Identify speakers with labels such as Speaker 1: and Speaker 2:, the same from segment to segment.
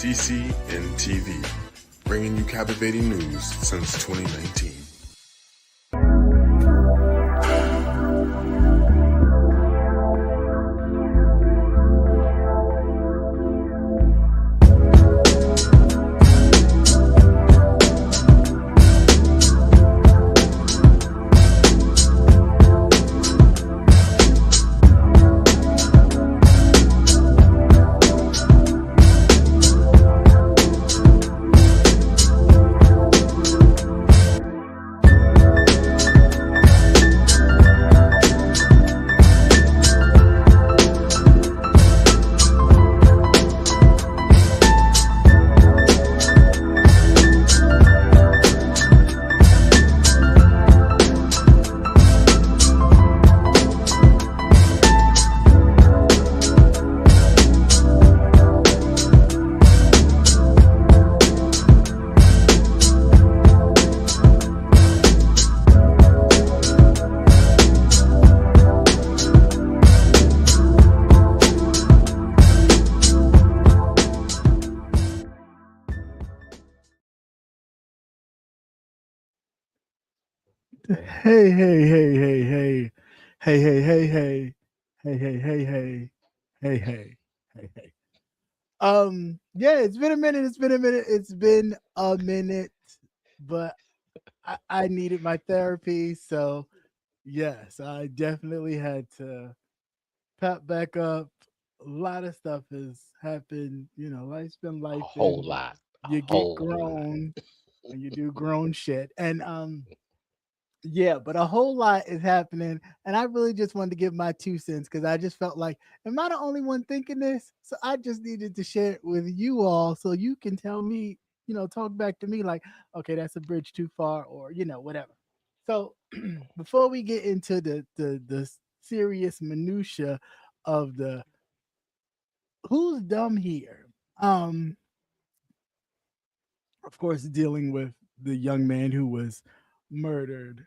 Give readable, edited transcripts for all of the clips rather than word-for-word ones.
Speaker 1: CCNTV, bringing you captivating news since 2019.
Speaker 2: Hey, hey, hey, hey, hey, hey, hey, hey, hey, hey, hey, hey, hey, hey, hey, hey, hey. Yeah, it's been a minute. It's been a minute. It's been a minute, but I needed my therapy, so yes, I definitely had to pop back up. A lot of stuff has happened. You know, life's been
Speaker 3: A
Speaker 2: life,
Speaker 3: whole
Speaker 2: and
Speaker 3: lot. A
Speaker 2: you get
Speaker 3: whole lot.
Speaker 2: grown and you do grown shit, and yeah, but a whole lot is happening, and I really just wanted to give my 2 cents because I just felt like, am I the only one thinking this? So I just needed to share it with you all so you can tell me, talk back to me like, okay, that's a bridge too far, or whatever. So before we get into the serious minutia of the who's dumb here, um, of course, dealing with the young man who was murdered,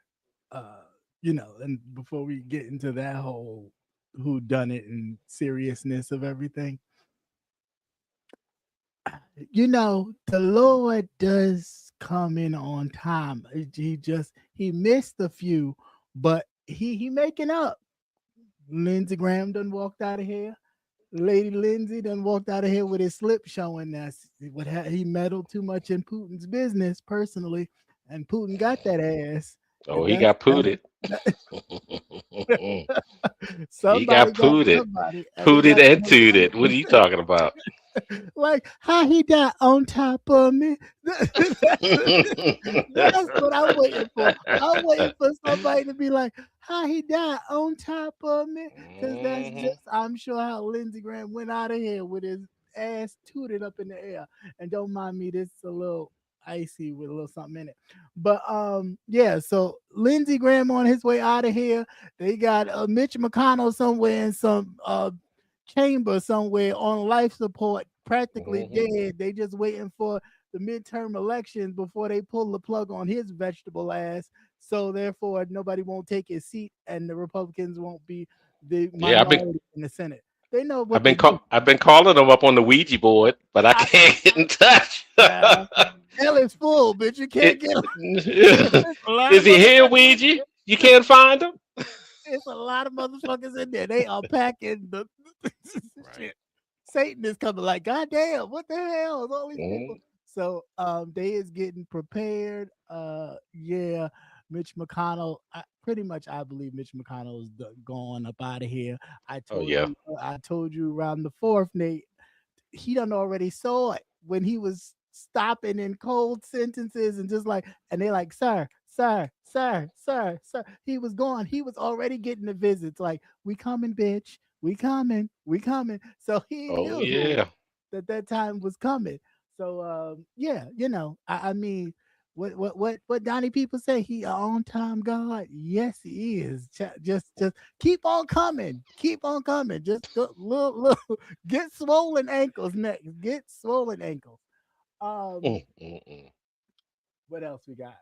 Speaker 2: uh, and before we get into that whole who done it and seriousness of everything, the Lord does come in on time. He missed a few, but he making up. Lindsey Graham done walked out of here. Lady Lindsay done walked out of here with his slip showing that he meddled too much in Putin's business personally, and Putin got that ass.
Speaker 3: Oh,
Speaker 2: And
Speaker 3: he got pooted. He
Speaker 2: somebody
Speaker 3: got
Speaker 2: got
Speaker 3: pooted.
Speaker 2: somebody, and he
Speaker 3: Pooted
Speaker 2: got the
Speaker 3: and
Speaker 2: most
Speaker 3: tooted. What are you talking about?
Speaker 2: like how he died on top of me. That's what I'm waiting for. I'm waiting for somebody to be like, how he died on top of me. Because that's
Speaker 3: Mhm.
Speaker 2: just, I'm sure how Lindsey Graham went out of here with his ass tooted up in the air. And don't mind me, this is a little icy with a little something in it. But yeah, so Lindsey Graham on his way out of here. They got Mitch McConnell somewhere in some chamber somewhere on life support, practically
Speaker 3: Mhm.
Speaker 2: dead. They just waiting for the midterm elections before they pull the plug on his vegetable ass. So therefore, nobody won't take his seat, and the Republicans won't be the
Speaker 3: Yeah,
Speaker 2: minority in the Senate. They know
Speaker 3: I've
Speaker 2: what
Speaker 3: been
Speaker 2: to do.
Speaker 3: I've been calling him up on the Ouija board, but I
Speaker 2: I,
Speaker 3: can't get in touch.
Speaker 2: hell is full, bitch. You can't
Speaker 3: It,
Speaker 2: get. There's a lot
Speaker 3: is
Speaker 2: of
Speaker 3: he here,
Speaker 2: motherfuckers in
Speaker 3: Ouija?
Speaker 2: there.
Speaker 3: You can't find him.
Speaker 2: It's a lot of motherfuckers in there. They are packing the
Speaker 3: Right.
Speaker 2: shit. Satan is coming like, God damn, what the hell is all these people?
Speaker 3: Mhm.
Speaker 2: So they is getting prepared. Yeah, Mitch McConnell, pretty much I believe Mitch McConnell is going up out of here.
Speaker 3: Oh yeah.
Speaker 2: I told you around the fourth, Nate, he done already saw it when he was stopping in cold sentences and just like, and they like, sir, sir, sir, sir, sir. He was gone. He was already getting the visits. Like, we coming, bitch. We coming. We coming. So he
Speaker 3: Oh
Speaker 2: knew
Speaker 3: yeah.
Speaker 2: that time was coming. So yeah, I mean, what Donnie people say? He a on time God. Yes, he is. Just keep on coming. Keep on coming. Just little get swollen ankles next. Get swollen ankles. Um,
Speaker 3: Mm.
Speaker 2: what else we got?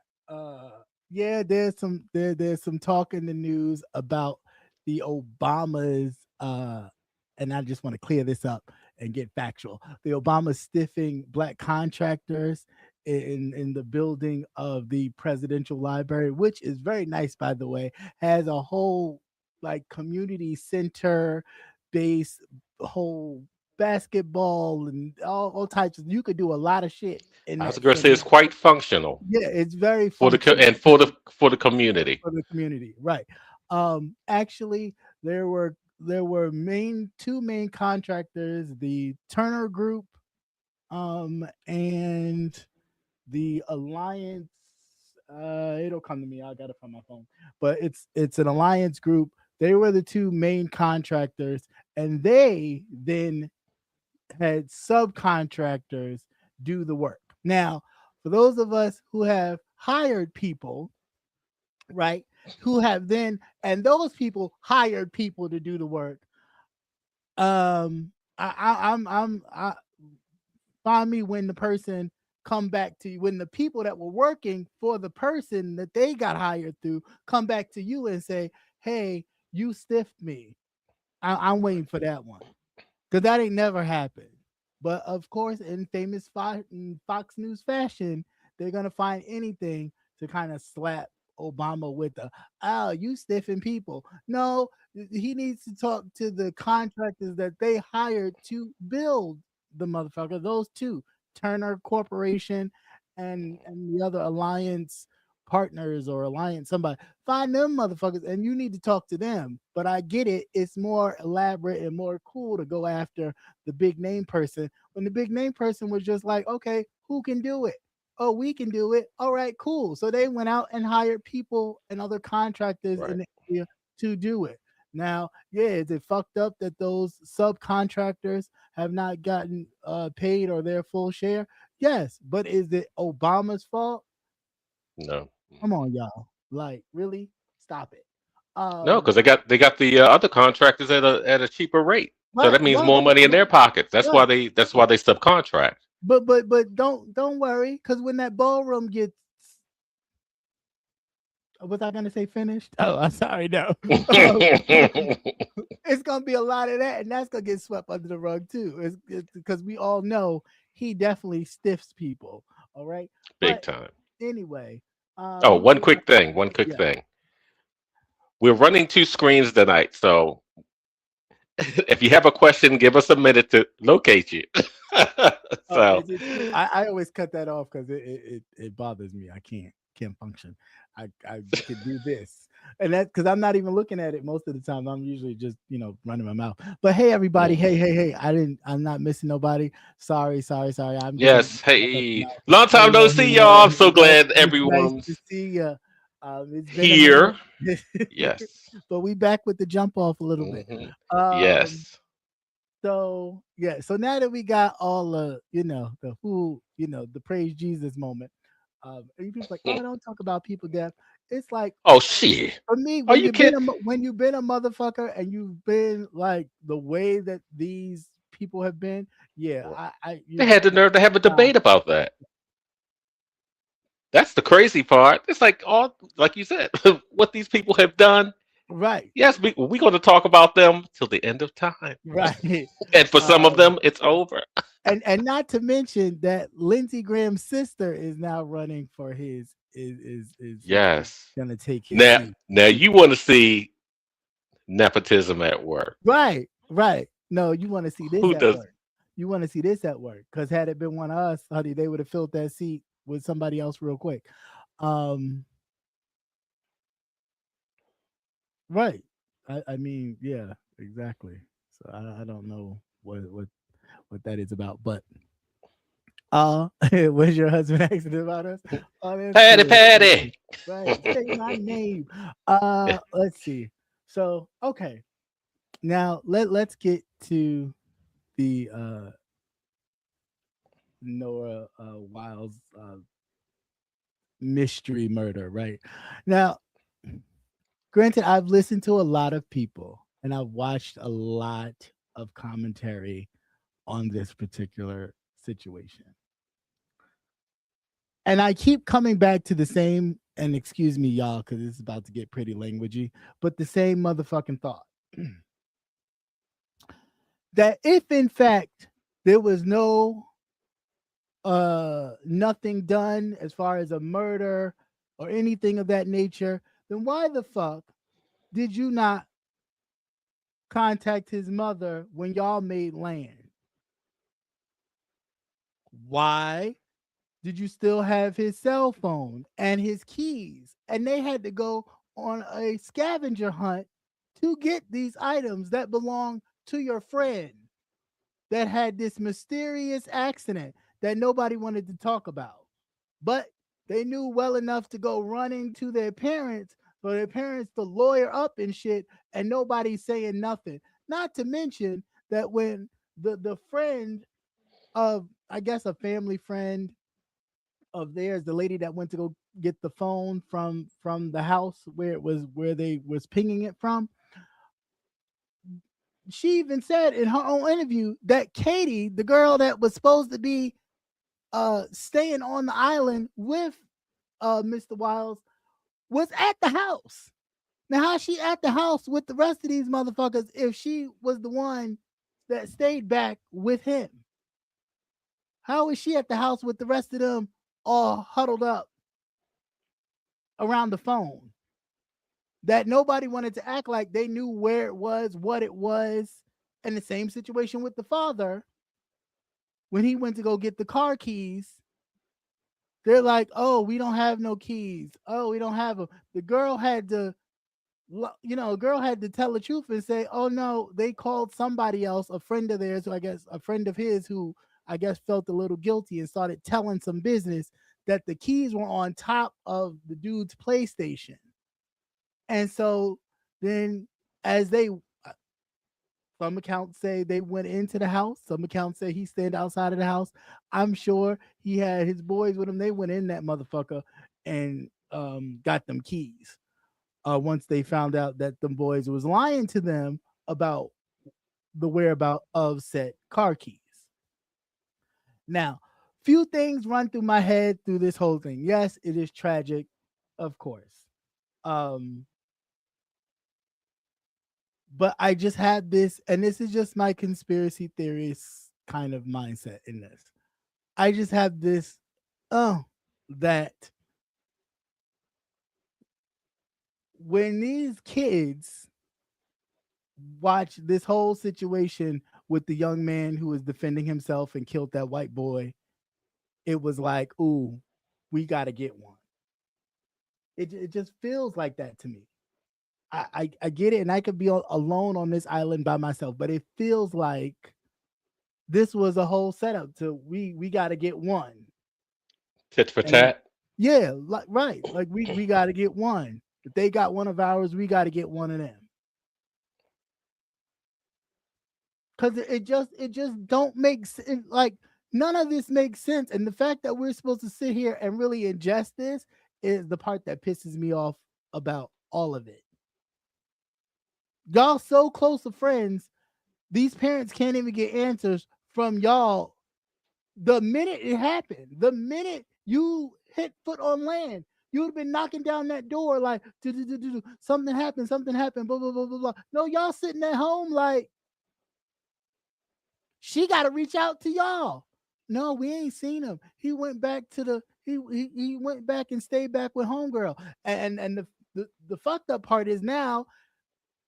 Speaker 2: Yeah, there's some talk in the news about the Obamas. And I just want to clear this up. and get factual. The Obama stiffing black contractors in the building of the presidential library, which is very nice, by the way, has a whole like community center base, whole basketball and all types of. You could do a lot of shit in
Speaker 3: I was
Speaker 2: that
Speaker 3: going to say
Speaker 2: center.
Speaker 3: it's quite functional
Speaker 2: Yeah, it's very
Speaker 3: for the
Speaker 2: functional
Speaker 3: and for the community.
Speaker 2: for the community, right? Actually, there were two main contractors, the Turner Group, and the Alliance. It'll come to me. I got it from my phone, but it's an Alliance group. They were the two main contractors, and they then had subcontractors do the work. Now, for those of us who have hired people, right, who have then, and those people hired people to do the work. I find me when the person come back to you, when the people that were working for the person that they got hired through come back to you and say, "Hey, you stiffed me." I'm waiting for that one because that ain't never happened. But of course, in famous Fox News fashion, they're gonna find anything to kind of slap Obama with the "oh, you stiffing people." No, he needs to talk to the contractors that they hired to build the motherfucker. Those two, Turner Corporation and the other Alliance partners or Alliance somebody. Find them motherfuckers and you need to talk to them. But I get it. It's more elaborate and more cool to go after the big name person when the big name person was just like, okay, who can do it? Oh, we can do it. All right, cool. So they went out and hired people and other contractors
Speaker 3: Right.
Speaker 2: in the area to do it. Now, yeah, is it fucked up that those subcontractors have not gotten paid or their full share? Yes, but is it Obama's fault?
Speaker 3: No.
Speaker 2: Come on, y'all. Like, really? Stop it.
Speaker 3: No,
Speaker 2: Um,
Speaker 3: because they got the other contractors at a cheaper rate. So
Speaker 2: right,
Speaker 3: that means
Speaker 2: right,
Speaker 3: more money in their pockets.
Speaker 2: right.
Speaker 3: That's why they subcontract.
Speaker 2: But don't worry, because when that ballroom gets, was I gonna say finished? Oh, I'm sorry, no. It's gonna be a lot of that, and that's gonna get swept under the rug too. It's because we all know he definitely stiffs people. All right,
Speaker 3: Big
Speaker 2: but
Speaker 3: time.
Speaker 2: anyway,
Speaker 3: Oh,
Speaker 2: moving on.
Speaker 3: one quick
Speaker 2: Yeah.
Speaker 3: thing. We're running two screens tonight, so if you have a question, give us a minute to locate you. So,
Speaker 2: I always cut that off because it bothers me. I can't function. I could do this and that because I'm not even looking at it most of the time. I'm usually just running my mouth. But hey, everybody,
Speaker 3: mhm.
Speaker 2: hey, I'm not missing nobody. Sorry. I'm just
Speaker 3: Yes. Hey,
Speaker 2: now.
Speaker 3: long time no see, y'all. I'm so
Speaker 2: Hello.
Speaker 3: glad
Speaker 2: It's nice to
Speaker 3: everyone's
Speaker 2: see you. It's been a
Speaker 3: here.
Speaker 2: minute,
Speaker 3: Yes.
Speaker 2: but we back with the jump off a little bit.
Speaker 3: hmm
Speaker 2: Um,
Speaker 3: Yes.
Speaker 2: so yeah, so now that we got all the praise Jesus moment, and people's like, oh, don't talk about people death. It's like
Speaker 3: Oh shit.
Speaker 2: for me,
Speaker 3: Are
Speaker 2: when
Speaker 3: you kidding?
Speaker 2: when you've been a motherfucker and you've been like the way that these people have been, yeah,
Speaker 3: They had the nerve to have a
Speaker 2: uh,
Speaker 3: debate about that. That's the crazy part. It's like all, like you said, what these people have done.
Speaker 2: right,
Speaker 3: Yes, we're going to talk about them till the end of time.
Speaker 2: right.
Speaker 3: And for some of
Speaker 2: Um,
Speaker 3: them, it's over.
Speaker 2: and not to mention that Lindsey Graham's sister is now running for his is
Speaker 3: Yes.
Speaker 2: gonna take his
Speaker 3: Now,
Speaker 2: seat.
Speaker 3: now you want to see nepotism at work.
Speaker 2: Right. No, you want to see this
Speaker 3: Who
Speaker 2: at
Speaker 3: does?
Speaker 2: work. You want to see this at work because had it been one of us, honey, they would have filled that seat with somebody else real quick. Um, right. I mean, yeah, exactly. So I don't know what that is about, but was your husband asking about us? Oh, that's
Speaker 3: Patty,
Speaker 2: cool.
Speaker 3: Patty.
Speaker 2: Right. Say my name. Let's see. So okay. Now let's get to the Noah Wild's mystery murder, right? Now, granted, I've listened to a lot of people and I've watched a lot of commentary on this particular situation. And I keep coming back to the same, and excuse me, y'all, because it's about to get pretty languagey, but the same motherfucking thought. that if in fact there was nothing done as far as a murder or anything of that nature, then why the fuck did you not contact his mother when y'all made land? Why did you still have his cell phone and his keys? And they had to go on a scavenger hunt to get these items that belong to your friend that had this mysterious accident that nobody wanted to talk about. But they knew well enough to go running to their parents for their parents to lawyer up and shit, and nobody's saying nothing. Not to mention that when the friend of, I guess, a family friend of theirs, the lady that went to go get the phone from the house where they was pinging it from, she even said in her own interview that Katie, the girl that was supposed to be staying on the island with Mr. Wiles, was at the house. Now, how she at the house with the rest of these motherfuckers if she was the one that stayed back with him? How is she at the house with the rest of them all huddled up around the phone? That nobody wanted to act like they knew where it was, what it was. And the same situation with the father. When he went to go get the car keys, they're like, oh, we don't have no keys. Oh, we don't have them. The girl had to, tell the truth and say, oh, no, they called somebody else, a friend of theirs, who I guess a friend of his who I guess felt a little guilty and started telling some business that the keys were on top of the dude's PlayStation. And so then as they, some accounts say they went into the house. Some accounts say he stayed outside of the house. I'm sure he had his boys with him. They went in that motherfucker and got them keys. Once they found out that them boys was lying to them about the whereabouts of said car keys. Now, few things run through my head through this whole thing. Yes, it is tragic, of course. But I just had this, and this is just my conspiracy theorist kind of mindset in this. I just have this, that when these kids watch this whole situation with the young man who was defending himself and killed that white boy, it was like, ooh, we got to get one. It just feels like that to me. I get it, and I could be alone on this island by myself, but it feels like this was a whole setup to we got to get one.
Speaker 3: Tit for
Speaker 2: And
Speaker 3: tat.
Speaker 2: yeah, right. Like we got to get one. If they got one of ours, we got to get one of them. Because it just don't make sense. Like none of this makes sense. And the fact that we're supposed to sit here and really ingest this is the part that pisses me off about all of it. Y'all so close to friends, these parents can't even get answers from y'all the minute it happened. The minute you hit foot on land, you would have been knocking down that door like, something happened, blah, blah, blah, blah, blah. No, y'all sitting at home like, she got to reach out to y'all. No, we ain't seen him. He went back to the, he went back and stayed back with homegirl. And the fucked up part is now,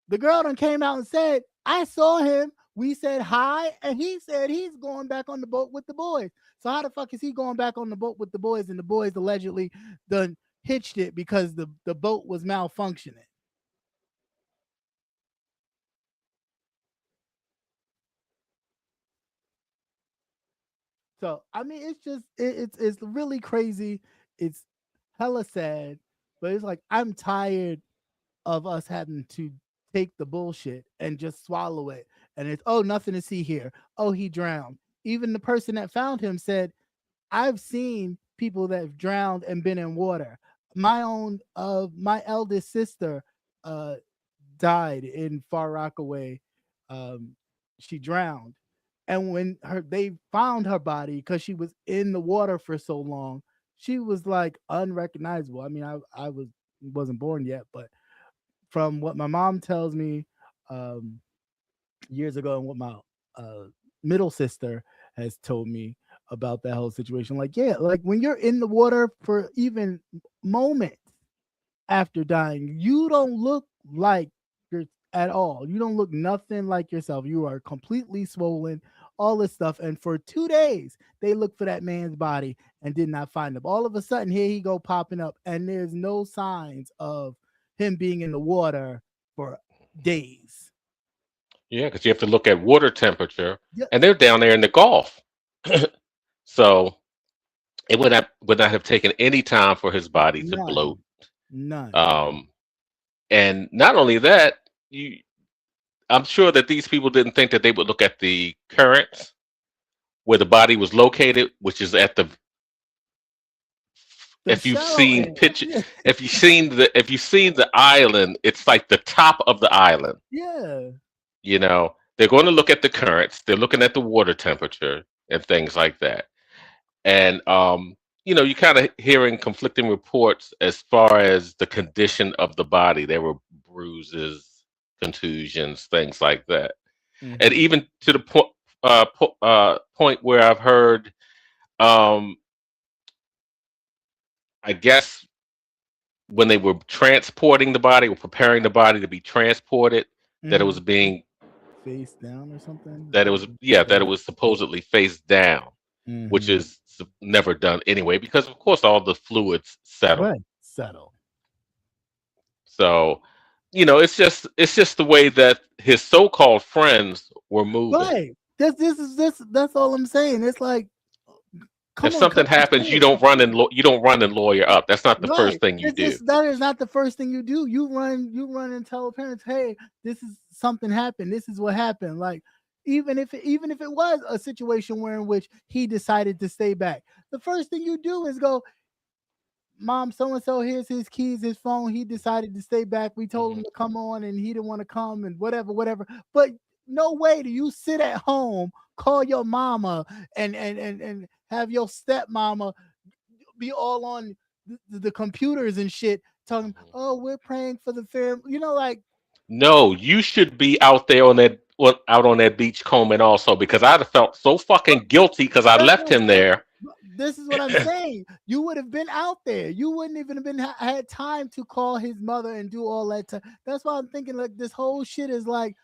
Speaker 2: the girl done came out and said, I saw him. We said hi, and he said he's going back on the boat with the boys. So how the fuck is he going back on the boat with the boys, and the boys allegedly done hitched it because the boat was malfunctioning? So I mean, it's just it's really crazy. It's hella sad, but it's like I'm tired of us having to take the bullshit and just swallow it. And it's, oh, nothing to see here. Oh, he drowned. Even the person that found him said, I've seen people that have drowned and been in water. My eldest sister died in Far Rockaway. She drowned. And when they found her body, because she was in the water for so long, she was like unrecognizable. I mean, I wasn't born yet, but from what my mom tells me years ago and what my middle sister has told me about that whole situation. Like, yeah, like when you're in the water for even moments after dying, you don't look like you're at all. You don't look nothing like yourself. You are completely swollen, all this stuff. And for 2 days, they looked for that man's body and did not find him. All of a sudden, here he go popping up, and there's no signs of him being in the water for days.
Speaker 3: Yeah, because you have to look at water temperature,
Speaker 2: Yeah,
Speaker 3: and they're down there in the Gulf. So it would not have taken any time for his body to bloat.
Speaker 2: none, none.
Speaker 3: Um, and not only that, you I'm sure that these people didn't think that they would look at the currents where the body was located, which is at the
Speaker 2: The
Speaker 3: if you've
Speaker 2: shallow
Speaker 3: seen
Speaker 2: end.
Speaker 3: picture if you've seen the island, it's like the top of the island.
Speaker 2: Yeah.
Speaker 3: They're going to look at the currents, they're looking at the water temperature and things like that. And you kind of hearing conflicting reports as far as the condition of the body. There were bruises, contusions, things like that. And
Speaker 2: Mm-hmm.
Speaker 3: even to the point where I've heard, um, I guess when they were transporting the body or preparing the body to be transported, that it
Speaker 2: Mm-hmm.
Speaker 3: was being
Speaker 2: Face down or something.
Speaker 3: that it was yeah that it was supposedly face down, which
Speaker 2: Mm-hmm.
Speaker 3: is never done anyway because of course all the fluids settle.
Speaker 2: Right. Settle.
Speaker 3: So it's just the way that his so-called friends were moving.
Speaker 2: Right. That's all I'm saying. It's like,
Speaker 3: If
Speaker 2: come on, cut
Speaker 3: something
Speaker 2: the
Speaker 3: happens, you
Speaker 2: shit.
Speaker 3: don't run and lawyer up. That's not the first
Speaker 2: Right.
Speaker 3: thing you do.
Speaker 2: That is not the first thing you do. You run and tell parents, hey, this is something happened. This is what happened. Like, even if it was a situation where in which he decided to stay back, the first thing you do is go, Mom, so and so, here's his keys, his phone. He decided to stay back. We told him
Speaker 3: Mhm.
Speaker 2: to come on and he didn't want to come and whatever, whatever. But no way do you sit at home, call your mama and have your stepmama be all on the computers and shit, talking,
Speaker 3: Mhm.
Speaker 2: oh, we're praying for the family. Like,
Speaker 3: No, you should be out on that beach combing also because I'd have felt so
Speaker 2: but
Speaker 3: fucking guilty because I
Speaker 2: that's
Speaker 3: left
Speaker 2: what I'm
Speaker 3: him
Speaker 2: saying.
Speaker 3: there.
Speaker 2: This is what I'm saying. You would have been out there. You wouldn't even have been had time to call his mother and do all that. That's why I'm thinking like this whole shit is like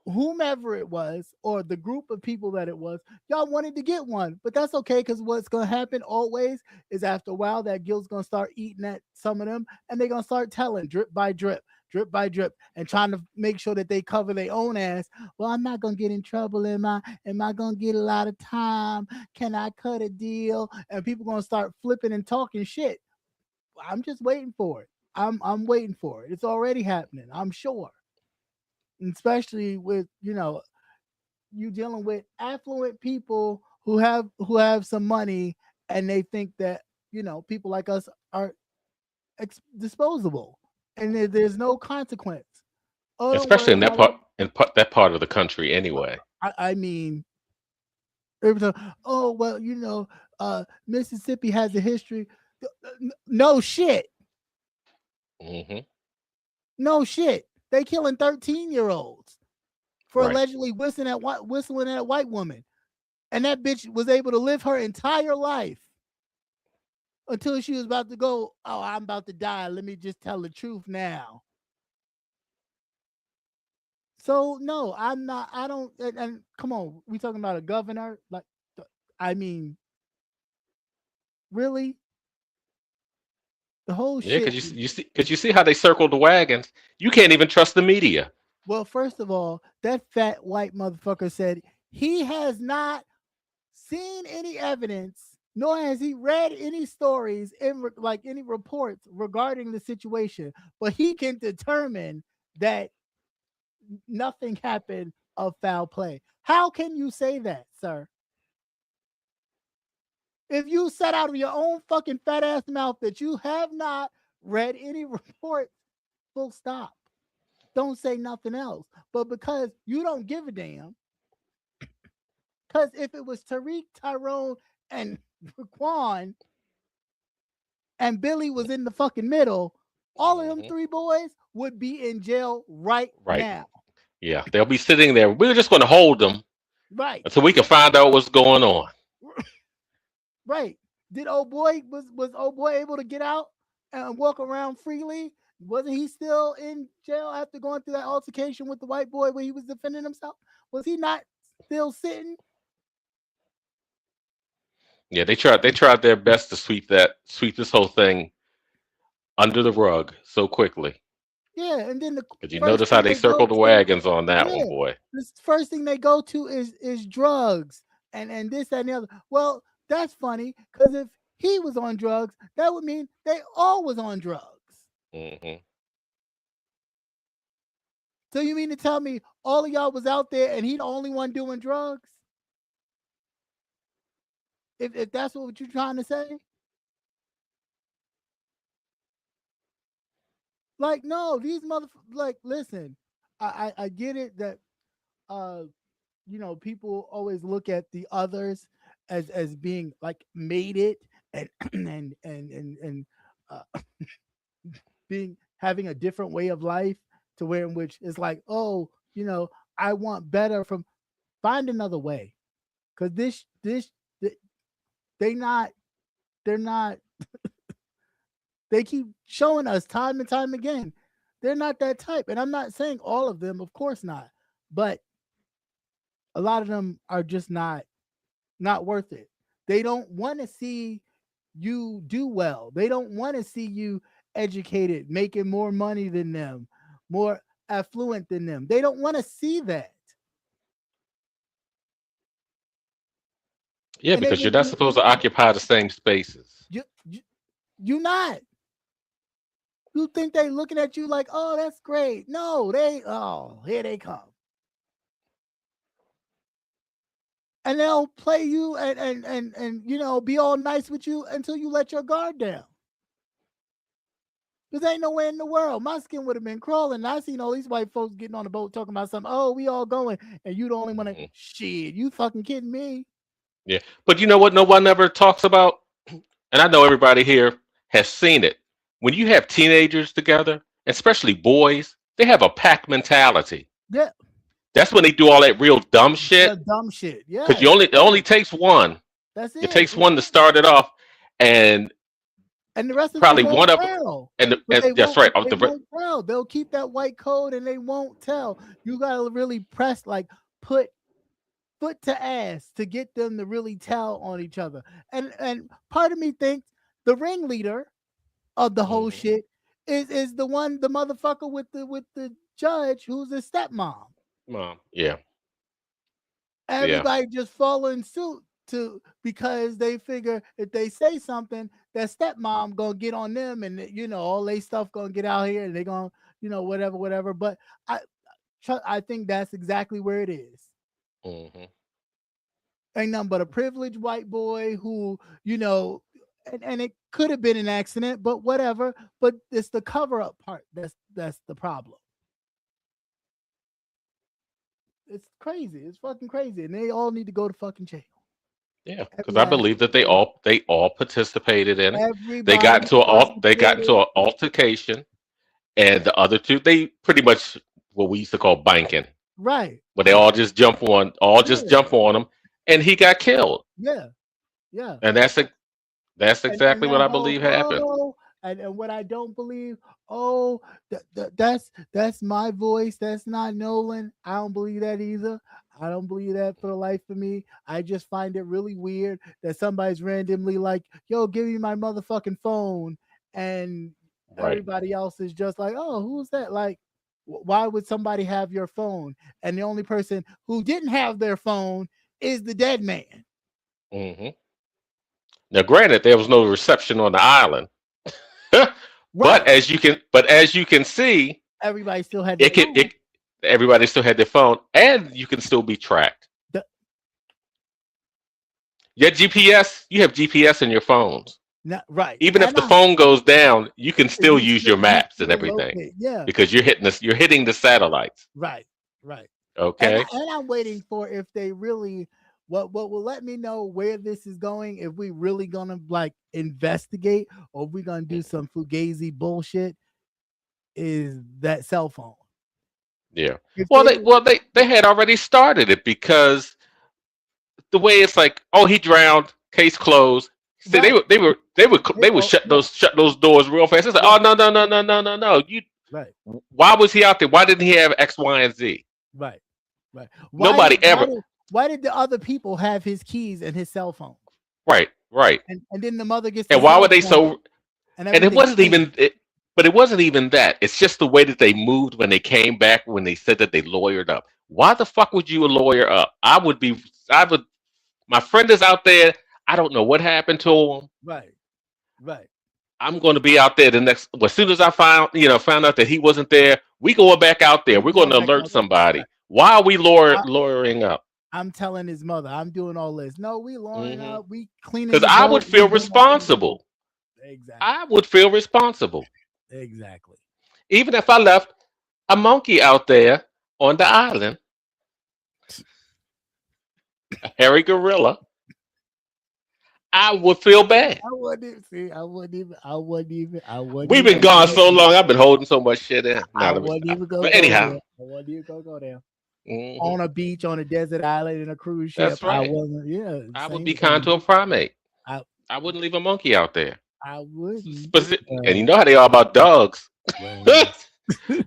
Speaker 2: whomever it was or the group of people that it was, y'all wanted to get one, but that's okay because what's gonna happen always is after a while that guild's gonna start eating at some of them and they're gonna start telling drip by drip, and trying to make sure that they cover their own ass. Well, I'm not gonna get in trouble. Am I gonna get a lot of time? Can I cut a deal? And people gonna start flipping and talking shit. I'm just waiting for it. I'm waiting for it. It's already happening, I'm sure. Especially with you dealing with affluent people who have some money, and they think that people like us are disposable, and there's no consequence. Oh, don't
Speaker 3: Especially
Speaker 2: worry
Speaker 3: in that
Speaker 2: about it.
Speaker 3: part of the country anyway.
Speaker 2: I mean, every time, oh well, Mississippi has a history. No shit.
Speaker 3: Hmm.
Speaker 2: No shit. They killing 13-year-olds for
Speaker 3: Right.
Speaker 2: allegedly whistling at a white woman. And that bitch was able to live her entire life until she was about to go, oh, I'm about to die. Let me just tell the truth now. So no, I'm not. I don't. And come on, we talking about a governor? Like, I mean, really, the whole
Speaker 3: Yeah,
Speaker 2: shit.
Speaker 3: because you see how they circled the wagons. You can't even trust the media.
Speaker 2: Well, first of all, that fat white motherfucker said he has not seen any evidence, nor has he read any stories like any reports regarding the situation, but he can determine that nothing happened of foul play. How can you say that, sir? If you said out of your own fucking fat ass mouth that you have not read any reports, full stop. Don't say nothing else. But because you don't give a damn, because if it was Tariq, Tyrone, and Raquan, and Billy was in the fucking middle, all of them
Speaker 3: Hmm.
Speaker 2: three boys would be in jail right
Speaker 3: Right.
Speaker 2: now.
Speaker 3: Yeah, they'll be sitting there. We're just going to hold them
Speaker 2: Right,
Speaker 3: until we can find out what's going on.
Speaker 2: right. Did old boy was old boy able to get out and walk around freely? Wasn't he still in jail after going through that altercation with the white boy where he was defending himself? Was he not still sitting?
Speaker 3: Yeah, they tried their best to sweep this whole thing under the rug so quickly.
Speaker 2: Yeah, and then the
Speaker 3: Because you
Speaker 2: first
Speaker 3: notice how
Speaker 2: thing
Speaker 3: they
Speaker 2: they go
Speaker 3: circled the
Speaker 2: to,
Speaker 3: wagons on that one,
Speaker 2: yeah,
Speaker 3: boy.
Speaker 2: this first thing they go to is drugs and this that and the other. Well, that's funny because if he was on drugs, that would mean they all was on drugs.
Speaker 3: Hmm.
Speaker 2: So you mean to tell me all of y'all was out there and he the only one doing drugs? If that's what you're trying to say? Like, no, these like listen, I get it that uh people always look at the others as being like made it and and uh, being having a different way of life to where in which it's like, oh, I want better from find another way because they not they're not they keep showing us time and time again they're not that type, and I'm not saying all of them, of course not, but a lot of them are just not worth it. They don't want to see you do well. They don't want to see you educated, making more money than them, more affluent than them. They don't want to see that.
Speaker 3: Yeah,
Speaker 2: And they
Speaker 3: because you're
Speaker 2: will
Speaker 3: not
Speaker 2: do
Speaker 3: supposed to
Speaker 2: anything.
Speaker 3: occupy the same spaces.
Speaker 2: You not. You think they looking at you like, oh, that's great. No, here they come. And they'll play you and be all nice with you until you let your guard down. Because ain't nowhere in the world. My skin would have been crawling. I seen all these white folks getting on the boat talking about something. Oh, we all going. And you the only one that
Speaker 3: Mhm.
Speaker 2: shit. You fucking kidding me?
Speaker 3: Yeah, but you know what? No one ever talks about, and I know everybody here has seen it. When you have teenagers together, especially boys, they have a pack mentality.
Speaker 2: Yeah.
Speaker 3: That's when they do all that real dumb shit.
Speaker 2: The dumb shit.
Speaker 3: Because
Speaker 2: Yes.
Speaker 3: it only takes one.
Speaker 2: That's
Speaker 3: It
Speaker 2: it.
Speaker 3: takes one to start it off, and
Speaker 2: And the rest of them
Speaker 3: probably
Speaker 2: won't
Speaker 3: one of
Speaker 2: tell.
Speaker 3: and that's right. Of
Speaker 2: They
Speaker 3: the
Speaker 2: won't tell. They'll keep that white code and they won't tell. You gotta really press like put foot to ass to get them to really tell on each other. And part of me thinks the ringleader of the whole
Speaker 3: Mhm.
Speaker 2: shit is the motherfucker with the judge who's a stepmom.
Speaker 3: Mom. Yeah, yeah,
Speaker 2: Everybody just following suit to because they figure if they say something, that stepmom gonna get on them, and all they stuff gonna get out here, and they gonna whatever. But I I think that's exactly where it is.
Speaker 3: hmm
Speaker 2: Ain't nothing but a privileged white boy who and it could have been an accident, but whatever. But it's the cover up part that's the problem. It's crazy. It's fucking crazy, and they all need to go to fucking jail.
Speaker 3: yeah. Because
Speaker 2: Every
Speaker 3: I
Speaker 2: last
Speaker 3: believe that
Speaker 2: one.
Speaker 3: they all participated in it.
Speaker 2: Everybody
Speaker 3: They got
Speaker 2: participated.
Speaker 3: into an altercation, and the other two they pretty much what we used to call banking,
Speaker 2: Right.
Speaker 3: where they all just
Speaker 2: Yeah.
Speaker 3: jump on him, and he got killed.
Speaker 2: Yeah. Yeah.
Speaker 3: And that's
Speaker 2: And
Speaker 3: exactly what
Speaker 2: that
Speaker 3: I
Speaker 2: whole
Speaker 3: believe happened.
Speaker 2: and what I don't believe, that's my voice. That's not Nolan. I don't believe that either. I don't believe that for the life of me. I just find it really weird that somebody's randomly like, yo, give me my motherfucking phone. And
Speaker 3: Right.
Speaker 2: everybody else is just like, oh, who's that? Like, why would somebody have your phone? And the only person who didn't have their phone is the dead man.
Speaker 3: hmm Now, granted, there was no reception on the island,
Speaker 2: Right.
Speaker 3: but as you can see,
Speaker 2: Everybody still had
Speaker 3: it
Speaker 2: their
Speaker 3: can
Speaker 2: phone.
Speaker 3: it everybody still had their phone, and you can still be tracked.
Speaker 2: The-
Speaker 3: Your GPS, you have GPS in your phones.
Speaker 2: Not right.
Speaker 3: Even if
Speaker 2: And
Speaker 3: the phone goes down, you can still
Speaker 2: you
Speaker 3: use your
Speaker 2: you
Speaker 3: maps and
Speaker 2: still
Speaker 3: everything
Speaker 2: locate. Yeah.
Speaker 3: because you're hitting the satellites.
Speaker 2: Right. Right.
Speaker 3: Okay.
Speaker 2: And I'm waiting for if they really what will let me know where this is going, if we really gonna like investigate or if we gonna do some fugazi bullshit, is that cell phone.
Speaker 3: Yeah.
Speaker 2: If
Speaker 3: Well,
Speaker 2: they
Speaker 3: they had already started it because the way it's like, oh, he drowned, case closed. See,
Speaker 2: right,
Speaker 3: they would
Speaker 2: yeah,
Speaker 3: shut those doors real fast. It's like, oh
Speaker 2: right,
Speaker 3: no. You
Speaker 2: right,
Speaker 3: why was he out there? Why didn't he have X, Y, and Z?
Speaker 2: right, right.
Speaker 3: Nobody ever.
Speaker 2: Why did the other people have his keys and his cell phone?
Speaker 3: Right.
Speaker 2: And then the mother gets the
Speaker 3: And why were
Speaker 2: cell
Speaker 3: they
Speaker 2: phone
Speaker 3: so?
Speaker 2: and
Speaker 3: And it
Speaker 2: everything's
Speaker 3: wasn't
Speaker 2: clean.
Speaker 3: even. But it wasn't even that. It's just the way that they moved when they came back when they said that they lawyered up. Why the fuck would you lawyer up? I would be. I would. My friend is out there. I don't know what happened to him.
Speaker 2: Right, right.
Speaker 3: I'm going to be out there the next. Well, as soon as I found out that he wasn't there, we going back out there.
Speaker 2: We
Speaker 3: We're going
Speaker 2: going
Speaker 3: to
Speaker 2: back
Speaker 3: alert
Speaker 2: out there.
Speaker 3: somebody.
Speaker 2: Right.
Speaker 3: Why are we
Speaker 2: I,
Speaker 3: lawyering up?
Speaker 2: I'm telling his mother, I'm doing all this. No, we lawyering
Speaker 3: Because
Speaker 2: up, we cleaning the
Speaker 3: I would
Speaker 2: boat,
Speaker 3: feel
Speaker 2: we doing all kinds of shit.
Speaker 3: responsible.
Speaker 2: Exactly,
Speaker 3: I would feel responsible,
Speaker 2: exactly.
Speaker 3: even if I left a monkey out there on the island, a hairy gorilla. I would feel bad.
Speaker 2: I wouldn't even see. I wouldn't
Speaker 3: We've been
Speaker 2: even
Speaker 3: gone
Speaker 2: go
Speaker 3: so
Speaker 2: there.
Speaker 3: long. I've been holding so much shit in.
Speaker 2: I
Speaker 3: Now let me
Speaker 2: wouldn't
Speaker 3: stop.
Speaker 2: even go
Speaker 3: But
Speaker 2: there.
Speaker 3: anyhow,
Speaker 2: I wouldn't even go there.
Speaker 3: mhm,
Speaker 2: On a beach, on a desert island, in a cruise ship.
Speaker 3: that's
Speaker 2: I
Speaker 3: right.
Speaker 2: wasn't. Yeah,
Speaker 3: I would be
Speaker 2: same
Speaker 3: kind
Speaker 2: thing.
Speaker 3: to a primate.
Speaker 2: I
Speaker 3: I wouldn't leave a monkey out there.
Speaker 2: I wouldn't.
Speaker 3: And you know how they are about dogs.
Speaker 2: Well,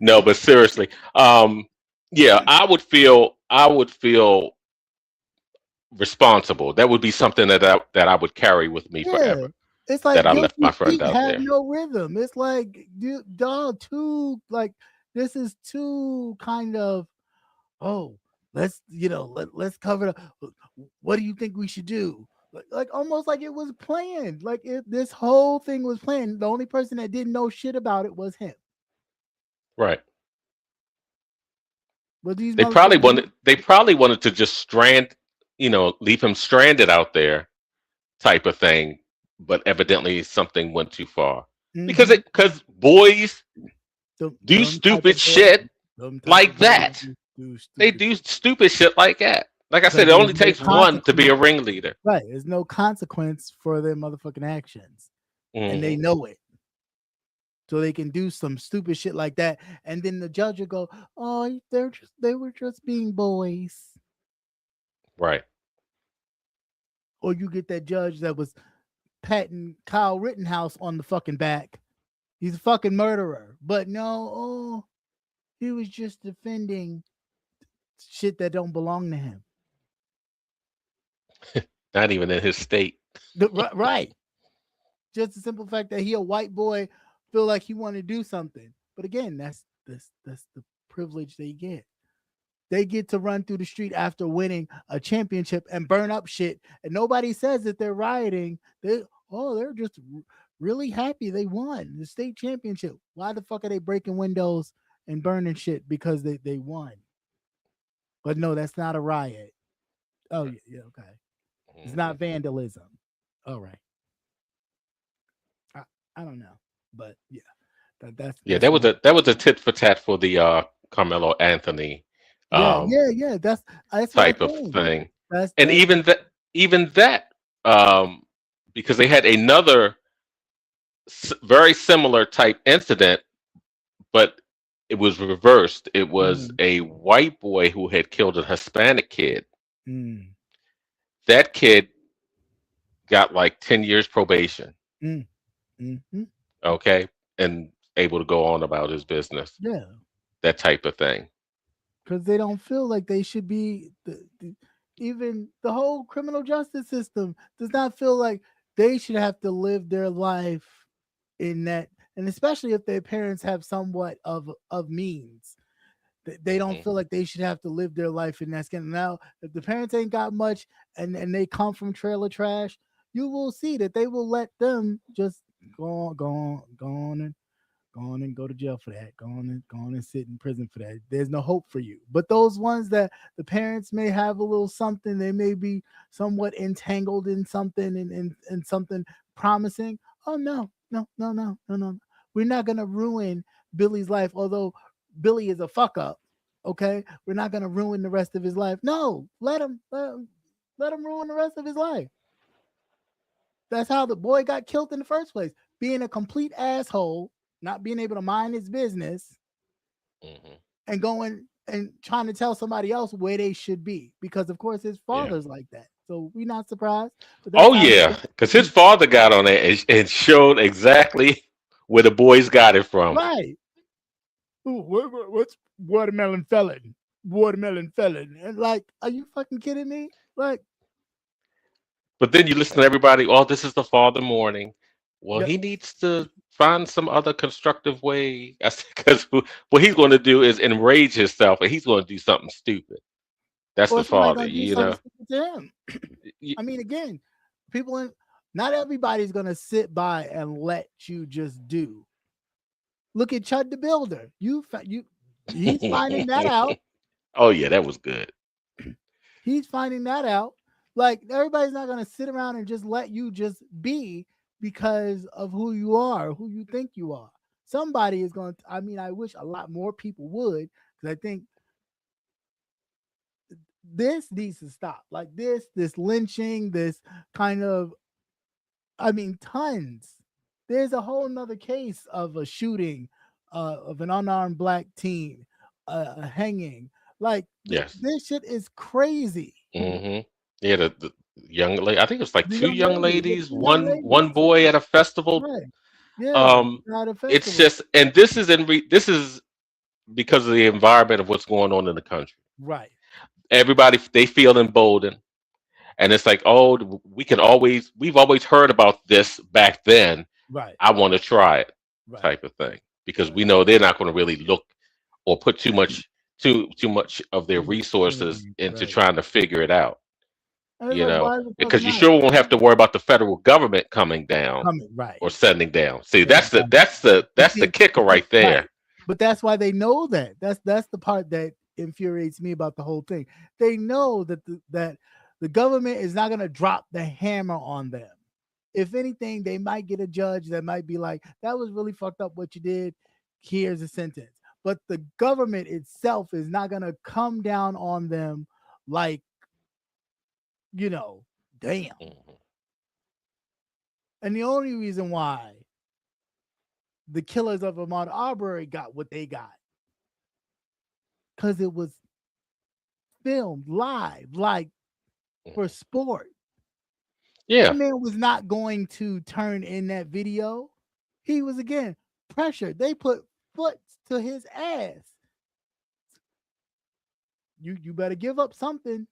Speaker 3: No, but seriously, yeah, I would feel responsible. That would be something that I would carry with me
Speaker 2: yeah,
Speaker 3: forever.
Speaker 2: it's like
Speaker 3: That I left my
Speaker 2: guilty
Speaker 3: friend
Speaker 2: feet
Speaker 3: out
Speaker 2: have
Speaker 3: there.
Speaker 2: no rhythm. It's like, dog, too like this is too kind of. Oh, let's cover it up. What do you think we should do? Like almost like it was planned. Like this whole thing was planned. The only person that didn't know shit about it was him.
Speaker 3: Right.
Speaker 2: But these
Speaker 3: They probably
Speaker 2: motherfuckers,
Speaker 3: wanted they probably wanted to just leave him stranded out there type of thing, but evidently something went too far. Because
Speaker 2: mm-hmm,
Speaker 3: boys do
Speaker 2: them type
Speaker 3: stupid
Speaker 2: of boys,
Speaker 3: shit
Speaker 2: them type
Speaker 3: like
Speaker 2: of boys
Speaker 3: that.
Speaker 2: do
Speaker 3: They
Speaker 2: stupid
Speaker 3: do
Speaker 2: shit
Speaker 3: stupid shit like that. Like I said,
Speaker 2: because
Speaker 3: it
Speaker 2: there's
Speaker 3: only
Speaker 2: no
Speaker 3: takes one to be
Speaker 2: consequence.
Speaker 3: a ringleader.
Speaker 2: Right, there's no consequence for their motherfucking actions, and they
Speaker 3: Hmm.
Speaker 2: know it. So they can do some stupid shit like that, and then the judge will go, "Oh, they were just being boys."
Speaker 3: Right.
Speaker 2: Or you get that judge that was patting Kyle Rittenhouse on the fucking back. He's a fucking murderer, but no, he was just defending shit that don't belong to him.
Speaker 3: Not even in his state.
Speaker 2: Right, just the simple fact that he a white boy feel like he want to do something. But again, that's the privilege they get. They get to run through the street after winning a championship and burn up shit, and nobody says that they're rioting. They're just really happy they won the state championship. Why the fuck are they breaking windows and burning shit because they won? But no, that's not a riot. Oh yeah, okay. It's not
Speaker 3: Mhm.
Speaker 2: vandalism. All right. I don't know, but yeah,
Speaker 3: Yeah,
Speaker 2: that's my
Speaker 3: that was a tit for tat for the Carmelo Anthony um,
Speaker 2: yeah. That's what I'm
Speaker 3: type of
Speaker 2: saying.
Speaker 3: thing. And
Speaker 2: That's
Speaker 3: even that because they had another very similar type incident, but it was reversed. It was
Speaker 2: mm,
Speaker 3: a white boy who had killed a Hispanic kid.
Speaker 2: mm,
Speaker 3: That kid got like 10 years probation,
Speaker 2: mm, mm-hmm.
Speaker 3: okay, and able to go on about his business.
Speaker 2: Yeah,
Speaker 3: That type of thing.
Speaker 2: because they don't feel like they should be even the whole criminal justice system does not feel like they should have to live their life in that, and especially if their parents have somewhat of means. They don't
Speaker 3: Hmm.
Speaker 2: feel like they should have to live their life in that skin. Now, if the parents ain't got much and they come from trailer trash, you will see that they will let them just go on and go to jail for that. Go on and sit in prison for that. There's no hope for you. But those ones that the parents may have a little something, they may be somewhat entangled in something and something promising. Oh no. We're not gonna ruin Billy's life, although Billy is a fuck up. Okay, we're not gonna ruin the rest of his life. No, let him ruin the rest of his life. That's how the boy got killed in the first place, being a complete asshole, not being able to mind his business,
Speaker 3: Hmm.
Speaker 2: and going and trying to tell somebody else where they should be, because of course his
Speaker 3: Yeah.
Speaker 2: father's like that. So we're not surprised. But that's
Speaker 3: Oh
Speaker 2: how it
Speaker 3: yeah,
Speaker 2: is.
Speaker 3: because his father got on it and showed exactly where the boys got it from.
Speaker 2: Right. Ooh, what's watermelon felon? Watermelon felon. And like, are you fucking kidding me? Like,
Speaker 3: But then you listen to everybody. Oh, this is the father mourning. Well,
Speaker 2: yeah,
Speaker 3: he needs to find some other constructive way. Because what he's going to do is enrage himself, and he's going to do something stupid. That's
Speaker 2: or
Speaker 3: the
Speaker 2: somebody
Speaker 3: father,
Speaker 2: gonna do
Speaker 3: you
Speaker 2: something
Speaker 3: know.
Speaker 2: stupid to him.
Speaker 3: Y-
Speaker 2: I mean, again, people in not everybody's gonna sit by and let you just do. Look at Chud the Builder. He's finding that out.
Speaker 3: Oh yeah, that was good.
Speaker 2: He's finding that out. Like, everybody's not gonna sit around and just let you just be because of who you are, who you think you are. Somebody is going to, I mean, I wish a lot more people would, because I think this needs to stop. Like this lynching, this kind of, I mean, tons. There's a whole nother case of a shooting of an unarmed black teen, a hanging. Like
Speaker 3: Yes.
Speaker 2: this shit is crazy.
Speaker 3: Hmm. Yeah, the young lady. I think it was like
Speaker 2: The
Speaker 3: two
Speaker 2: young
Speaker 3: young
Speaker 2: lady, the
Speaker 3: ladies,
Speaker 2: two young
Speaker 3: one
Speaker 2: ladies,
Speaker 3: boy at a festival.
Speaker 2: right? Yeah,
Speaker 3: Um,
Speaker 2: at a
Speaker 3: it's
Speaker 2: festival,
Speaker 3: just, and this is because of the environment of what's going on in the country.
Speaker 2: right?
Speaker 3: Everybody they feel emboldened, and it's like, oh, we've always heard about this back then.
Speaker 2: Right,
Speaker 3: I want to try it,
Speaker 2: right,
Speaker 3: type of thing, because
Speaker 2: right.
Speaker 3: we know they're not going to really look or put too much of their
Speaker 2: Too much
Speaker 3: resources
Speaker 2: energy,
Speaker 3: into
Speaker 2: right?
Speaker 3: trying to figure it out.
Speaker 2: And it's
Speaker 3: You
Speaker 2: like,
Speaker 3: know,
Speaker 2: why the fuck
Speaker 3: because you
Speaker 2: not?
Speaker 3: sure won't have to worry about the federal government coming down
Speaker 2: Coming, right?
Speaker 3: or sending down. See,
Speaker 2: Exactly. But
Speaker 3: that's the
Speaker 2: see,
Speaker 3: kicker right
Speaker 2: right.
Speaker 3: there.
Speaker 2: But that's why they know that. That's the part that infuriates me about the whole thing. They know that the government is not going to drop the hammer on them. If anything, they might get a judge that might be like, "That was really fucked up what you did. Here's a sentence." But the government itself is not going to come down on them like, you know, damn.
Speaker 3: Mhm.
Speaker 2: And the only reason why the killers of Ahmaud Arbery got what they got, because it was filmed live, like for sport.
Speaker 3: Yeah,
Speaker 2: That man was not going to turn in that video. He was again pressured. They put foot to his ass. You better give up something,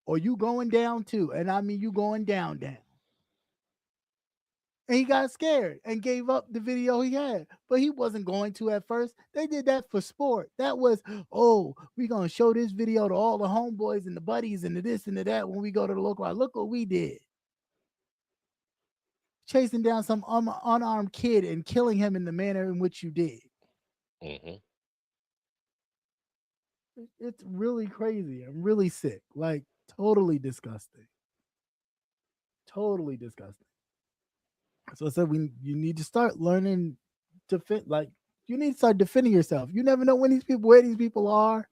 Speaker 2: or you going down too. And I mean, you going down. And he got scared and gave up the video he had. But he wasn't going to at first. They did that for sport. That was, oh, we're going to show this video to all the homeboys and the buddies and the this and the that when we go to the local. Look what we did. Chasing down some unarmed kid and killing him in the manner in which you did.
Speaker 3: hmm
Speaker 2: It's really crazy. I'm really sick. Like, totally disgusting. Totally disgusting. So I said, you need to start learning to fit. Like, you need to start defending yourself. You never know where these people are.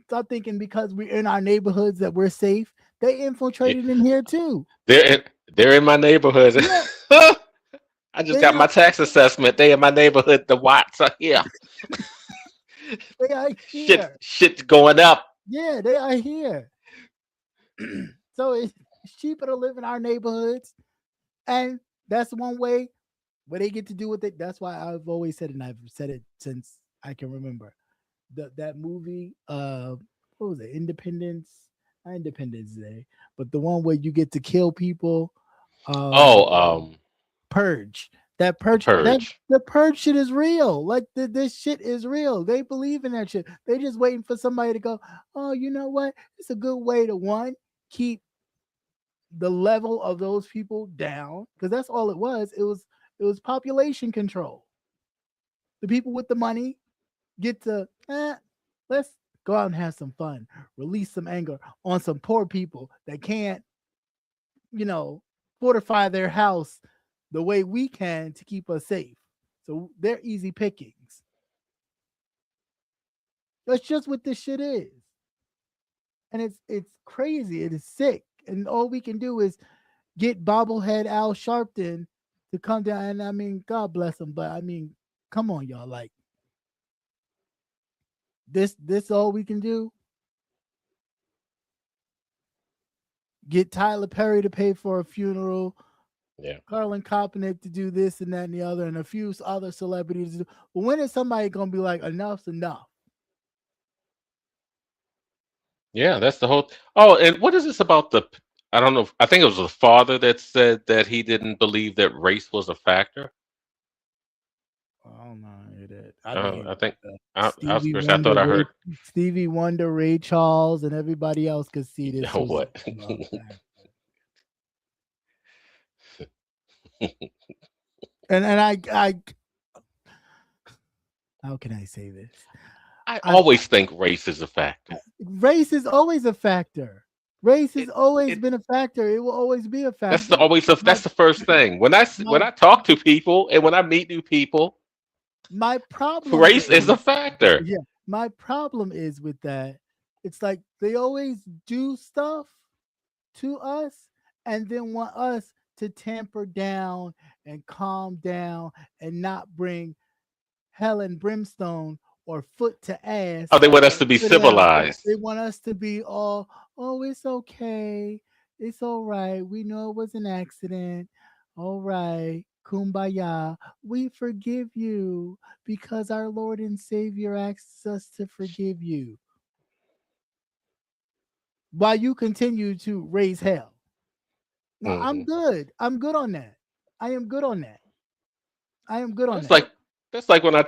Speaker 2: Stop thinking because we're in our neighborhoods that we're safe. They
Speaker 3: yeah.
Speaker 2: infiltrated in here too.
Speaker 3: They're in my neighborhood.
Speaker 2: Yeah,
Speaker 3: I just
Speaker 2: they
Speaker 3: got
Speaker 2: are.
Speaker 3: my tax assessment. They in my neighborhood. The Watts are here.
Speaker 2: They are here.
Speaker 3: Shit's going up.
Speaker 2: Yeah, they are here. So it's cheaper to live in our neighborhoods, and that's one way where they get to do with it. That's why I've always said it, and I've said it since I can remember. That movie, what was it? Not Independence Day, but the one where you get to kill people.
Speaker 3: Oh,
Speaker 2: Purge. That
Speaker 3: the
Speaker 2: purge, that
Speaker 3: purge.
Speaker 2: the purge shit is real. Like this shit is real. They believe in that shit. They just waiting for somebody to go, oh, you know what? It's a good way to keep the level of those people down, because that's all it was. It was population control. The people with the money get to let's go out and have some fun, release some anger on some poor people that can't, fortify their house the way we can to keep us safe. So they're easy pickings. That's just what this shit is. And it's crazy. It is sick. And all we can do is get bobblehead Al Sharpton to come down. And I mean, God bless him, but I mean, come on, y'all. Like, This all we can do? Get Tyler Perry to pay for a funeral,
Speaker 3: Yeah.
Speaker 2: Colin Kaepernick to do this and that and the other, and a few other celebrities to do. But when is somebody gonna be like, enough's enough?
Speaker 3: Yeah, that's the whole. Oh, and what is this about the? I don't know. I think it was the father that said that he didn't believe that race was a factor.
Speaker 2: I don't know that. I mean,
Speaker 3: I think
Speaker 2: Stevie
Speaker 3: I
Speaker 2: Wonder,
Speaker 3: thought I heard.
Speaker 2: Stevie Wonder, Ray Charles, and everybody else could see this was.
Speaker 3: What?
Speaker 2: And I how can I say this?
Speaker 3: I always think race is a factor.
Speaker 2: Race is always a factor. Race has always been a factor. It will always be a factor.
Speaker 3: That's the first thing. When I talk to people and when I meet new people,
Speaker 2: my problem
Speaker 3: race is a factor.
Speaker 2: Yeah. My problem is with that. It's like they always do stuff to us and then want us to tamper down and calm down and not bring hell and brimstone or foot to ass.
Speaker 3: Oh, they want us to be civilized.
Speaker 2: They want us to be all, oh, it's okay. It's all right. We know it was an accident. All right. Kumbaya. We forgive you because our Lord and Savior asks us to forgive you. While you continue to raise hell. No, I'm good. I'm good on that. I am good on that. I am good on that.
Speaker 3: That's like when I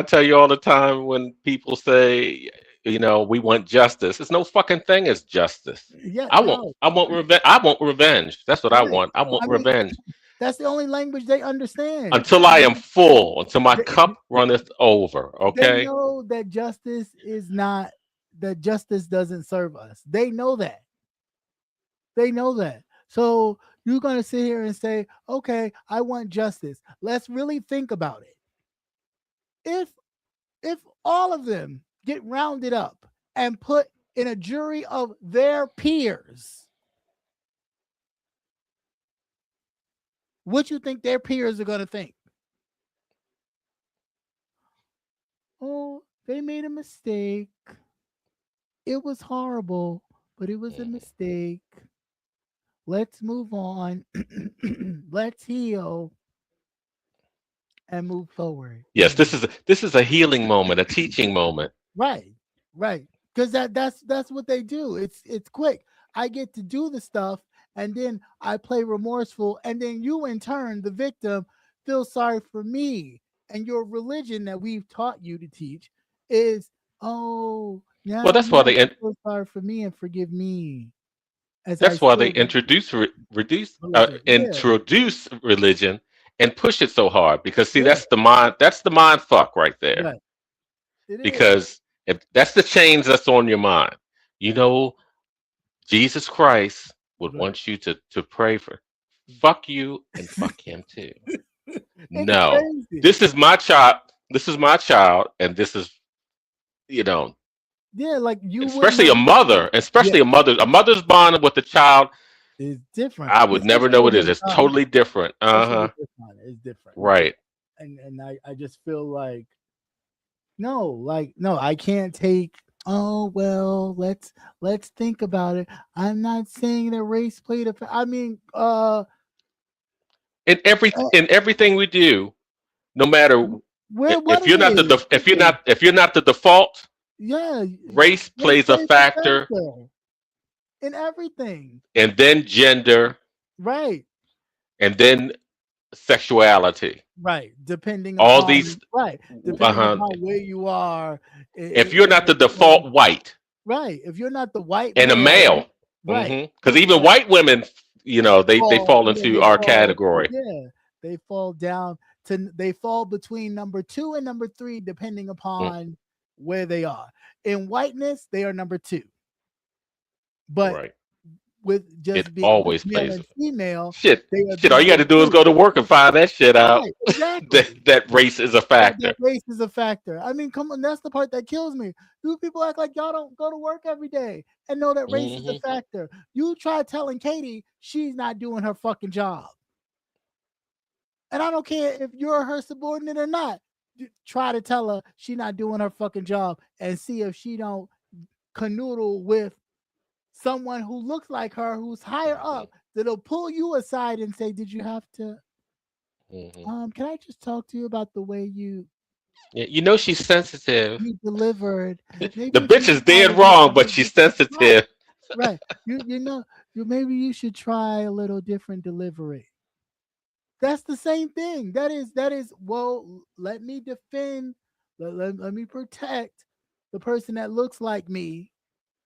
Speaker 3: tell you all the time when people say, you know, we want justice. There's no fucking thing as justice.
Speaker 2: Yeah,
Speaker 3: I want revenge. I want revenge. That's what I want. I want revenge.
Speaker 2: That's the only language they understand.
Speaker 3: Until I am full, until my cup runneth over. Okay.
Speaker 2: They know that justice doesn't serve us. They know that. They know that. So you're gonna sit here and say, okay, I want justice. Let's really think about it. If all of them get rounded up and put in a jury of their peers, what you think their peers are going to think? Oh, they made a mistake. It was horrible, but it was a mistake. Let's move on. Let's heal and move forward.
Speaker 3: Yes, this is a healing moment, a teaching moment.
Speaker 2: Right. Because that's what they do. It's quick. I get to do the stuff and then I play remorseful, and then you in turn, the victim, feel sorry for me. And your religion that we've taught you to teach is, oh, now
Speaker 3: well, that's why they
Speaker 2: feel sorry for me and forgive me.
Speaker 3: That's why they introduce religion and push it so hard, because see, that's the mind fuck right there. Right. Because if that's the chains that's on your mind, you know, Jesus Christ would want you to pray for fuck you and fuck him too. No, crazy. This is my child, and this is, you know.
Speaker 2: Yeah, like you,
Speaker 3: especially a mother, a mother's bond with the child
Speaker 2: is different.
Speaker 3: I would never know what it is. It's totally different.
Speaker 2: It's different.
Speaker 3: Right.
Speaker 2: And I just feel like no, I can't take. Oh well, let's think about it. I'm not saying that race played a. I mean,
Speaker 3: in everything we do, no matter if you're not the default.
Speaker 2: Yeah,
Speaker 3: race plays a factor
Speaker 2: in everything,
Speaker 3: and then gender,
Speaker 2: right,
Speaker 3: and then sexuality,
Speaker 2: right, depending
Speaker 3: all these,
Speaker 2: right, depending on where you are.
Speaker 3: If you're not the default white,
Speaker 2: right, if you're not the white
Speaker 3: and a male, right, because even white women, you know, they fall into our category.
Speaker 2: Yeah, they fall down they fall between number 2 and number 3 depending upon where they are. In whiteness, they are number 2. But with just
Speaker 3: it
Speaker 2: being
Speaker 3: always
Speaker 2: male
Speaker 3: plays
Speaker 2: and female,
Speaker 3: shit. All you got to do is go to work and find that shit out.
Speaker 2: Right, exactly.
Speaker 3: that race is a factor.
Speaker 2: That race is a factor. I mean, come on, that's the part that kills me. You people act like y'all don't go to work every day and know that race is a factor. You try telling Katie she's not doing her fucking job. And I don't care if you're her subordinate or not. try to tell her she not doing her fucking job and see if she don't canoodle with someone who looks like her, who's higher up, that'll pull you aside and say, "Did you have to? Can I just talk to you about the way you
Speaker 3: Yeah, you know she's sensitive.
Speaker 2: delivered?
Speaker 3: The
Speaker 2: Maybe you
Speaker 3: bitch
Speaker 2: should
Speaker 3: is
Speaker 2: try
Speaker 3: dead
Speaker 2: to
Speaker 3: wrong, but she's
Speaker 2: right,
Speaker 3: sensitive.
Speaker 2: right. You know, maybe you should try a little different delivery." That's the same thing. That is. Well, let me defend. Let me protect the person that looks like me.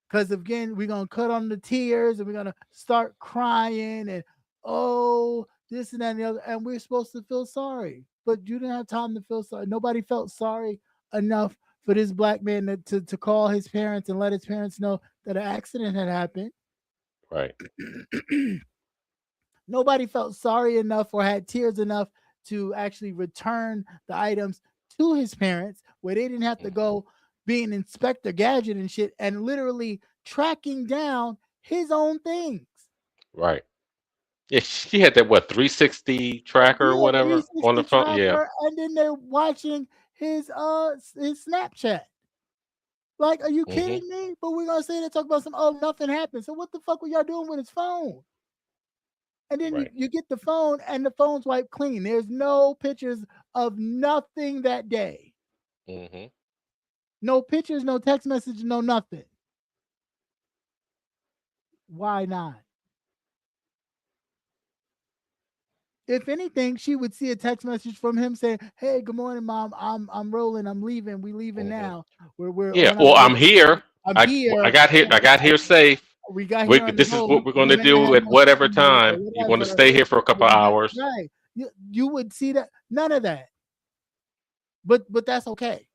Speaker 2: Because again, we're gonna cut on the tears and we're gonna start crying and oh, this and that and the other, and we're supposed to feel sorry. But you didn't have time to feel sorry. Nobody felt sorry enough for this black man to call his parents and let his parents know that an accident had happened.
Speaker 3: Right.
Speaker 2: Nobody felt sorry enough or had tears enough to actually return the items to his parents, where they didn't have to go being Inspector Gadget and shit and literally tracking down his own things.
Speaker 3: Right. Yeah, she had that what 360 tracker or
Speaker 2: Yeah,
Speaker 3: whatever on the
Speaker 2: 360
Speaker 3: phone. Yeah.
Speaker 2: tracker, and then they're watching his Snapchat. Like, are you
Speaker 3: hmm
Speaker 2: kidding me? But we're gonna say they talk about some nothing happened. So what the fuck were y'all doing with his phone? And then you,
Speaker 3: Right.
Speaker 2: you get the phone and the phone's wiped clean. There's no pictures of nothing that day.
Speaker 3: hmm
Speaker 2: No pictures, no text message, no nothing. Why not? If anything, she would see a text message from him saying, "Hey, good morning, mom. I'm rolling. I'm leaving. We leaving
Speaker 3: hmm
Speaker 2: now. We're
Speaker 3: Yeah.
Speaker 2: on our
Speaker 3: Well,
Speaker 2: way.
Speaker 3: I'm here.
Speaker 2: I'm
Speaker 3: I
Speaker 2: here.
Speaker 3: got here. I got here safe.
Speaker 2: We got here on the
Speaker 3: This is
Speaker 2: boat.
Speaker 3: what we're going
Speaker 2: We
Speaker 3: to
Speaker 2: may not
Speaker 3: do
Speaker 2: have
Speaker 3: at
Speaker 2: no
Speaker 3: whatever
Speaker 2: signal or
Speaker 3: time. You're going to
Speaker 2: whatever.
Speaker 3: stay here for a couple hours.
Speaker 2: Right. You would see that. None of that. But that's okay.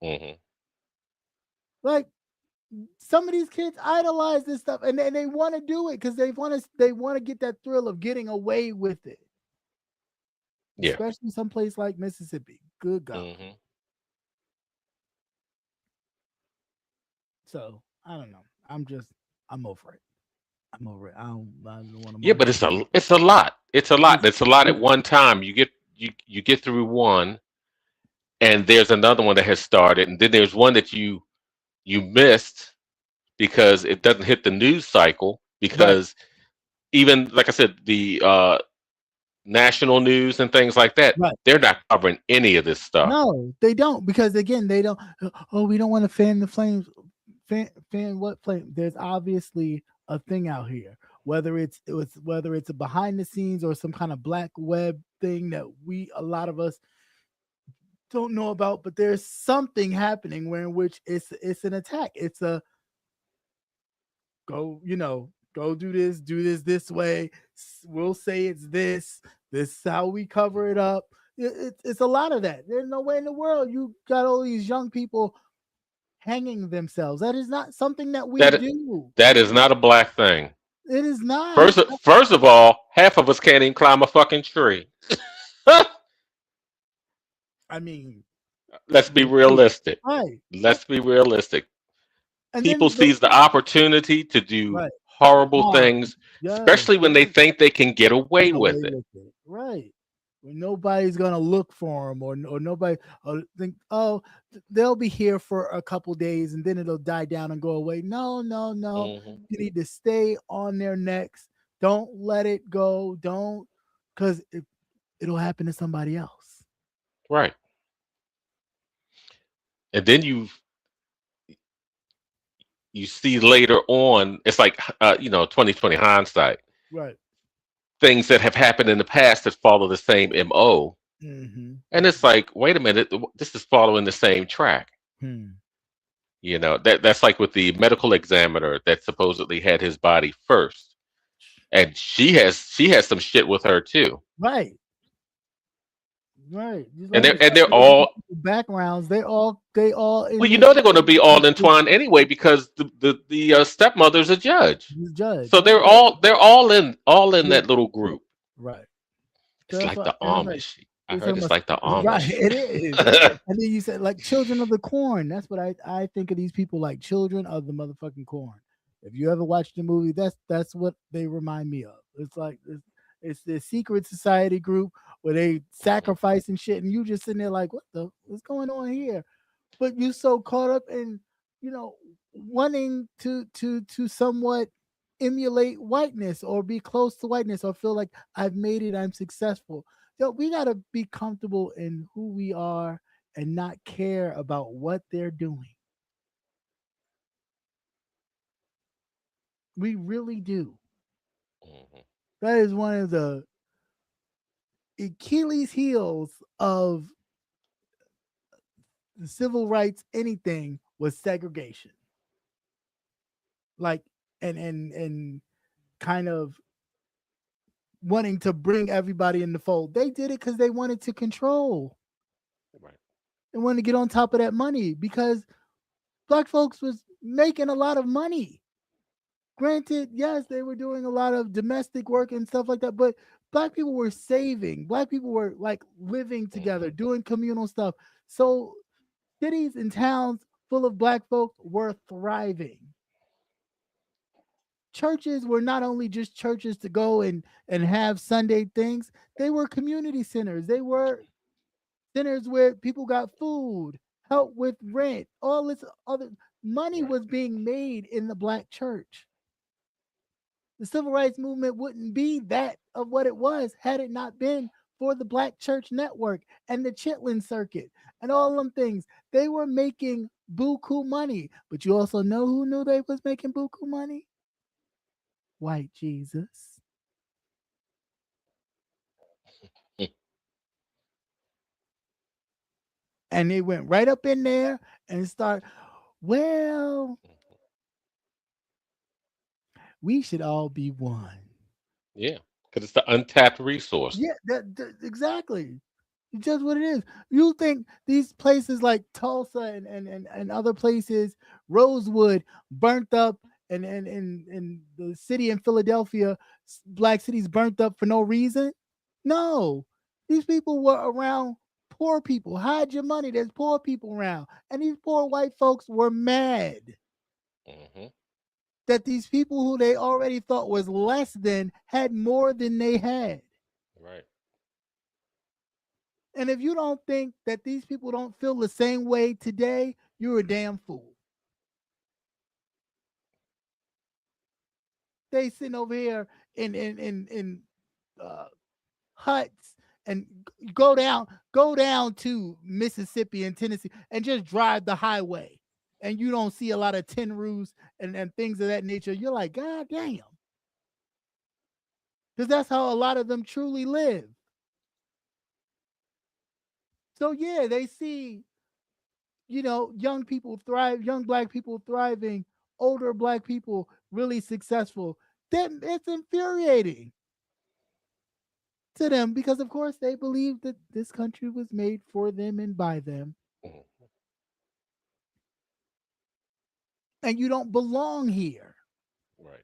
Speaker 3: hmm
Speaker 2: Like, some of these kids idolize this stuff and they want to do it because they want to get that thrill of getting away with it,
Speaker 3: Yeah.
Speaker 2: especially someplace like Mississippi. Good God.
Speaker 3: hmm
Speaker 2: So I don't know. I'm over it. I'm over it. I don't want to
Speaker 3: Yeah, but it's a lot. It's a lot. It's a lot at one time. You get through one, and there's another one that has started, and then there's one that you missed because it doesn't hit the news cycle
Speaker 2: right.
Speaker 3: because even like I said, the national news and things like that,
Speaker 2: Right.
Speaker 3: they're not covering any of this stuff.
Speaker 2: No, they don't because again, they don't. Oh, we don't want to fan the flames. Fan what flame? There's obviously a thing out here. Whether it's a behind the scenes or some kind of black web thing that a lot of us don't know about, but there's something happening where in which it's an attack. It's a go do this way. We'll say it's this is how we cover it up. It's a lot of that. There's no way in the world you got all these young people hanging themselves. That is not something that we
Speaker 3: That
Speaker 2: do.
Speaker 3: that is not a black thing.
Speaker 2: It is not.
Speaker 3: First of all, half of us can't even climb a fucking tree.
Speaker 2: I mean,
Speaker 3: Let's be realistic.
Speaker 2: right.
Speaker 3: Let's be realistic.
Speaker 2: And
Speaker 3: People
Speaker 2: then
Speaker 3: seize the opportunity to do
Speaker 2: right.
Speaker 3: horrible
Speaker 2: Harm.
Speaker 3: things,
Speaker 2: Yes.
Speaker 3: especially when they think they can get away with it.
Speaker 2: Right. When nobody's gonna look for them or nobody think, oh, they'll be here for a couple days and then it'll die down and go away. No.
Speaker 3: hmm
Speaker 2: You need to stay on their necks. Don't let it go. Don't, because it'll happen to somebody else.
Speaker 3: Right. And then you see later on, it's like 2020 hindsight.
Speaker 2: Right.
Speaker 3: Things that have happened in the past that follow the same MO.
Speaker 2: Mm-hmm.
Speaker 3: And it's like, wait a minute, this is following the same track. That's like with the medical examiner that supposedly had his body first. And she has some shit with her too.
Speaker 2: Right. Just
Speaker 3: And
Speaker 2: like
Speaker 3: they're all
Speaker 2: backgrounds. They all they're
Speaker 3: going to be all entwined anyway because the stepmother's a judge.
Speaker 2: judge.
Speaker 3: So they're all in that little group.
Speaker 2: Right.
Speaker 3: It's like the Amish. I heard it's like the Amish.
Speaker 2: Right, it is. And then you said like Children of the Corn. That's what I think of these people, like children of the motherfucking corn. If you ever watched the movie, that's what they remind me of. It's like It's the secret society group where they sacrifice and shit, and you just sitting there like, what's going on here? But you so caught up in, wanting to somewhat emulate whiteness or be close to whiteness or feel like I've made it, I'm successful. We gotta be comfortable in who we are and not care about what they're doing. We really do.
Speaker 3: Mhm.
Speaker 2: That is one of the Achilles heels of the civil rights anything was segregation. Like and kind of wanting to bring everybody in the fold. They did it because they wanted to control.
Speaker 3: Right.
Speaker 2: They wanted to get on top of that money because black folks was making a lot of money. Granted, yes, they were doing a lot of domestic work and stuff like that, but black people were saving. Black people were like living together, doing communal stuff. So cities and towns full of black folks were thriving. Churches were not only just churches to go and have Sunday things, they were community centers. They were centers where people got food, help with rent, all this other money
Speaker 3: Right.
Speaker 2: was being made in the black church. The civil rights movement wouldn't be that of what it was had it not been for the Black Church Network and the Chitlin Circuit and all them things. They were making buku money. But you also know who knew they was making buku money? White Jesus. And they went right up in there and start, well, we should all be one.
Speaker 3: Yeah, because it's the untapped resource.
Speaker 2: Yeah, exactly. It's just what it is. You think these places like Tulsa and other places, Rosewood, burnt up, and the city in Philadelphia, black cities burnt up for no reason? No. These people were around poor people. Hide your money. There's poor people around. And these poor white folks were mad
Speaker 3: Hmm.
Speaker 2: that these people who they already thought was less than had more than they had.
Speaker 3: Right.
Speaker 2: And if you don't think that these people don't feel the same way today, you're a damn fool. They sitting over here in uh, huts and go down to Mississippi and Tennessee and just drive the highway, and you don't see a lot of tin roofs and things of that nature. You're like, God damn, because that's how a lot of them truly live. So yeah, they see young people thrive, young black people thriving, older black people really successful. Then it's infuriating to them because, of course, they believe that this country was made for them and by them,
Speaker 3: Mhm.
Speaker 2: and you don't belong here.
Speaker 3: Right.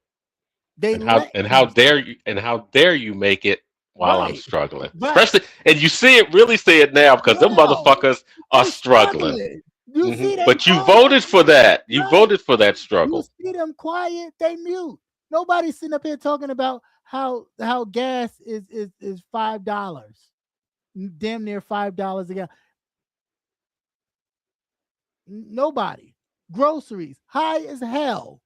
Speaker 2: They
Speaker 3: And how
Speaker 2: let
Speaker 3: and how
Speaker 2: you
Speaker 3: dare you and how dare you make it while I'm
Speaker 2: right,
Speaker 3: struggling?
Speaker 2: right
Speaker 3: Especially, and you see it, really see it now because them
Speaker 2: now.
Speaker 3: motherfuckers are
Speaker 2: They
Speaker 3: struggling.
Speaker 2: struggling. You see they
Speaker 3: But you
Speaker 2: quiet,
Speaker 3: voted for that. You
Speaker 2: right?
Speaker 3: voted for that
Speaker 2: You
Speaker 3: struggle.
Speaker 2: see them quiet, they mute. Nobody's sitting up here talking about how gas is $5, damn near $5 a gallon. Nobody. Groceries high as hell,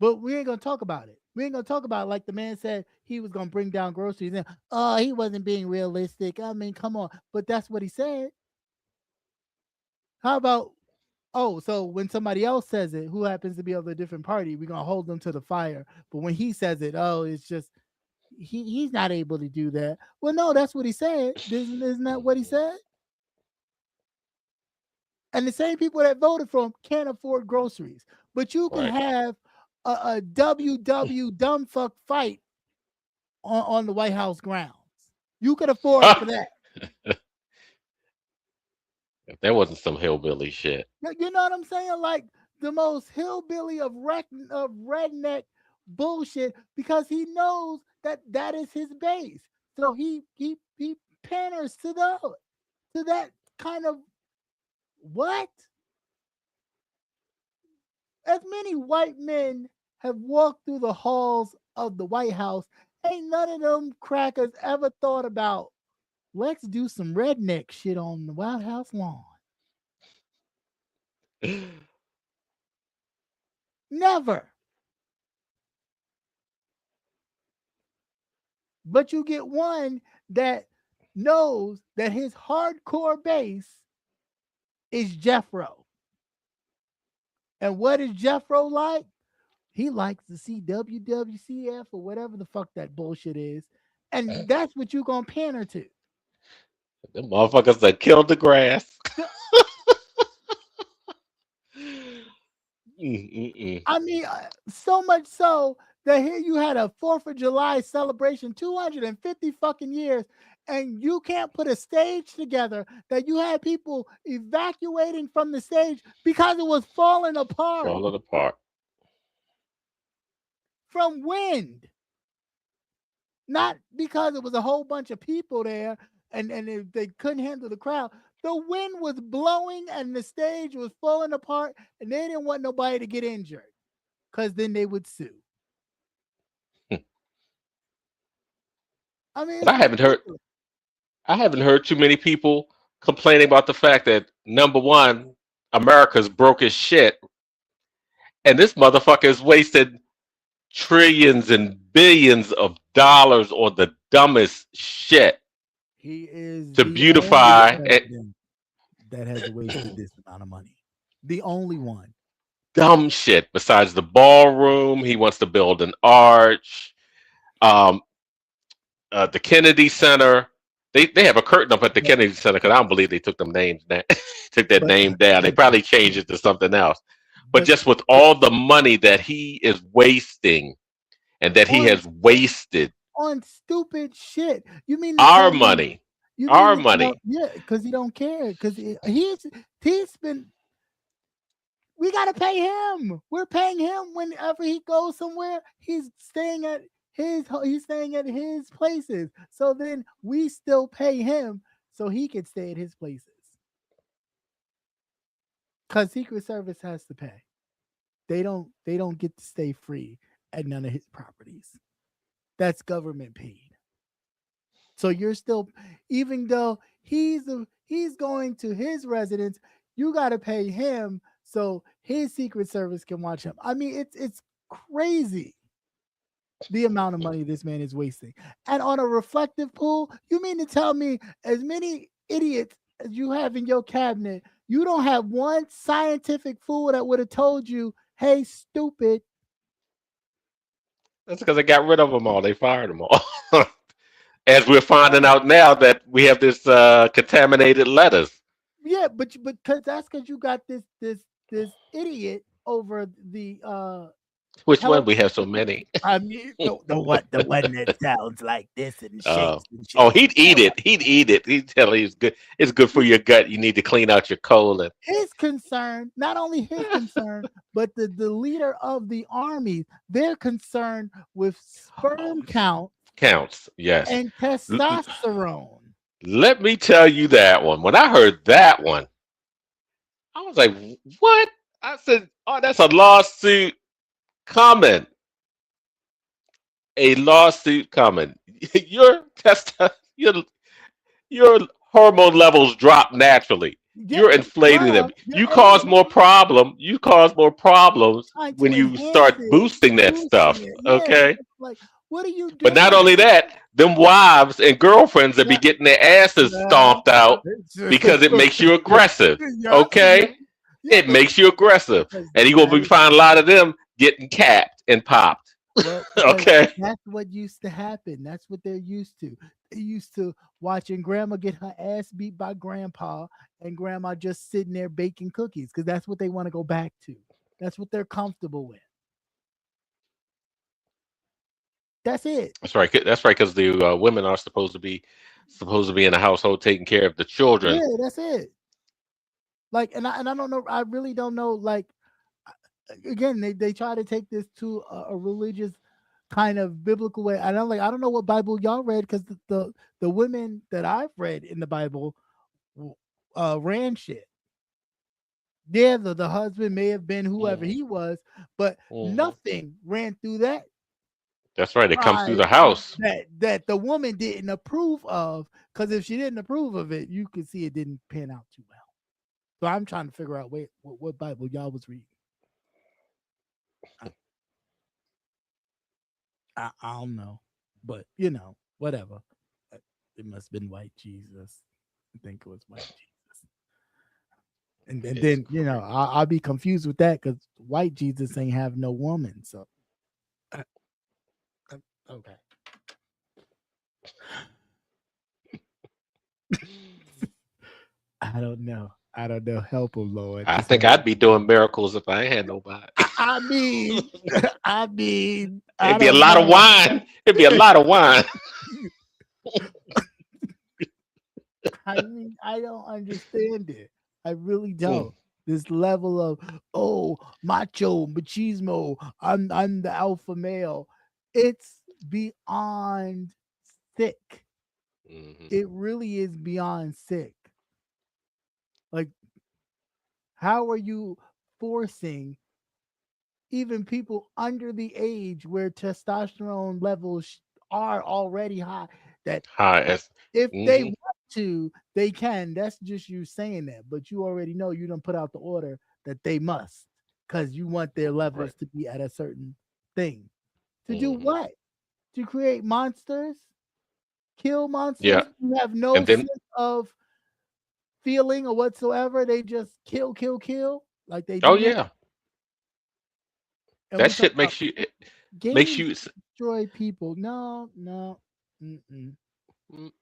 Speaker 2: but we ain't gonna talk about it. We ain't gonna talk about it like the man said he was gonna bring down groceries. And oh, he wasn't being realistic. I mean, come on, but that's what he said. How about so when somebody else says it, who happens to be of a different party, we're gonna hold them to the fire. But when he says it, it's just he's not able to do that. Well, no, that's what he said. Isn't that what he
Speaker 3: Mhm.
Speaker 2: said? And the same people that voted for him can't afford groceries. But you can
Speaker 3: Right.
Speaker 2: have a WW dumb fuck fight on the White House grounds. You could afford for that.
Speaker 3: If there wasn't some hillbilly shit.
Speaker 2: You know what I'm saying? Like the most hillbilly of redneck bullshit because he knows that is his base. So he panders to that kind of what? As many white men have walked through the halls of the White House Ain't none of them crackers ever thought about, let's do some redneck shit on the White House lawn. Never. But you get one that knows that his hardcore base is Jeffro. And what is Jeffro like? He likes to see WWCF or whatever the fuck that bullshit is. And that's what you gonna pander to.
Speaker 3: The motherfuckers that killed the grass.
Speaker 2: I mean, so much so that here you had a 4th of July celebration, 250 fucking years, and you can't put a stage together that you had people evacuating from the stage because it was falling apart.
Speaker 3: Falling apart.
Speaker 2: From wind. Not because it was a whole bunch of people there and they couldn't handle the crowd. The wind was blowing and the stage was falling apart, and they didn't want nobody to get injured because then they would sue. I mean,
Speaker 3: But I haven't heard too many people complaining about the fact that, number one, America's broke as shit, and this motherfucker has wasted trillions and billions of dollars on the dumbest shit.
Speaker 2: He is
Speaker 3: to
Speaker 2: the
Speaker 3: beautify
Speaker 2: only
Speaker 3: it.
Speaker 2: president that has wasted this amount of money. The only one.
Speaker 3: Dumb shit. Besides the ballroom, he wants to build an arch. The Kennedy Center. They have a curtain up at the Kennedy Center because I don't believe they took them names down. Took that name down. They probably changed it to something else. But just with all the money that he is wasting and that he has wasted
Speaker 2: on stupid shit. You mean
Speaker 3: our money? Our money.
Speaker 2: Yeah, because he don't care. Because he's been. We gotta pay him. We're paying him whenever he goes somewhere. He's staying at his places. So then we still pay him so he can stay at his places. Because Secret Service has to pay. They don't get to stay free at none of his properties. That's government paid. So you're still, even though he's going to his residence, you got to pay him so his Secret Service can watch him. I mean, it's crazy the amount of money this man is wasting. And on a reflective pool, you mean to tell me as many idiots as you have in your cabinet, you don't have one scientific fool that would have told you, hey, stupid.
Speaker 3: That's because they got rid of them all. They fired them all. As we're finding out now that we have this contaminated lettuce.
Speaker 2: Yeah, but that's because you got this idiot over the
Speaker 3: Which one? We have so many.
Speaker 2: I mean, the one that sounds like this and shakes.
Speaker 3: He'd eat it. He'd tell you it's good. It's good for your gut. You need to clean out your colon.
Speaker 2: His concern, not only his concern, but the leader of the army, they're concerned with sperm
Speaker 3: counts, yes,
Speaker 2: and testosterone.
Speaker 3: Let me tell you that one. When I heard that one, I was like, "What?" I said, "Oh, that's a lawsuit coming. A lawsuit coming. Your hormone levels drop naturally. You're inflating them. You cause more problem. You cause more problems when you start boosting that stuff. Okay."
Speaker 2: Like, what are you doing?
Speaker 3: But not only that, them wives and girgirlfriends that be getting their asses stomped out because it makes you aggressive. Okay? It makes you aggressive. And you're going to be finding a lot of them getting capped and popped.
Speaker 2: Well,
Speaker 3: okay?
Speaker 2: That's what used to happen. That's what they're used to. They're used to watching grandma get her ass beat by grandpa and grandma just sitting there baking cookies because that's what they want to go back to. That's what they're comfortable with. That's it.
Speaker 3: That's right. That's right. Because the women are supposed to be in the household taking care of the children.
Speaker 2: Yeah, that's it. Like, and I don't know. I really don't know. Like, again, they try to take this to a religious kind of biblical way. I don't know what Bible y'all read because the women that I've read in the Bible ran shit. Yeah, the husband may have been whoever he was, but nothing ran through that
Speaker 3: That's right. It comes through
Speaker 2: Right,
Speaker 3: the house.
Speaker 2: that the woman didn't approve of, because if she didn't approve of it, you could see it didn't pan out too well. So I'm trying to figure out what Bible y'all was reading. I don't know, but whatever. It must have been white Jesus. I think it was white Jesus. And then I'll be confused with that because white Jesus ain't have no woman. So okay. I don't know. Help him, Lord.
Speaker 3: I
Speaker 2: Just
Speaker 3: think
Speaker 2: help
Speaker 3: I'd be doing miracles if I had nobody.
Speaker 2: I mean, I
Speaker 3: It'd be a
Speaker 2: don't
Speaker 3: lot of
Speaker 2: know.
Speaker 3: wine. It'd be a lot of wine.
Speaker 2: I mean, I don't understand it. I really don't. This level of macho, machismo. I'm the alpha male. It's beyond sick.
Speaker 3: Mhm.
Speaker 2: It really is beyond sick. Like, how are you forcing even people under the age where testosterone levels are already high that
Speaker 3: Hi,
Speaker 2: if they
Speaker 3: Mhm.
Speaker 2: want to, they can. That's just you saying that, but you already know you don't put out the order that they must because you want their levels
Speaker 3: Right.
Speaker 2: to be at a certain thing. To do
Speaker 3: Mhm.
Speaker 2: what? To create monsters? Kill
Speaker 3: Yeah,
Speaker 2: monsters? You have no
Speaker 3: and then
Speaker 2: sense of feeling or whatsoever. They just kill, kill, kill like they
Speaker 3: oh
Speaker 2: do now.
Speaker 3: yeah,
Speaker 2: And
Speaker 3: that
Speaker 2: we talk
Speaker 3: shit
Speaker 2: about
Speaker 3: makes
Speaker 2: games
Speaker 3: you.
Speaker 2: destroy people. No, no. Mm-mm.
Speaker 3: Mm,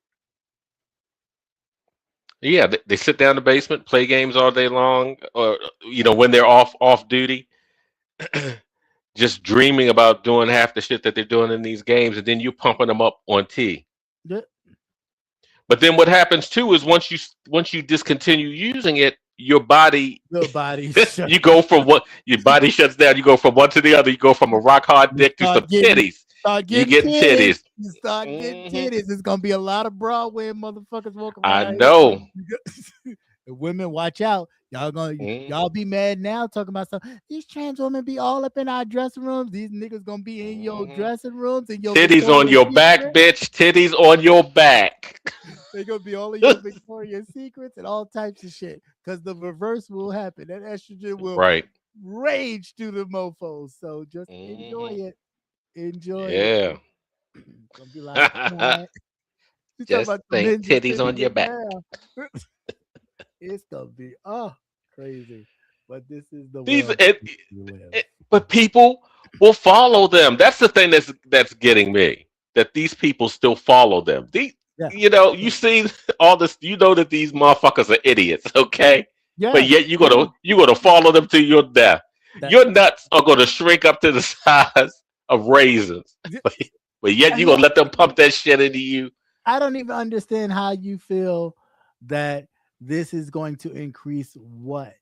Speaker 3: yeah, they sit down in the basement, play games all day long, or when they're off duty, just dreaming about doing half the shit that they're doing in these games, and then you pumping them up on T.
Speaker 2: The,
Speaker 3: But then what happens too is once you discontinue using it, your body
Speaker 2: the body shut.
Speaker 3: you go from what your body shuts down. You go from one to the other. You go from a rock hard
Speaker 2: You
Speaker 3: dick to some titties.
Speaker 2: start
Speaker 3: You
Speaker 2: getting
Speaker 3: getting
Speaker 2: titties.
Speaker 3: titties.
Speaker 2: You start getting
Speaker 3: Hmm
Speaker 2: titties. It's gonna be a lot of Broadway motherfuckers walking
Speaker 3: I
Speaker 2: around here.
Speaker 3: know.
Speaker 2: The women, watch out. Y'all
Speaker 3: Hmm
Speaker 2: be mad now talking about stuff. These trans women be all up in our dressing rooms. These niggas gonna be in your
Speaker 3: hmm
Speaker 2: dressing rooms in your
Speaker 3: Titties on
Speaker 2: Victoria's
Speaker 3: your back,
Speaker 2: Secret.
Speaker 3: bitch. Titties on your back.
Speaker 2: They gonna be all in your Victoria's Secrets and all types of shit. Cause the reverse will happen. That estrogen will
Speaker 3: Right.
Speaker 2: rage through the mofos. So just enjoy
Speaker 3: Hmm
Speaker 2: it. Enjoy it.
Speaker 3: Yeah.
Speaker 2: Gonna be like, man, you talking
Speaker 3: Just
Speaker 2: about the
Speaker 3: think
Speaker 2: ninja
Speaker 3: titties
Speaker 2: city
Speaker 3: on your
Speaker 2: get
Speaker 3: back.
Speaker 2: down. It's gonna be crazy. But this is the
Speaker 3: These,
Speaker 2: world
Speaker 3: it,
Speaker 2: we live.
Speaker 3: but people will follow them. That's the thing that's getting me. That these people still follow them.
Speaker 2: Yeah.
Speaker 3: You see all this. You know that these motherfuckers are idiots. Okay, but
Speaker 2: Yes.
Speaker 3: yet you gonna follow them to your death.
Speaker 2: That
Speaker 3: Your nuts are gonna shrink up to the size of raisins, but yet you
Speaker 2: and
Speaker 3: gonna
Speaker 2: look,
Speaker 3: let them pump that shit into you.
Speaker 2: I don't even understand how you feel that this is going to increase what?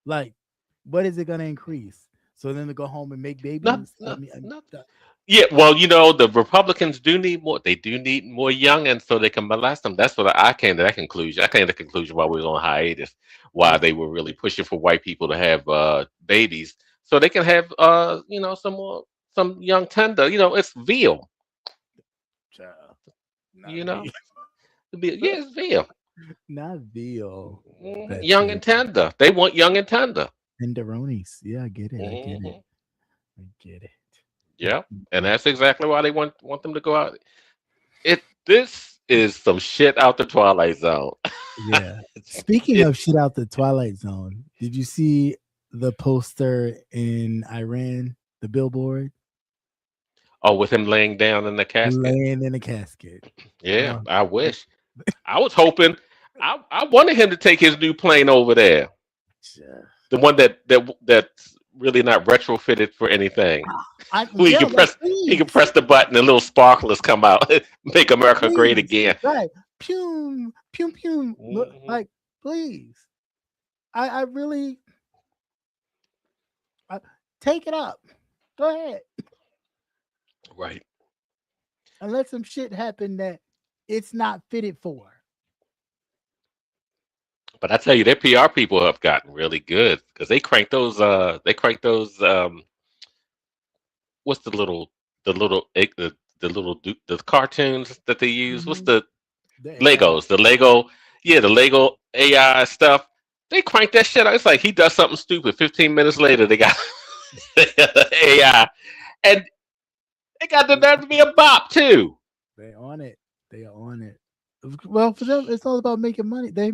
Speaker 2: Like, what is it gonna increase? So then to go home and make
Speaker 3: Not,
Speaker 2: babies? I
Speaker 3: not,
Speaker 2: mean,
Speaker 3: not. Yeah, well, the Republicans do need more. They do need more youngins so they can molest them. That's what I came to that conclusion. I came to the conclusion while we was on hiatus, why
Speaker 2: yeah,
Speaker 3: they were really pushing for white people to have babies so they can have some young tender. It's veal.
Speaker 2: child, not
Speaker 3: You know,
Speaker 2: veal,
Speaker 3: yeah, it's veal.
Speaker 2: not veal. That's
Speaker 3: Young and tender. They want young and tender.
Speaker 2: tenderonis. Yeah, I get it. I get it.
Speaker 3: Hmm
Speaker 2: I get it.
Speaker 3: Yeah, and that's exactly why they want them to go out. This is some shit out the Twilight Zone.
Speaker 2: Yeah. Speaking
Speaker 3: It
Speaker 2: of shit out the Twilight Zone, did you see the poster in Iran, the billboard
Speaker 3: Oh, with him laying down in the casket.
Speaker 2: laying in a casket?
Speaker 3: Yeah,
Speaker 2: Uh,
Speaker 3: I wish. I was hoping. I wanted him to take his new plane over there,
Speaker 2: yeah.
Speaker 3: the one that's really not retrofitted for anything. Who
Speaker 2: Yeah, like
Speaker 3: he can
Speaker 2: please,
Speaker 3: press the button and little sparklers come out. Make America great
Speaker 2: please,
Speaker 3: again.
Speaker 2: right? Pew, pew, pew. Look,
Speaker 3: Hmm
Speaker 2: like, please. I really uh, take it up. Go ahead
Speaker 3: Right.
Speaker 2: and let some shit happen that it's not fitted for.
Speaker 3: But I tell you, their PR people have gotten really good because they crank those what's the little the cartoons that they use? What's
Speaker 2: Mhm.
Speaker 3: the
Speaker 2: The AI.
Speaker 3: Legos? The Lego, yeah, the Lego AI stuff. They crank that shit out. It's like he does something stupid. 15 minutes later, they got AI, and they got the nerve to be a bop too.
Speaker 2: They on it. They are on it. Well, for them, it's all about making money. They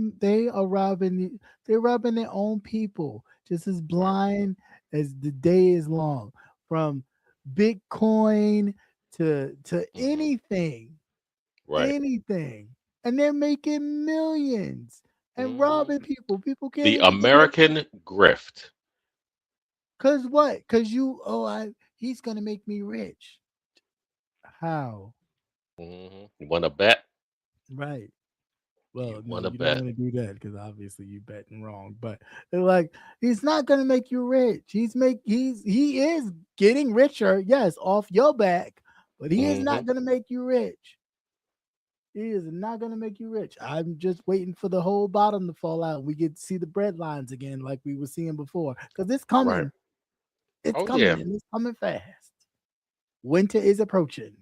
Speaker 2: are they're robbing their own people, just as
Speaker 3: Right,
Speaker 2: blind as the day is long. From Bitcoin to
Speaker 3: hmm right.
Speaker 2: anything, and they're making millions and
Speaker 3: hmm
Speaker 2: robbing people. People can't
Speaker 3: The
Speaker 2: even get their
Speaker 3: American grift.
Speaker 2: cause what? Cause I he's gonna make me rich. How?
Speaker 3: You want to bet?
Speaker 2: Right.
Speaker 3: You
Speaker 2: Well, no,
Speaker 3: want to
Speaker 2: you don't
Speaker 3: bet?
Speaker 2: want to do that because obviously you betting wrong. But they're like, he's not gonna make you rich. He is getting richer, yes, off your back, but he is
Speaker 3: hmm
Speaker 2: not gonna make you rich. He is not gonna make you rich. I'm just waiting for the whole bottom to fall out. We get to see the bread lines again, like we were seeing before, because it's
Speaker 3: Right.
Speaker 2: coming. It's
Speaker 3: Oh
Speaker 2: coming,
Speaker 3: yeah.
Speaker 2: and it's coming fast. Winter is approaching.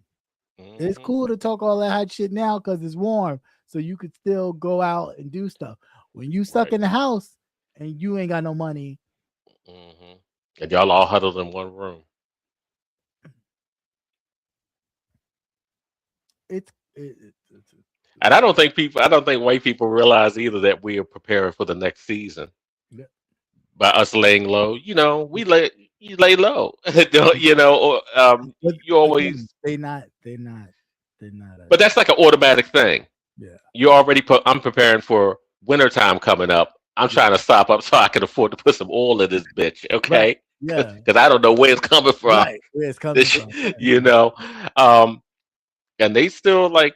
Speaker 2: It's
Speaker 3: hmm
Speaker 2: cool to talk all that hot shit now because it's warm, so you could still go out and do stuff. When you stuck
Speaker 3: Right.
Speaker 2: in the house and you ain't got no money,
Speaker 3: hmm And y'all all huddled in one room.
Speaker 2: it's it's
Speaker 3: And I don't think white people realize either that we are preparing for the next season
Speaker 2: yeah,
Speaker 3: by us laying low. You lay low. Don't- you know, or,
Speaker 2: but
Speaker 3: you
Speaker 2: again,
Speaker 3: always,
Speaker 2: they're not
Speaker 3: but that's like an automatic thing.
Speaker 2: yeah,
Speaker 3: You already put. I'm preparing for wintertime coming up. I'm
Speaker 2: yeah,
Speaker 3: trying to stop up so I can afford to put some oil in this bitch,
Speaker 2: right,
Speaker 3: okay?
Speaker 2: yeah,
Speaker 3: Because I don't know where it's coming from.
Speaker 2: right. Where it's coming
Speaker 3: This,
Speaker 2: from,
Speaker 3: you know, um, and they still like,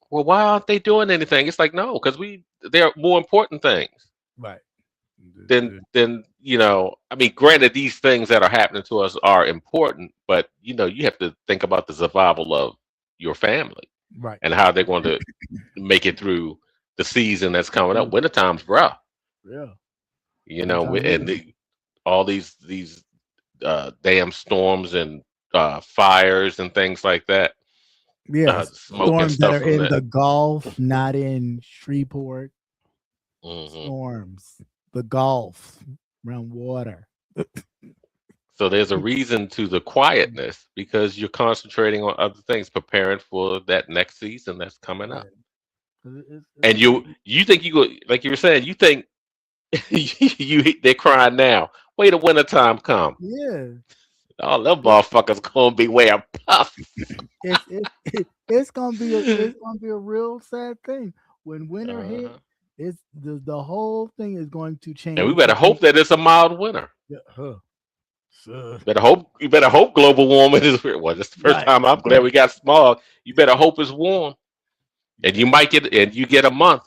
Speaker 3: well, why aren't they doing anything? It's like no, because there are more important things
Speaker 2: right,
Speaker 3: than I mean, granted, these things that are happening to us are important, but you have to think about the survival of your family
Speaker 2: right,
Speaker 3: and how they're going to make it through the season that's coming up. Wintertime's rough,
Speaker 2: yeah.
Speaker 3: wi-
Speaker 2: Wintertime
Speaker 3: and
Speaker 2: is
Speaker 3: all these damn storms and fires and things like that,
Speaker 2: yes.
Speaker 3: smoke and
Speaker 2: Storms that
Speaker 3: stuff
Speaker 2: are
Speaker 3: from
Speaker 2: in
Speaker 3: that.
Speaker 2: the Gulf, not in Shreveport.
Speaker 3: hmm
Speaker 2: Storms, the Gulf, around water.
Speaker 3: So there's a reason to the quietness because you're concentrating on other things, preparing for that next season that's coming
Speaker 2: Yeah,
Speaker 3: up.
Speaker 2: 'cause it's
Speaker 3: And
Speaker 2: gonna
Speaker 3: you think you go like you were saying, you think they're crying now. Wait till winter time come.
Speaker 2: yeah.
Speaker 3: All them
Speaker 2: It,
Speaker 3: motherfuckers gonna be wearing puff.
Speaker 2: it's gonna be a real sad thing when winter hit.
Speaker 3: Uh-huh.
Speaker 2: It's the whole thing is going to
Speaker 3: And we
Speaker 2: change
Speaker 3: better
Speaker 2: because
Speaker 3: hope that it's a mild winter.
Speaker 2: yeah, so-
Speaker 3: You better hope global warming is real. Well, this is the first
Speaker 2: right,
Speaker 3: time I'm glad
Speaker 2: right,
Speaker 3: we got smog. You better hope it's warm. And
Speaker 2: yeah,
Speaker 3: you get a month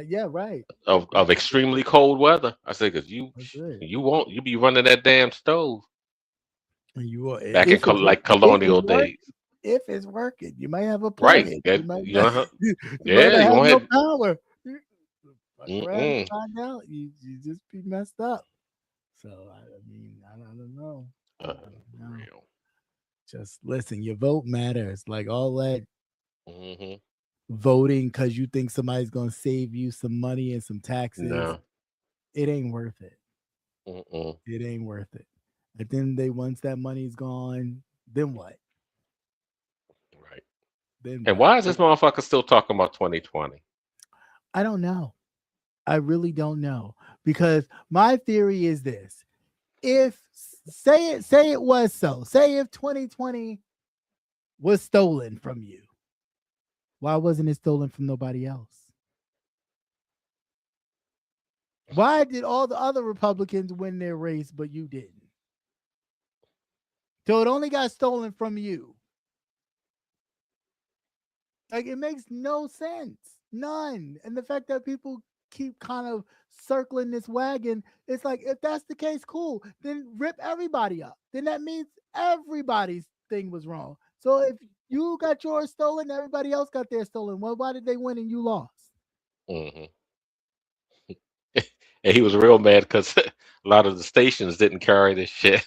Speaker 2: yeah, right.
Speaker 3: of extremely cold weather. I say, cause
Speaker 2: That's it.
Speaker 3: you be running that damn stove
Speaker 2: And you are
Speaker 3: back in like
Speaker 2: if it's
Speaker 3: colonial
Speaker 2: work
Speaker 3: days.
Speaker 2: if it's working, you might have a
Speaker 3: Right.
Speaker 2: plug-in.
Speaker 3: That,
Speaker 2: You might
Speaker 3: you
Speaker 2: not,
Speaker 3: know,
Speaker 2: you might
Speaker 3: yeah,
Speaker 2: not
Speaker 3: you
Speaker 2: have
Speaker 3: want
Speaker 2: no
Speaker 3: to
Speaker 2: power. Fuck around and
Speaker 3: mm-mm.
Speaker 2: find out. You just be messed up. So I mean, I don't know. I don't know.
Speaker 3: Real.
Speaker 2: Just listen, your vote matters. Like all that
Speaker 3: hmm
Speaker 2: voting because you think somebody's gonna save you some money and some taxes,
Speaker 3: No.
Speaker 2: it ain't worth it.
Speaker 3: Mm-mm.
Speaker 2: It ain't worth it. At the end of the day, once that money's gone, then what?
Speaker 3: Right.
Speaker 2: Then
Speaker 3: And
Speaker 2: what?
Speaker 3: why is this motherfucker still talking about 2020?
Speaker 2: I don't know. I really don't know because my theory is this: if say it was so, say if 2020 was stolen from you, why wasn't it stolen from nobody else? Why did all the other Republicans win their race, but you didn't? So it only got stolen from you. Like it makes no sense. None. And the fact that people keep kind of circling this wagon, it's like if that's the case, cool. Then rip everybody up. Then that means everybody's thing was wrong. So if you got yours stolen, everybody else got theirs stolen. Well, why did they win and you lost?
Speaker 3: hmm And he was real mad because a lot of the stations didn't carry this shit.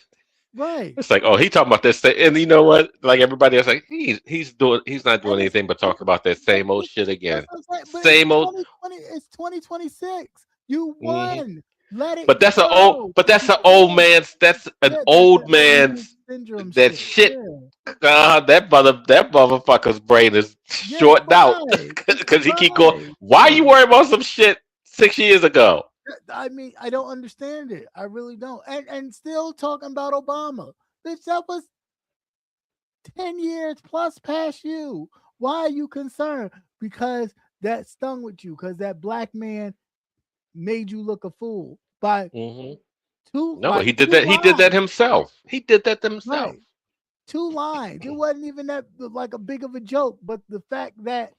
Speaker 2: Right.
Speaker 3: It's like, oh, he talking about this thing, and you know what? Like everybody else, like he's not doing
Speaker 2: And
Speaker 3: anything but talking about that
Speaker 2: but
Speaker 3: same old shit
Speaker 2: that's
Speaker 3: again.
Speaker 2: what I'm saying. But it's
Speaker 3: Same old.
Speaker 2: 2020. It's 2026. You
Speaker 3: Mhm.
Speaker 2: won. Let it
Speaker 3: But that's
Speaker 2: go.
Speaker 3: that's an
Speaker 2: You
Speaker 3: old
Speaker 2: won.
Speaker 3: man's. That's an
Speaker 2: Yeah, that's
Speaker 3: old
Speaker 2: that old man
Speaker 3: man's.
Speaker 2: syndrome
Speaker 3: That
Speaker 2: shit.
Speaker 3: shit.
Speaker 2: Yeah.
Speaker 3: That motherfucker's brain is
Speaker 2: Yeah, it's
Speaker 3: shorting out
Speaker 2: fried. It's
Speaker 3: because he keep going.
Speaker 2: fried.
Speaker 3: Why
Speaker 2: Yeah.
Speaker 3: you worried about some shit 6 years ago?
Speaker 2: I mean, I don't understand it. I really don't. And still talking about Obama. Bitch, that was 10 years plus past you. Why are you concerned? Because that stung with you, because that black man made you look a fool by
Speaker 3: Hmm.
Speaker 2: two
Speaker 3: No, he
Speaker 2: like
Speaker 3: did
Speaker 2: two
Speaker 3: that. He did that
Speaker 2: lines.
Speaker 3: himself. He did that himself.
Speaker 2: Right. Two lines. It wasn't even that like a big of a joke, but the fact that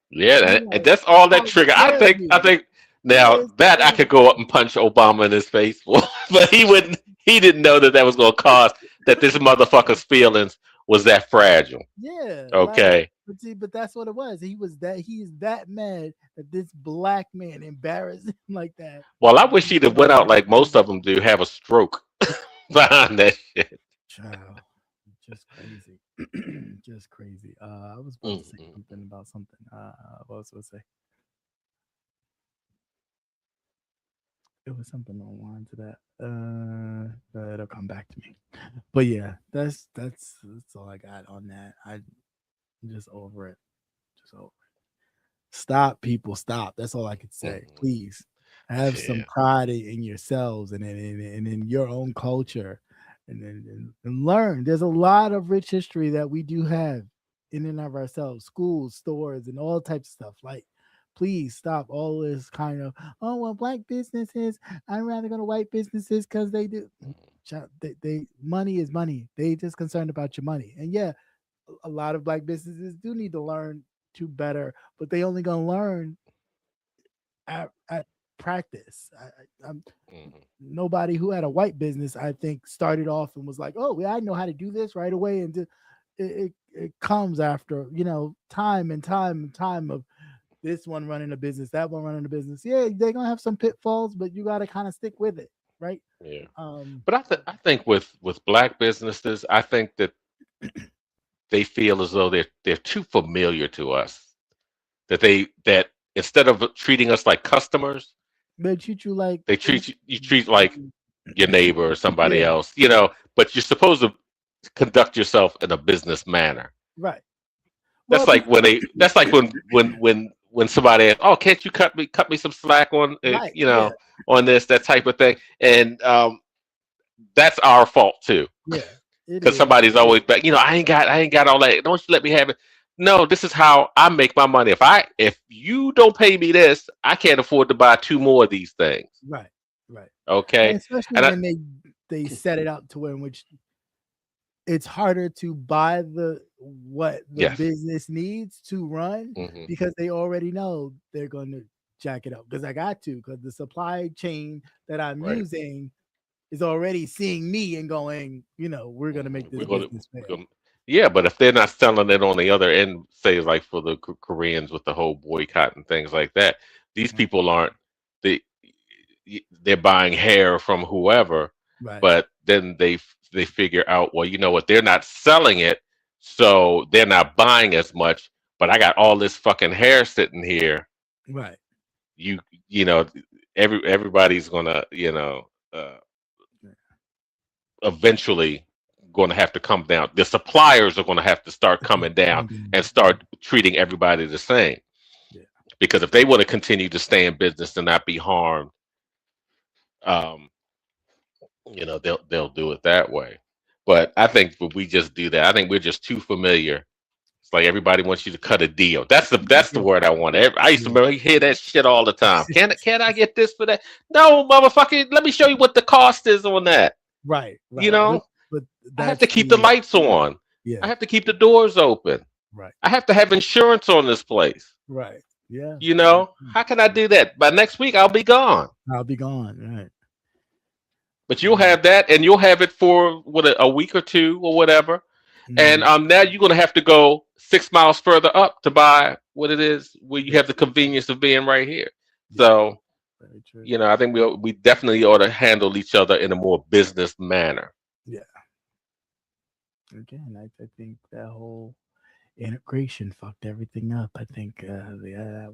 Speaker 3: Yeah, and
Speaker 2: you
Speaker 3: that's all that
Speaker 2: how
Speaker 3: trigger.
Speaker 2: dare
Speaker 3: I
Speaker 2: you?
Speaker 3: think
Speaker 2: Yeah,
Speaker 3: now that I could go up and punch Obama in his face for, but he wouldn't. He didn't know that was going to cause that this motherfucker's feelings was that fragile.
Speaker 2: yeah, like
Speaker 3: Okay.
Speaker 2: but see, but that's what it was. He's that mad that this black man embarrassed him like that.
Speaker 3: Well, I wish he'd have went out like most of them do, have a stroke behind that shit.
Speaker 2: Child, just crazy. Just crazy. I was about to say
Speaker 3: Mm-mm.
Speaker 2: something about something. What was I supposed to say? It was something online to that. But it'll come back to me. But yeah, that's all I got on that. I'm just over it. Just over it. Stop, people. Stop. That's all I could say.
Speaker 3: Mm-mm.
Speaker 2: Please have some
Speaker 3: Yeah.
Speaker 2: pride in yourselves and in your own culture, and learn. There's a lot of rich history that we do have in and of ourselves, schools, stores, and all types of stuff. Like, please stop all this kind of, oh well, black businesses. I'd rather go to white businesses because they do. They money is money. They just concerned about your money. And yeah, a lot of black businesses do need to learn to better, but they only gonna learn at practice. I'm
Speaker 3: Mhm.
Speaker 2: nobody who had a white business, I think, started off and was like, "Oh, yeah, I know how to do this right away." And it comes after time and time and time of this one running a business, that one running a business. Yeah, they're gonna have some pitfalls, but you got to kind of stick with it, right?
Speaker 3: Yeah.
Speaker 2: Um,
Speaker 3: But I think with black businesses, I think that they feel as though they're too familiar to us. That instead of treating us like customers,
Speaker 2: they treat you like,
Speaker 3: they you treat like your neighbor or somebody
Speaker 2: yeah,
Speaker 3: else, but you're supposed to conduct yourself in a business manner.
Speaker 2: right.
Speaker 3: That's
Speaker 2: Well,
Speaker 3: like when somebody asks, "Oh, can't you cut me some slack on
Speaker 2: right, yeah,
Speaker 3: on this, that type of thing?" And that's our fault too,
Speaker 2: yeah, it
Speaker 3: because
Speaker 2: is.
Speaker 3: somebody's always back. I ain't got all that. Don't you let me have it? No, this is how I make my money. If you don't pay me this, I can't afford to buy two more of these things.
Speaker 2: Right, right. And
Speaker 3: Okay,
Speaker 2: especially
Speaker 3: and I
Speaker 2: when they set it up to where in which it's harder to buy what the
Speaker 3: yes.
Speaker 2: business needs to run
Speaker 3: Hmm.
Speaker 2: because they already know they're going to jack it up because I got to because the supply chain that I'm
Speaker 3: Right.
Speaker 2: using is already seeing me and going, we're going to make this business
Speaker 3: We're
Speaker 2: fail.
Speaker 3: gonna, yeah, but if they're not selling it on the other end, say like for the Koreans with the whole boycott and things like that, these
Speaker 2: Right.
Speaker 3: people aren't they they're buying hair from whoever,
Speaker 2: Right.
Speaker 3: but then they figure out, well, you know what, they're not selling it, so they're not buying as much. But I got all this fucking hair sitting here.
Speaker 2: Right.
Speaker 3: You you know everybody's gonna eventually going to have to come down. The suppliers are going to have to start coming down and start treating everybody the same.
Speaker 2: Yeah.
Speaker 3: Because if they want to continue to stay in business and not be harmed, um, they'll do it that way. But I think if we just do that, I think we're just too familiar. It's like everybody wants you to cut a deal. That's the
Speaker 2: Yeah.
Speaker 3: word I want. I used to
Speaker 2: Yeah.
Speaker 3: remember, hear that shit all the time. Can I get this for that? No, motherfucker. Let me show you what the cost is on that.
Speaker 2: Right.
Speaker 3: You
Speaker 2: Right.
Speaker 3: know,
Speaker 2: But
Speaker 3: I have to
Speaker 2: that's
Speaker 3: keep the
Speaker 2: the
Speaker 3: lights on. I
Speaker 2: yeah.
Speaker 3: have to keep the doors open.
Speaker 2: Right.
Speaker 3: I have to have insurance on this place.
Speaker 2: Right. Yeah.
Speaker 3: How can I do that? By next week, I'll be gone.
Speaker 2: I'll be gone. Right.
Speaker 3: But you'll have that, and you'll have it for what a week or two or whatever. And
Speaker 2: Mhm.
Speaker 3: now you're going to have to go 6 miles further up to buy what it is where you
Speaker 2: Very
Speaker 3: have the
Speaker 2: true.
Speaker 3: convenience of being right here.
Speaker 2: Yeah.
Speaker 3: So
Speaker 2: Very true.
Speaker 3: I think we definitely ought to handle each other in a more business manner.
Speaker 2: Yeah. again, I think that whole integration fucked everything up. I think yeah,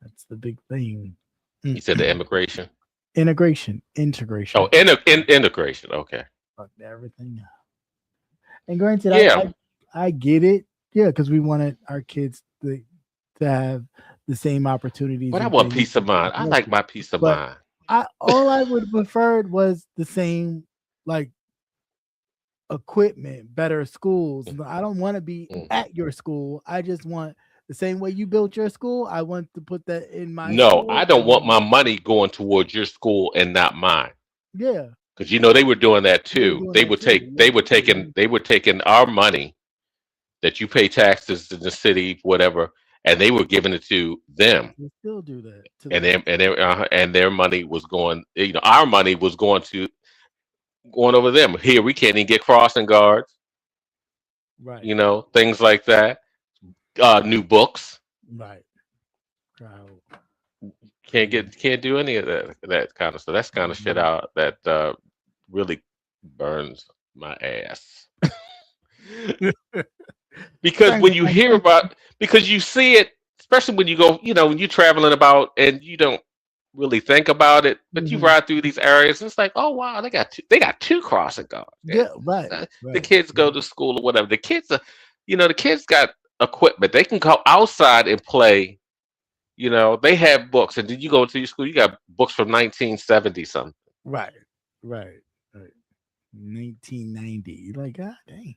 Speaker 2: that's the big thing.
Speaker 3: You said the immigration.
Speaker 2: Integration
Speaker 3: Oh, integration. Okay.
Speaker 2: fucked everything up. And granted,
Speaker 3: Yeah.
Speaker 2: I get it. Yeah, because we wanted our kids to have the same opportunities
Speaker 3: But I
Speaker 2: and
Speaker 3: want
Speaker 2: things.
Speaker 3: peace of mind. I like my peace of
Speaker 2: But
Speaker 3: mind.
Speaker 2: all I would have preferred was the same like equipment, better schools. I don't want to be
Speaker 3: Mm.
Speaker 2: at your school. I just want the same way you built your school. I want to put that in my
Speaker 3: No,
Speaker 2: school.
Speaker 3: I don't want my money going towards your school and not mine.
Speaker 2: Yeah,
Speaker 3: Because they were doing that
Speaker 2: they were
Speaker 3: too.
Speaker 2: doing that too.
Speaker 3: They were taking our money that you pay taxes to the city, whatever, and they were giving it to them.
Speaker 2: They still do that to
Speaker 3: And
Speaker 2: this.
Speaker 3: their money was going, our money was going over them. Here we can't even get crossing guards,
Speaker 2: Right,
Speaker 3: things like that. New books.
Speaker 2: right, right.
Speaker 3: Can't do any of that kind of stuff. That's kind of shit out that really burns my ass. Because when you hear about, because you see it, especially when you go, when you're traveling about and you don't really think about it, but you
Speaker 2: Mhm.
Speaker 3: ride through these areas, and it's like, oh wow, they got two crossing guards.
Speaker 2: Yeah, right,
Speaker 3: The
Speaker 2: right.
Speaker 3: kids go to school or whatever. The kids are, the kids got equipment. They can go outside and play. They have books, and then you go to your school, you got books from 1970 something.
Speaker 2: Right, right, right. 1990. Like, God dang.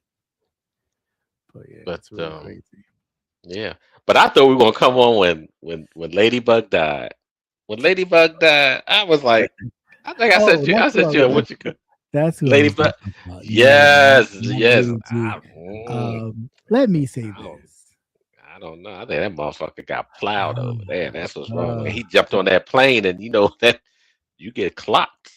Speaker 2: But yeah,
Speaker 3: But
Speaker 2: it's really crazy.
Speaker 3: yeah. But I thought we were gonna come on when Ladybug died. When Ladybug died, I was like, I think
Speaker 2: Oh,
Speaker 3: I
Speaker 2: that's
Speaker 3: said
Speaker 2: what
Speaker 3: you what you could
Speaker 2: that's who I was
Speaker 3: Ladybug.
Speaker 2: talking about. Yeah,
Speaker 3: Yes,
Speaker 2: not
Speaker 3: yes.
Speaker 2: Lady G. Let me say
Speaker 3: I don't,
Speaker 2: this.
Speaker 3: I don't know. I think that motherfucker got plowed over there, and that's what's wrong. When
Speaker 2: Uh,
Speaker 3: he jumped on that plane, and that you get clocked.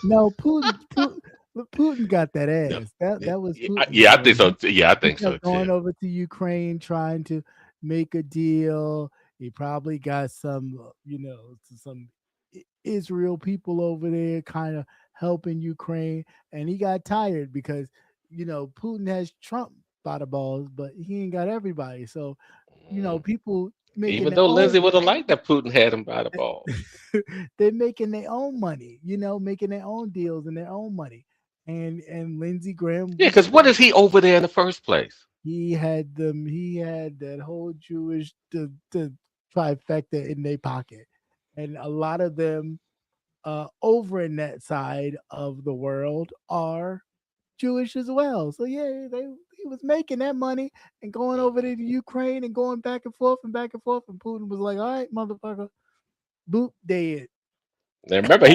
Speaker 2: no, Putin got that
Speaker 3: No.
Speaker 2: ass. That was Putin.
Speaker 3: Yeah, I think so. Yeah, I
Speaker 2: He
Speaker 3: think so
Speaker 2: kept going
Speaker 3: too.
Speaker 2: over to Ukraine trying to make a deal. He probably got some, some Israel people over there kind of helping Ukraine, and he got tired because Putin has Trump by the balls, but he ain't got everybody. So
Speaker 3: Mm.
Speaker 2: people making
Speaker 3: Even
Speaker 2: their
Speaker 3: though
Speaker 2: own.
Speaker 3: Lindsay would have liked that Putin had him by the balls.
Speaker 2: They're making their own money, making their own deals and their own money. And Lindsey Graham
Speaker 3: Yeah,
Speaker 2: was
Speaker 3: because what is he over there in the first place?
Speaker 2: he had that whole Jewish the trifecta in their pocket. And a lot of them over in that side of the world are Jewish as well. So yeah, he was making that money and going over to the Ukraine and going back and forth and back and forth. And Putin was like, all right, motherfucker, boop, dead.
Speaker 3: And remember,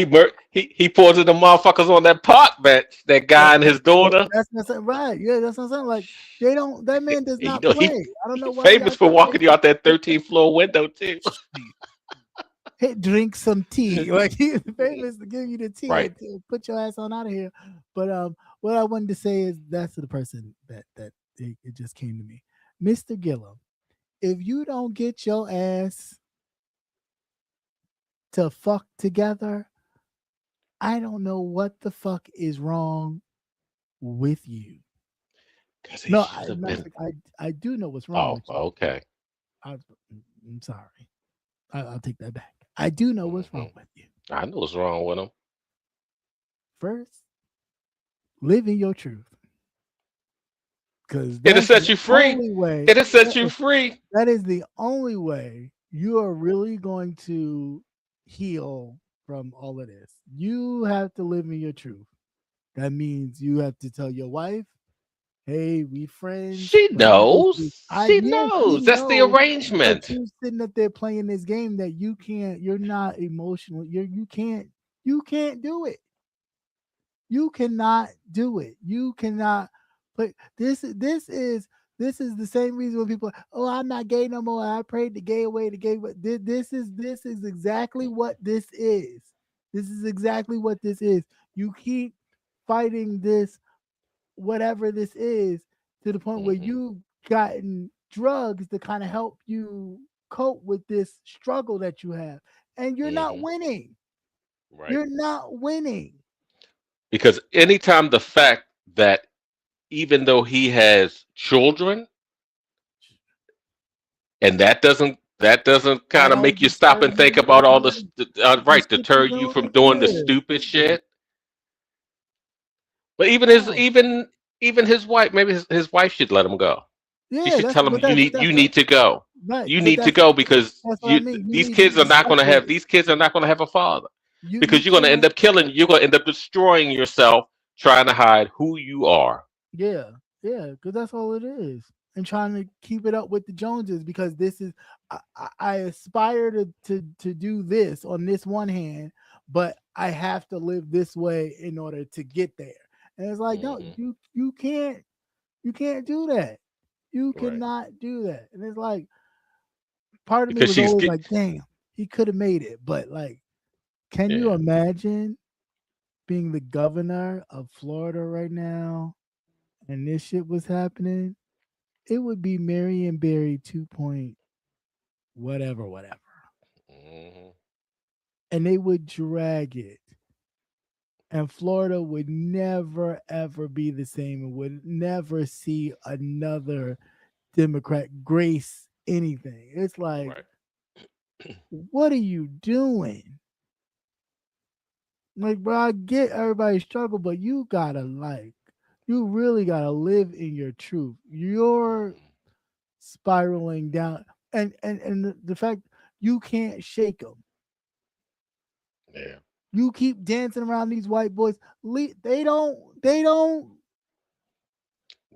Speaker 3: he poisoned the motherfuckers on that park bench. That
Speaker 2: That,
Speaker 3: guy and his daughter.
Speaker 2: that's not saying right. Yeah, that's what I'm saying. Like they don't. That man does not
Speaker 3: He
Speaker 2: play. I don't know
Speaker 3: he
Speaker 2: why
Speaker 3: famous
Speaker 2: y'all
Speaker 3: for
Speaker 2: keep
Speaker 3: walking you out that
Speaker 2: making
Speaker 3: 13th floor window too.
Speaker 2: hey, drink some tea. Like he's famous to give you the tea
Speaker 3: Right.
Speaker 2: and put your ass on out of here. But what I wanted to say is that's the person that it just came to me, Mr. Gillum. If you don't get your ass to fuck together, I don't know what the fuck is wrong with you.
Speaker 3: Because he
Speaker 2: No,
Speaker 3: should have been.
Speaker 2: I do know what's wrong
Speaker 3: Oh,
Speaker 2: with you.
Speaker 3: okay.
Speaker 2: I, I'm sorry. I'll take that back. I do know what's
Speaker 3: Hmm.
Speaker 2: wrong with you.
Speaker 3: I know what's wrong with him.
Speaker 2: First, live in your truth, because
Speaker 3: It'll
Speaker 2: that's
Speaker 3: set
Speaker 2: the
Speaker 3: you free.
Speaker 2: only way.
Speaker 3: It'll set you free.
Speaker 2: That is the only way you are really going to heal from all of this. You have to live in your truth. That means you have to tell your wife, "Hey, we friends,
Speaker 3: She
Speaker 2: but
Speaker 3: knows. She
Speaker 2: yeah, she
Speaker 3: knows. That's the
Speaker 2: knows." But
Speaker 3: arrangement.
Speaker 2: you sitting up there playing this game that you can't. You're not emotional. You can't do it. You cannot do it. You cannot. But this is the same reason when people, oh, I'm not gay no more. I prayed the gay away, the gay. But this is exactly what this is. This is exactly what this is. You keep fighting this, whatever this is, to the point where
Speaker 3: Hmm.
Speaker 2: you've gotten drugs to kind of help you cope with this struggle that you have, and you're not
Speaker 3: Hmm.
Speaker 2: winning.
Speaker 3: Right.
Speaker 2: You're not winning.
Speaker 3: because anytime the fact that even though he has children, and that doesn't
Speaker 2: That
Speaker 3: kind of
Speaker 2: don't
Speaker 3: make you stop
Speaker 2: deter
Speaker 3: and think
Speaker 2: you.
Speaker 3: about all
Speaker 2: Yeah,
Speaker 3: this,
Speaker 2: the
Speaker 3: right,
Speaker 2: shit you
Speaker 3: deter you from
Speaker 2: doing.
Speaker 3: doing the
Speaker 2: Yeah,
Speaker 3: stupid shit. But
Speaker 2: no,
Speaker 3: even his wife, maybe his wife should let him go. She
Speaker 2: yeah.
Speaker 3: should
Speaker 2: That's
Speaker 3: tell him
Speaker 2: but that
Speaker 3: you need to go.
Speaker 2: right.
Speaker 3: You
Speaker 2: But
Speaker 3: need to go because
Speaker 2: that's what I mean. You need to
Speaker 3: these kids are not going to have a father,
Speaker 2: you
Speaker 3: because you're going to end
Speaker 2: can't.
Speaker 3: up killing, you're going to end up destroying yourself trying to hide who you are.
Speaker 2: Yeah, yeah, because that's all it is. And trying to keep it up with the Joneses because this is I aspire to do this on this one hand, but I have to live this way in order to get there. And it's like, no,
Speaker 3: Hmm.
Speaker 2: you can't do that. You
Speaker 3: Right.
Speaker 2: cannot do that. And it's like part of me
Speaker 3: Because
Speaker 2: was always like, damn, he could have made it. But like, can you
Speaker 3: yeah.
Speaker 2: imagine being the governor of Florida right now and this shit was happening? It would be Marion Barry 2 point whatever, whatever.
Speaker 3: Hmm.
Speaker 2: And they would drag it. And Florida would never, ever be the same and would never see another Democrat grace anything. It's like,
Speaker 3: Right.
Speaker 2: what are you doing? Like, bro, I get everybody's struggle, but you really gotta live in your truth. You're
Speaker 3: Mhm.
Speaker 2: spiraling down, and the fact you can't shake them.
Speaker 3: Yeah.
Speaker 2: You keep dancing around these white boys. They don't. They're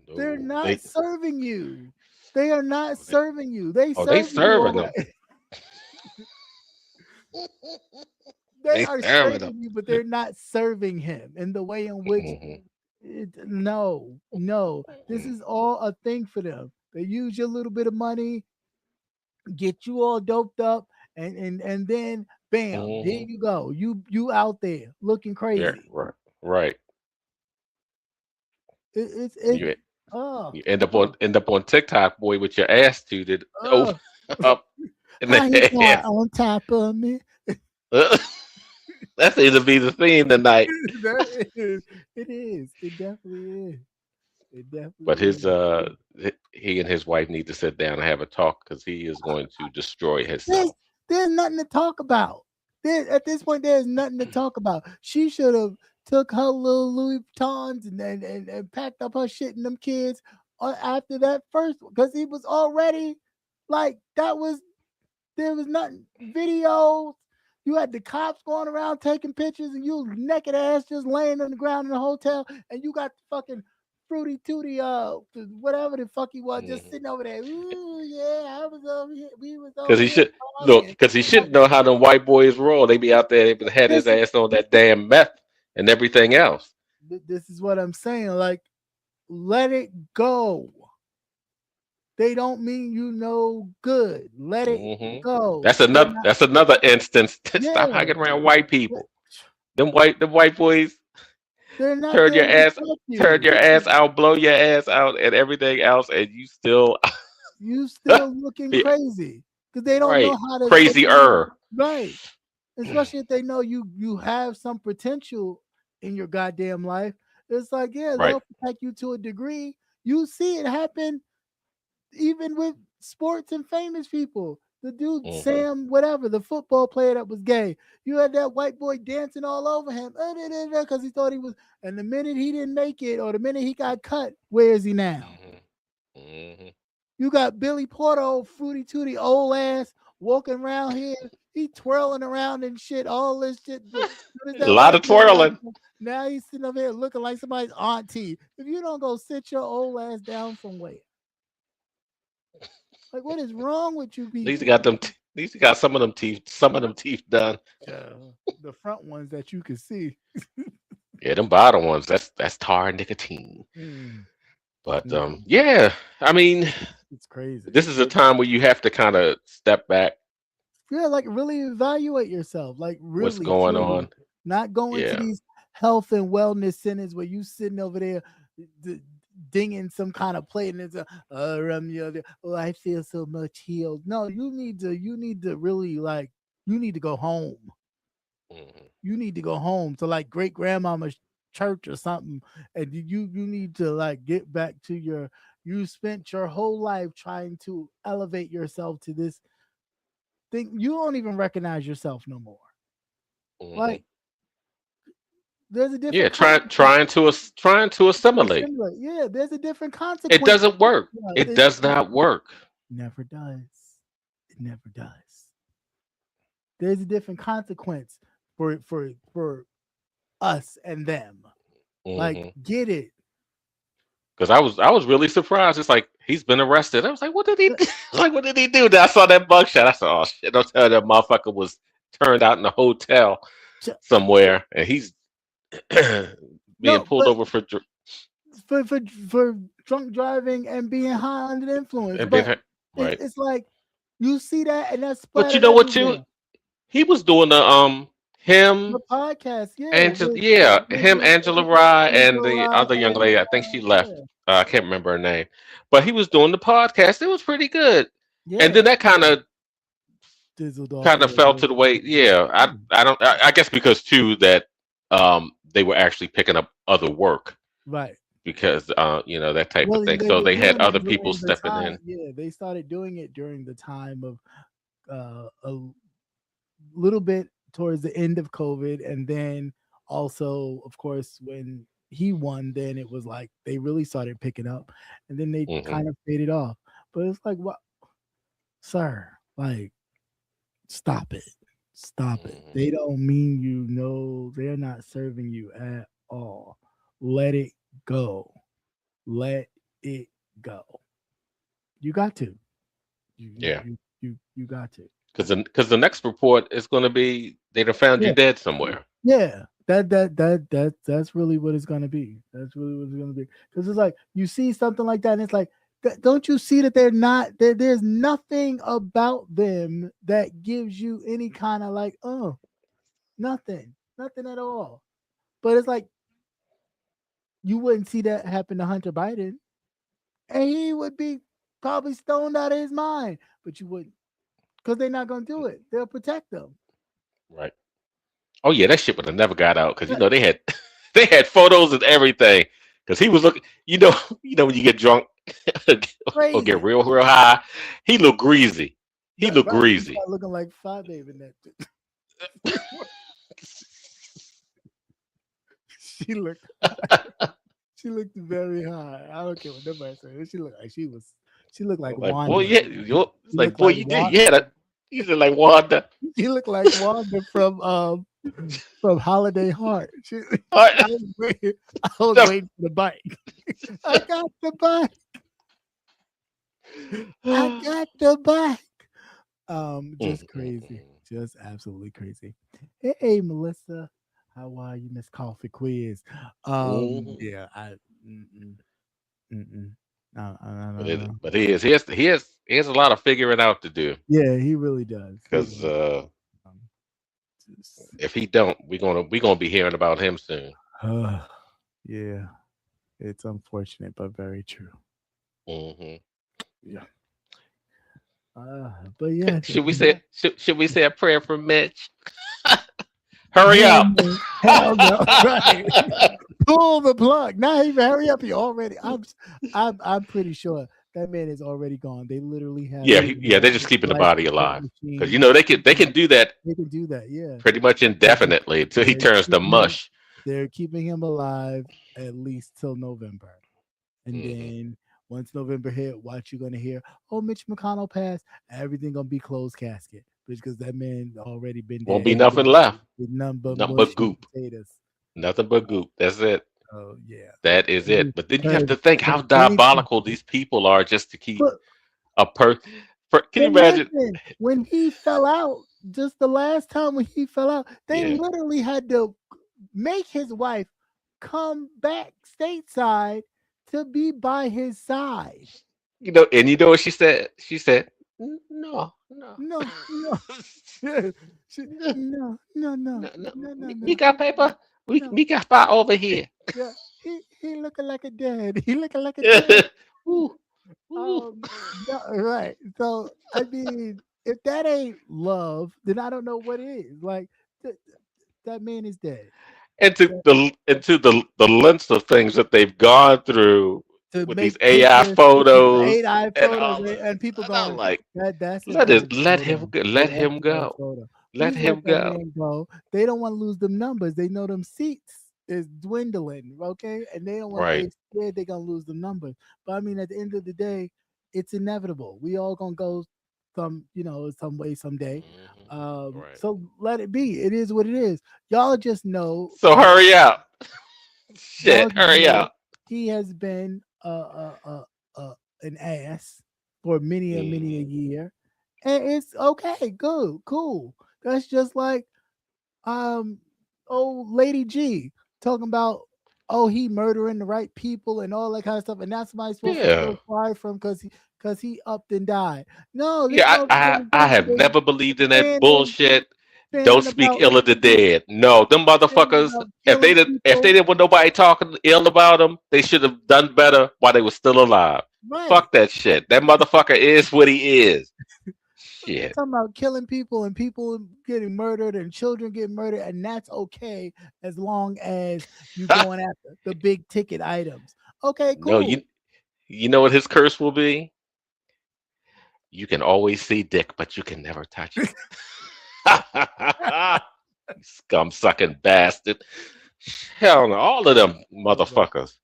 Speaker 3: No,
Speaker 2: not serving you. They are not
Speaker 3: they
Speaker 2: serving you. They
Speaker 3: oh, they
Speaker 2: serving you all
Speaker 3: serving them.
Speaker 2: right. They
Speaker 3: They
Speaker 2: are
Speaker 3: serving them.
Speaker 2: serving you, but they're not serving him in the way in which
Speaker 3: Hmm.
Speaker 2: no, no. This is all a thing for them. They use your little bit of money, get you all doped up, and then bam, there
Speaker 3: Hmm.
Speaker 2: you go. You out there looking
Speaker 3: Yeah.
Speaker 2: crazy.
Speaker 3: Right. Right.
Speaker 2: It's
Speaker 3: You
Speaker 2: oh
Speaker 3: you
Speaker 2: oh
Speaker 3: end up on TikTok, boy, with your ass tooted over
Speaker 2: oh.
Speaker 3: up in
Speaker 2: How he
Speaker 3: the
Speaker 2: got
Speaker 3: ass.
Speaker 2: on top of me?
Speaker 3: That seems to be the theme tonight.
Speaker 2: That is, it is. It definitely is. It
Speaker 3: But
Speaker 2: definitely
Speaker 3: his
Speaker 2: is.
Speaker 3: he and his wife need to sit down and have a talk, because he is going to destroy
Speaker 2: There's
Speaker 3: himself.
Speaker 2: there's nothing to talk about. At this point, there's nothing to talk about. She should have took her little Louis Vuittons and packed up her shit and them kids after that first one because he was already like that was there was nothing videos. You had the cops going around taking pictures and you naked ass just laying on the ground in the hotel and you got the fucking fruity tooty whatever the fuck he was just
Speaker 3: Hmm.
Speaker 2: sitting over there. Ooh yeah, I was over here. We was
Speaker 3: Because
Speaker 2: over
Speaker 3: he
Speaker 2: here
Speaker 3: should
Speaker 2: partying.
Speaker 3: because he
Speaker 2: Like
Speaker 3: should know how them white boys roll. They be out there. They been had his
Speaker 2: this is
Speaker 3: ass on that damn meth and everything else.
Speaker 2: this is what I'm saying. Like let it go. They don't mean you no good. Let it
Speaker 3: Hmm.
Speaker 2: go. They're not.
Speaker 3: That's another instance. Stop
Speaker 2: Yeah,
Speaker 3: hanging around white people. Them white boys
Speaker 2: they're not
Speaker 3: turn
Speaker 2: there
Speaker 3: your
Speaker 2: to
Speaker 3: ass
Speaker 2: help
Speaker 3: turn
Speaker 2: you.
Speaker 3: your ass out, blow your ass out, and everything else, and you still
Speaker 2: You still looking
Speaker 3: yeah,
Speaker 2: crazy because they don't know
Speaker 3: right,
Speaker 2: how to. They don't know
Speaker 3: crazier.
Speaker 2: right, especially if they know you have some potential in your goddamn life. It's like yeah,
Speaker 3: Right.
Speaker 2: they'll protect you to a degree. You see it happen even with sports and famous people. The dude
Speaker 3: Hmm.
Speaker 2: Sam, whatever, the football player that was gay. You had that white boy dancing all over him because he thought he was. And the minute he didn't make it, or the minute he got cut, where is he now?
Speaker 3: Hmm. Hmm.
Speaker 2: You got Billy Porter, old fruity tooty, old ass, walking around here. He twirling around and shit, all this shit. As soon as
Speaker 3: A
Speaker 2: that
Speaker 3: lot
Speaker 2: white
Speaker 3: of
Speaker 2: boy got
Speaker 3: twirling.
Speaker 2: him, now he's sitting up here looking like somebody's auntie. If you don't go sit your old ass down somewhere, like what is wrong with you
Speaker 3: At least he
Speaker 2: people?
Speaker 3: got them. At least he got some of them teeth done.
Speaker 2: Yeah, the front ones that you can see.
Speaker 3: Yeah, them bottom ones. That's tar and nicotine.
Speaker 2: Mm,
Speaker 3: But
Speaker 2: mm,
Speaker 3: yeah, I mean,
Speaker 2: it's crazy.
Speaker 3: this is a time where you have to kind of step back.
Speaker 2: Yeah, like really evaluate yourself, like
Speaker 3: What's
Speaker 2: really,
Speaker 3: going
Speaker 2: truly,
Speaker 3: on?
Speaker 2: not going to
Speaker 3: Yeah.
Speaker 2: these health and wellness centers where you sitting over there d- dinging some kind of plate and it's a oh I feel so much healed. No, you need to really you need to go home.
Speaker 3: Hmm.
Speaker 2: You need to go home to like great grandmama. church or something, and you need to like get back to your. You spent your whole life trying to elevate yourself to this thing. You don't even recognize yourself no more.
Speaker 3: Mhm.
Speaker 2: Like there's a
Speaker 3: Yeah,
Speaker 2: different consequence.
Speaker 3: trying to assimilate.
Speaker 2: Similar. Yeah, there's a different
Speaker 3: It
Speaker 2: consequence.
Speaker 3: doesn't work.
Speaker 2: Yeah,
Speaker 3: It does not work.
Speaker 2: never does. It never does. There's a different consequence for us and them. Like,
Speaker 3: Hmm.
Speaker 2: get it.
Speaker 3: Because I was really surprised. It's like he's been arrested. I was like, what did he do? Like, what did he do? Then I saw that mugshot. I said, oh shit! Don't tell that motherfucker was turned out in a hotel
Speaker 2: Ch-
Speaker 3: somewhere, and he's being
Speaker 2: No,
Speaker 3: pulled
Speaker 2: but
Speaker 3: over
Speaker 2: for drunk driving and being high under the influence.
Speaker 3: and being
Speaker 2: But
Speaker 3: hurt. Right.
Speaker 2: it's like you see that and that's
Speaker 3: But you
Speaker 2: splattered
Speaker 3: know what? Too,
Speaker 2: everywhere.
Speaker 3: he was doing the
Speaker 2: The
Speaker 3: him
Speaker 2: podcast, yeah,
Speaker 3: and just yeah, him, Angela Rye, and
Speaker 2: Angela
Speaker 3: the
Speaker 2: Rye
Speaker 3: other young
Speaker 2: and
Speaker 3: lady. I think she left.
Speaker 2: yeah,
Speaker 3: I can't remember her name, but he was doing the podcast. It was pretty good. And
Speaker 2: yeah,
Speaker 3: then that
Speaker 2: dizzled off a
Speaker 3: kind of
Speaker 2: little
Speaker 3: fell
Speaker 2: bit.
Speaker 3: to the way. Yeah, I don't. I guess because too that they were actually picking up other work
Speaker 2: Right.
Speaker 3: because that type of
Speaker 2: Well,
Speaker 3: thing.
Speaker 2: they
Speaker 3: So
Speaker 2: were
Speaker 3: they had
Speaker 2: doing
Speaker 3: other
Speaker 2: it
Speaker 3: people
Speaker 2: during the
Speaker 3: stepping
Speaker 2: time.
Speaker 3: in.
Speaker 2: Yeah, they started doing it during the time of a little bit towards the end of COVID, and then also, of course, when he won, then it was like they really started picking up, and then they
Speaker 3: Hmm.
Speaker 2: kind of faded off. But it's like, what, sir? Like, stop it, stop it.
Speaker 3: Hmm.
Speaker 2: They don't mean you. No, they're not serving you at all. Let it go. Let it go. You got to.
Speaker 3: Yeah,
Speaker 2: You got to.
Speaker 3: because the next report is going to be they done found you
Speaker 2: Yeah.
Speaker 3: dead somewhere.
Speaker 2: Yeah. That's really what it's gonna be. That's really what it's gonna be. Because it's like you see something like that, and it's like, don't you see that they're not there's nothing about them that gives you any kind of like, oh, nothing at all. But it's like you wouldn't see that happen to Hunter Biden, and he would be probably stoned out of his mind. But you wouldn't, because they're not gonna do it. They'll protect them.
Speaker 3: Right. Oh yeah, that shit would have never got out because
Speaker 2: Right.
Speaker 3: they had they had photos and everything. Because he was looking, when you get drunk or get
Speaker 2: Crazy.
Speaker 3: real high, he looked greasy. He
Speaker 2: That
Speaker 3: looked
Speaker 2: right. He
Speaker 3: greasy.
Speaker 2: started looking like Five Baby in that. She looked she looked very high. I don't care what nobody said. She looked like she looked like
Speaker 3: Like boy,
Speaker 2: Wanda.
Speaker 3: yeah, it's
Speaker 2: She
Speaker 3: like
Speaker 2: looked
Speaker 3: boy,
Speaker 2: like
Speaker 3: you did,
Speaker 2: Wanda.
Speaker 3: you had a, you said like Wanda.
Speaker 2: She looked like Wanda from Holiday Heart.
Speaker 3: Alright.
Speaker 2: I was waiting for the bike. I got the bike. I got the bike. Just crazy. Just absolutely crazy. Hey, Melissa. How are you, Miss Coffee Quiz?
Speaker 3: Mhm.
Speaker 2: Yeah, mm-mm, mm-mm.
Speaker 3: But
Speaker 2: No.
Speaker 3: he has a lot of figuring out to do
Speaker 2: Yeah, he really does. He
Speaker 3: because
Speaker 2: really, um, just-
Speaker 3: if he don't, we're gonna be hearing about him soon.
Speaker 2: yeah, it's unfortunate, but very true.
Speaker 3: Hmm.
Speaker 2: Yeah. But yeah,
Speaker 3: Should we say a prayer for Mitch? Hurry
Speaker 2: hell
Speaker 3: up!
Speaker 2: no, hell no, right? Pull the plug. Not even hurry up. He already. I'm pretty sure that man is already gone. They literally have
Speaker 3: Yeah,
Speaker 2: him in
Speaker 3: they're just keeping the
Speaker 2: life
Speaker 3: body
Speaker 2: support
Speaker 3: alive because
Speaker 2: machine.
Speaker 3: they can do that
Speaker 2: They can do that. Yeah,
Speaker 3: pretty much indefinitely until he
Speaker 2: they're
Speaker 3: turns to
Speaker 2: keeping him.
Speaker 3: mush.
Speaker 2: They're keeping him alive at least till November, and
Speaker 3: Hmm.
Speaker 2: then once November hit, what you're gonna hear? Oh, Mitch McConnell passed. Everything gonna be closed casket because that man already been
Speaker 3: Won't
Speaker 2: dead.
Speaker 3: be nothing left.
Speaker 2: With none but
Speaker 3: Nothing
Speaker 2: mush
Speaker 3: but
Speaker 2: and
Speaker 3: goop.
Speaker 2: potatoes.
Speaker 3: Nothing but goop. That's it.
Speaker 2: Oh yeah.
Speaker 3: That is it. But then you have
Speaker 2: Because
Speaker 3: to think how diabolical these people are just to keep
Speaker 2: but
Speaker 3: a per. Can you
Speaker 2: but
Speaker 3: imagine?
Speaker 2: listen, when he fell out, just the last time when he fell out, they
Speaker 3: Yeah.
Speaker 2: literally had to make his wife come back stateside to be by his side.
Speaker 3: And you know what she said? She said, "No, no,
Speaker 2: No, no,
Speaker 3: no,
Speaker 2: no, no, no,
Speaker 3: no, no.
Speaker 2: no, no,
Speaker 3: We
Speaker 2: no,
Speaker 3: got paper. We
Speaker 2: no.
Speaker 3: we got spot over here."
Speaker 2: Yeah, he looking like a dad. He looking like a dad.
Speaker 3: Ooh, ooh.
Speaker 2: No, right. So I mean, if that ain't love, then I don't know what is. Like th- that man is dead.
Speaker 3: into the lengths of things that they've gone through
Speaker 2: to
Speaker 3: with these
Speaker 2: make
Speaker 3: AI
Speaker 2: pictures,
Speaker 3: photos
Speaker 2: AI
Speaker 3: and
Speaker 2: photos,
Speaker 3: all that.
Speaker 2: and people
Speaker 3: And I'm
Speaker 2: going,
Speaker 3: like,
Speaker 2: that's a
Speaker 3: let it
Speaker 2: good
Speaker 3: let him
Speaker 2: photo.
Speaker 3: go, let
Speaker 2: That's
Speaker 3: him
Speaker 2: a good
Speaker 3: go.
Speaker 2: photo.
Speaker 3: Let
Speaker 2: Please let
Speaker 3: him
Speaker 2: that
Speaker 3: go.
Speaker 2: man go. They don't want to lose them numbers. They know them seats is dwindling, okay? And they don't want
Speaker 3: Right.
Speaker 2: they scared they're gonna lose the numbers. But I mean, at the end of the day, it's inevitable. We all gonna go some way someday.
Speaker 3: Right.
Speaker 2: So let it be. It is what it is. Y'all just know
Speaker 3: So
Speaker 2: that
Speaker 3: hurry up.
Speaker 2: y'all
Speaker 3: Shit,
Speaker 2: just
Speaker 3: hurry
Speaker 2: know
Speaker 3: up.
Speaker 2: he has been an ass for many a
Speaker 3: Mhm.
Speaker 2: year, and it's okay, good, cool. That's just like um old Lady G talking about he murdering the right people and all that kind of stuff, and that's somebody supposed to
Speaker 3: Yeah.
Speaker 2: feel sorry from because he upped and died. No, this
Speaker 3: Yeah,
Speaker 2: motherfucker
Speaker 3: I
Speaker 2: going to
Speaker 3: have
Speaker 2: the
Speaker 3: never believed in that
Speaker 2: fanning,
Speaker 3: bullshit. Don't
Speaker 2: fanning
Speaker 3: speak
Speaker 2: about
Speaker 3: ill of the dead. No, them
Speaker 2: fanning
Speaker 3: motherfuckers.
Speaker 2: about
Speaker 3: If they
Speaker 2: killing
Speaker 3: did, if they
Speaker 2: people.
Speaker 3: didn't want nobody talking ill about them, they should have done better while they were still alive.
Speaker 2: Right.
Speaker 3: Fuck that shit. That motherfucker is what he is.
Speaker 2: They're
Speaker 3: Shit.
Speaker 2: talking about killing people and people getting murdered and children getting murdered, and that's okay as long as you going after the big ticket items. Okay,
Speaker 3: No,
Speaker 2: cool.
Speaker 3: you know what his curse will be? You can always see dick, but you can never touch it. Scum sucking bastard. Hell no, all of them
Speaker 2: Oh, man.
Speaker 3: motherfuckers.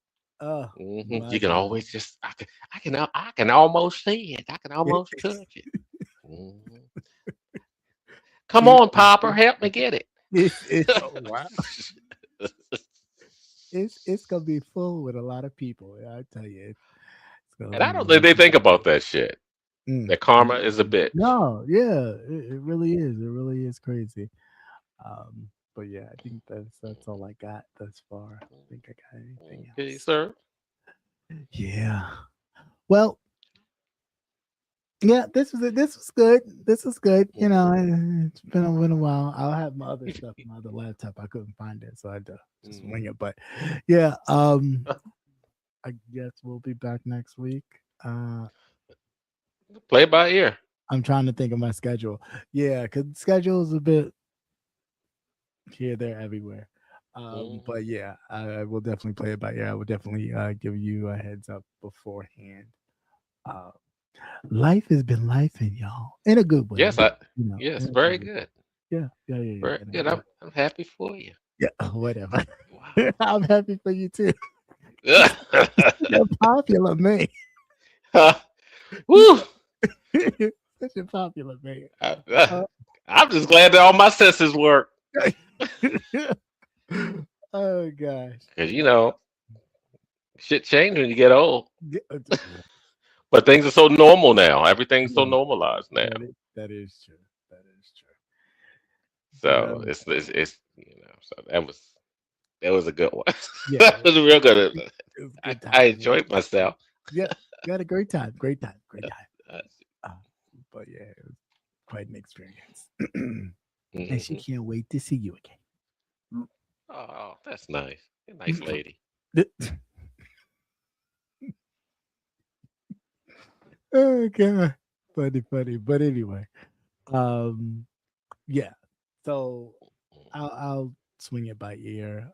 Speaker 2: Oh
Speaker 3: You
Speaker 2: my
Speaker 3: can
Speaker 2: God.
Speaker 3: always just I can almost see it. I can almost touch it. Mhm. Come
Speaker 2: See,
Speaker 3: on, Popper, help me get it.
Speaker 2: it's oh wow. It's gonna be full with a lot of people. I tell you, it's gonna
Speaker 3: And I
Speaker 2: be
Speaker 3: don't think
Speaker 2: one
Speaker 3: they
Speaker 2: thing.
Speaker 3: think about that shit.
Speaker 2: Mm,
Speaker 3: That karma
Speaker 2: mm,
Speaker 3: is a
Speaker 2: mm.
Speaker 3: bitch.
Speaker 2: No, yeah, it really is. It really is crazy. But yeah, I think that's all I got thus far. I think I got anything
Speaker 3: Okay,
Speaker 2: else.
Speaker 3: sir.
Speaker 2: Yeah. Well, yeah, this was it. This was good. This was good. It's been a while. I'll have my other stuff, my other laptop. I couldn't find it, so I had to just wing it. But yeah, I guess we'll be back next week. Uh,
Speaker 3: Play it by ear.
Speaker 2: I'm trying to think of my schedule. Yeah, because schedule is a bit here, there, everywhere.
Speaker 3: Mhm.
Speaker 2: But yeah, I will definitely play it by ear. I will definitely give you a heads up beforehand. Uh, life has been life in y'all in a good way,
Speaker 3: Yes,
Speaker 2: but in
Speaker 3: yes,
Speaker 2: a good
Speaker 3: very
Speaker 2: way.
Speaker 3: good.
Speaker 2: Yeah,
Speaker 3: Very
Speaker 2: in a
Speaker 3: good.
Speaker 2: good way.
Speaker 3: I'm happy for you.
Speaker 2: Yeah, whatever.
Speaker 3: Wow.
Speaker 2: I'm happy for you too. You're popular, man. You
Speaker 3: Woo!
Speaker 2: such a popular man.
Speaker 3: I,
Speaker 2: Uh,
Speaker 3: I'm just glad that all my senses work.
Speaker 2: oh gosh.
Speaker 3: Because, shit change when you get old.
Speaker 2: Yeah,
Speaker 3: But things are so normal now. Everything's so
Speaker 2: yeah,
Speaker 3: normalized now.
Speaker 2: that is true. That is true. But
Speaker 3: So so that was a good one.
Speaker 2: yeah,
Speaker 3: That was a real good one.
Speaker 2: it was a
Speaker 3: I,
Speaker 2: good time.
Speaker 3: I
Speaker 2: Yeah,
Speaker 3: enjoyed myself.
Speaker 2: yeah, you had a great time. Great time. Great time.
Speaker 3: Uh,
Speaker 2: Uh, but yeah, it was quite an experience. And she
Speaker 3: mhm.
Speaker 2: can't wait to see you
Speaker 3: Oh, that's nice. You're a nice lady.
Speaker 2: again. Oh god. Funny. But anyway. Um yeah. So I'll swing it by ear.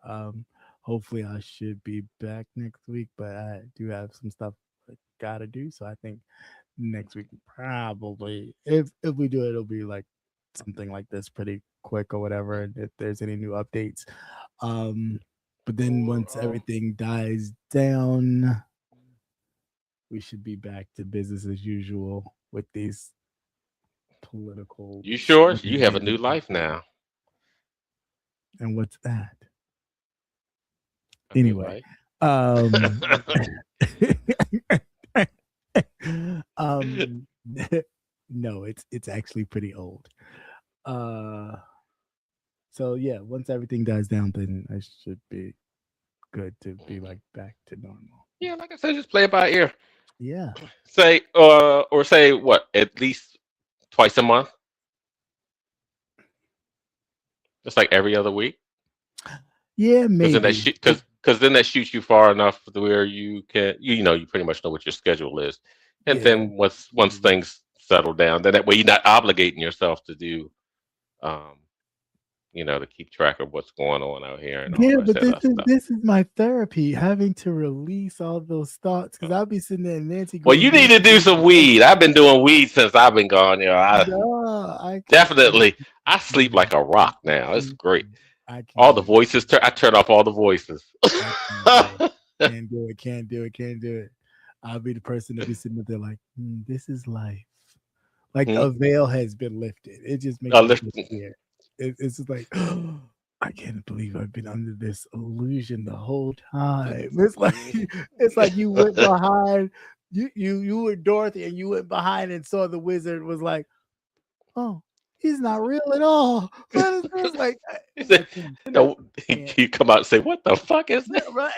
Speaker 2: Hopefully I should be back next week, but I do have some stuff I gotta do. So I think next week probably if we do it, it'll be like something like this pretty quick or whatever. And if there's any new updates. Um but then once everything dies down, we should be back to business as usual with these political
Speaker 3: You sure? You have a new
Speaker 2: shenanigans.
Speaker 3: life now.
Speaker 2: And what's that?
Speaker 3: A new
Speaker 2: Anyway,
Speaker 3: life.
Speaker 2: um, um, no, it's actually pretty old. Uh, so yeah, once everything dies down, then I should be good to be like back to normal.
Speaker 3: Yeah, like I said, just play it by ear.
Speaker 2: Yeah,
Speaker 3: Say, or say what? At least twice a month, just like every other week.
Speaker 2: yeah,
Speaker 3: Because then that
Speaker 2: maybe.
Speaker 3: shoot, because then that shoots you far enough to where you pretty much know what your schedule is, and
Speaker 2: Yeah,
Speaker 3: then once things settle down, then that way you're not obligating yourself to do, um, to keep track of what's going on out here and all
Speaker 2: Yeah,
Speaker 3: that
Speaker 2: but this
Speaker 3: other
Speaker 2: is
Speaker 3: stuff.
Speaker 2: this is my therapy, having to release all those thoughts because I'll be sitting there and Nancy
Speaker 3: Well,
Speaker 2: goes,
Speaker 3: you need to do some weed. I've been doing weed since I've been gone. I
Speaker 2: no, I can't.
Speaker 3: definitely, I sleep like a rock now. It's great.
Speaker 2: I
Speaker 3: All
Speaker 2: can't
Speaker 3: the
Speaker 2: do it.
Speaker 3: voices, I turn off all the voices.
Speaker 2: I can't do it. Can't do it. Can't do it. Can't do it. I'll be the person to be sitting up there like, this is life. Like
Speaker 3: Hmm?
Speaker 2: a veil has been lifted. It just makes
Speaker 3: I
Speaker 2: me
Speaker 3: lift,
Speaker 2: feel weird. It's just like, I can't believe I've been under this illusion the whole time. It's like you went behind. You were Dorothy and you went behind and saw the wizard was like, oh, he's not real at all. What is this? Like,
Speaker 3: he
Speaker 2: I
Speaker 3: said,
Speaker 2: can't. can't.
Speaker 3: you come out and say, "What the fuck is this?"
Speaker 2: Right.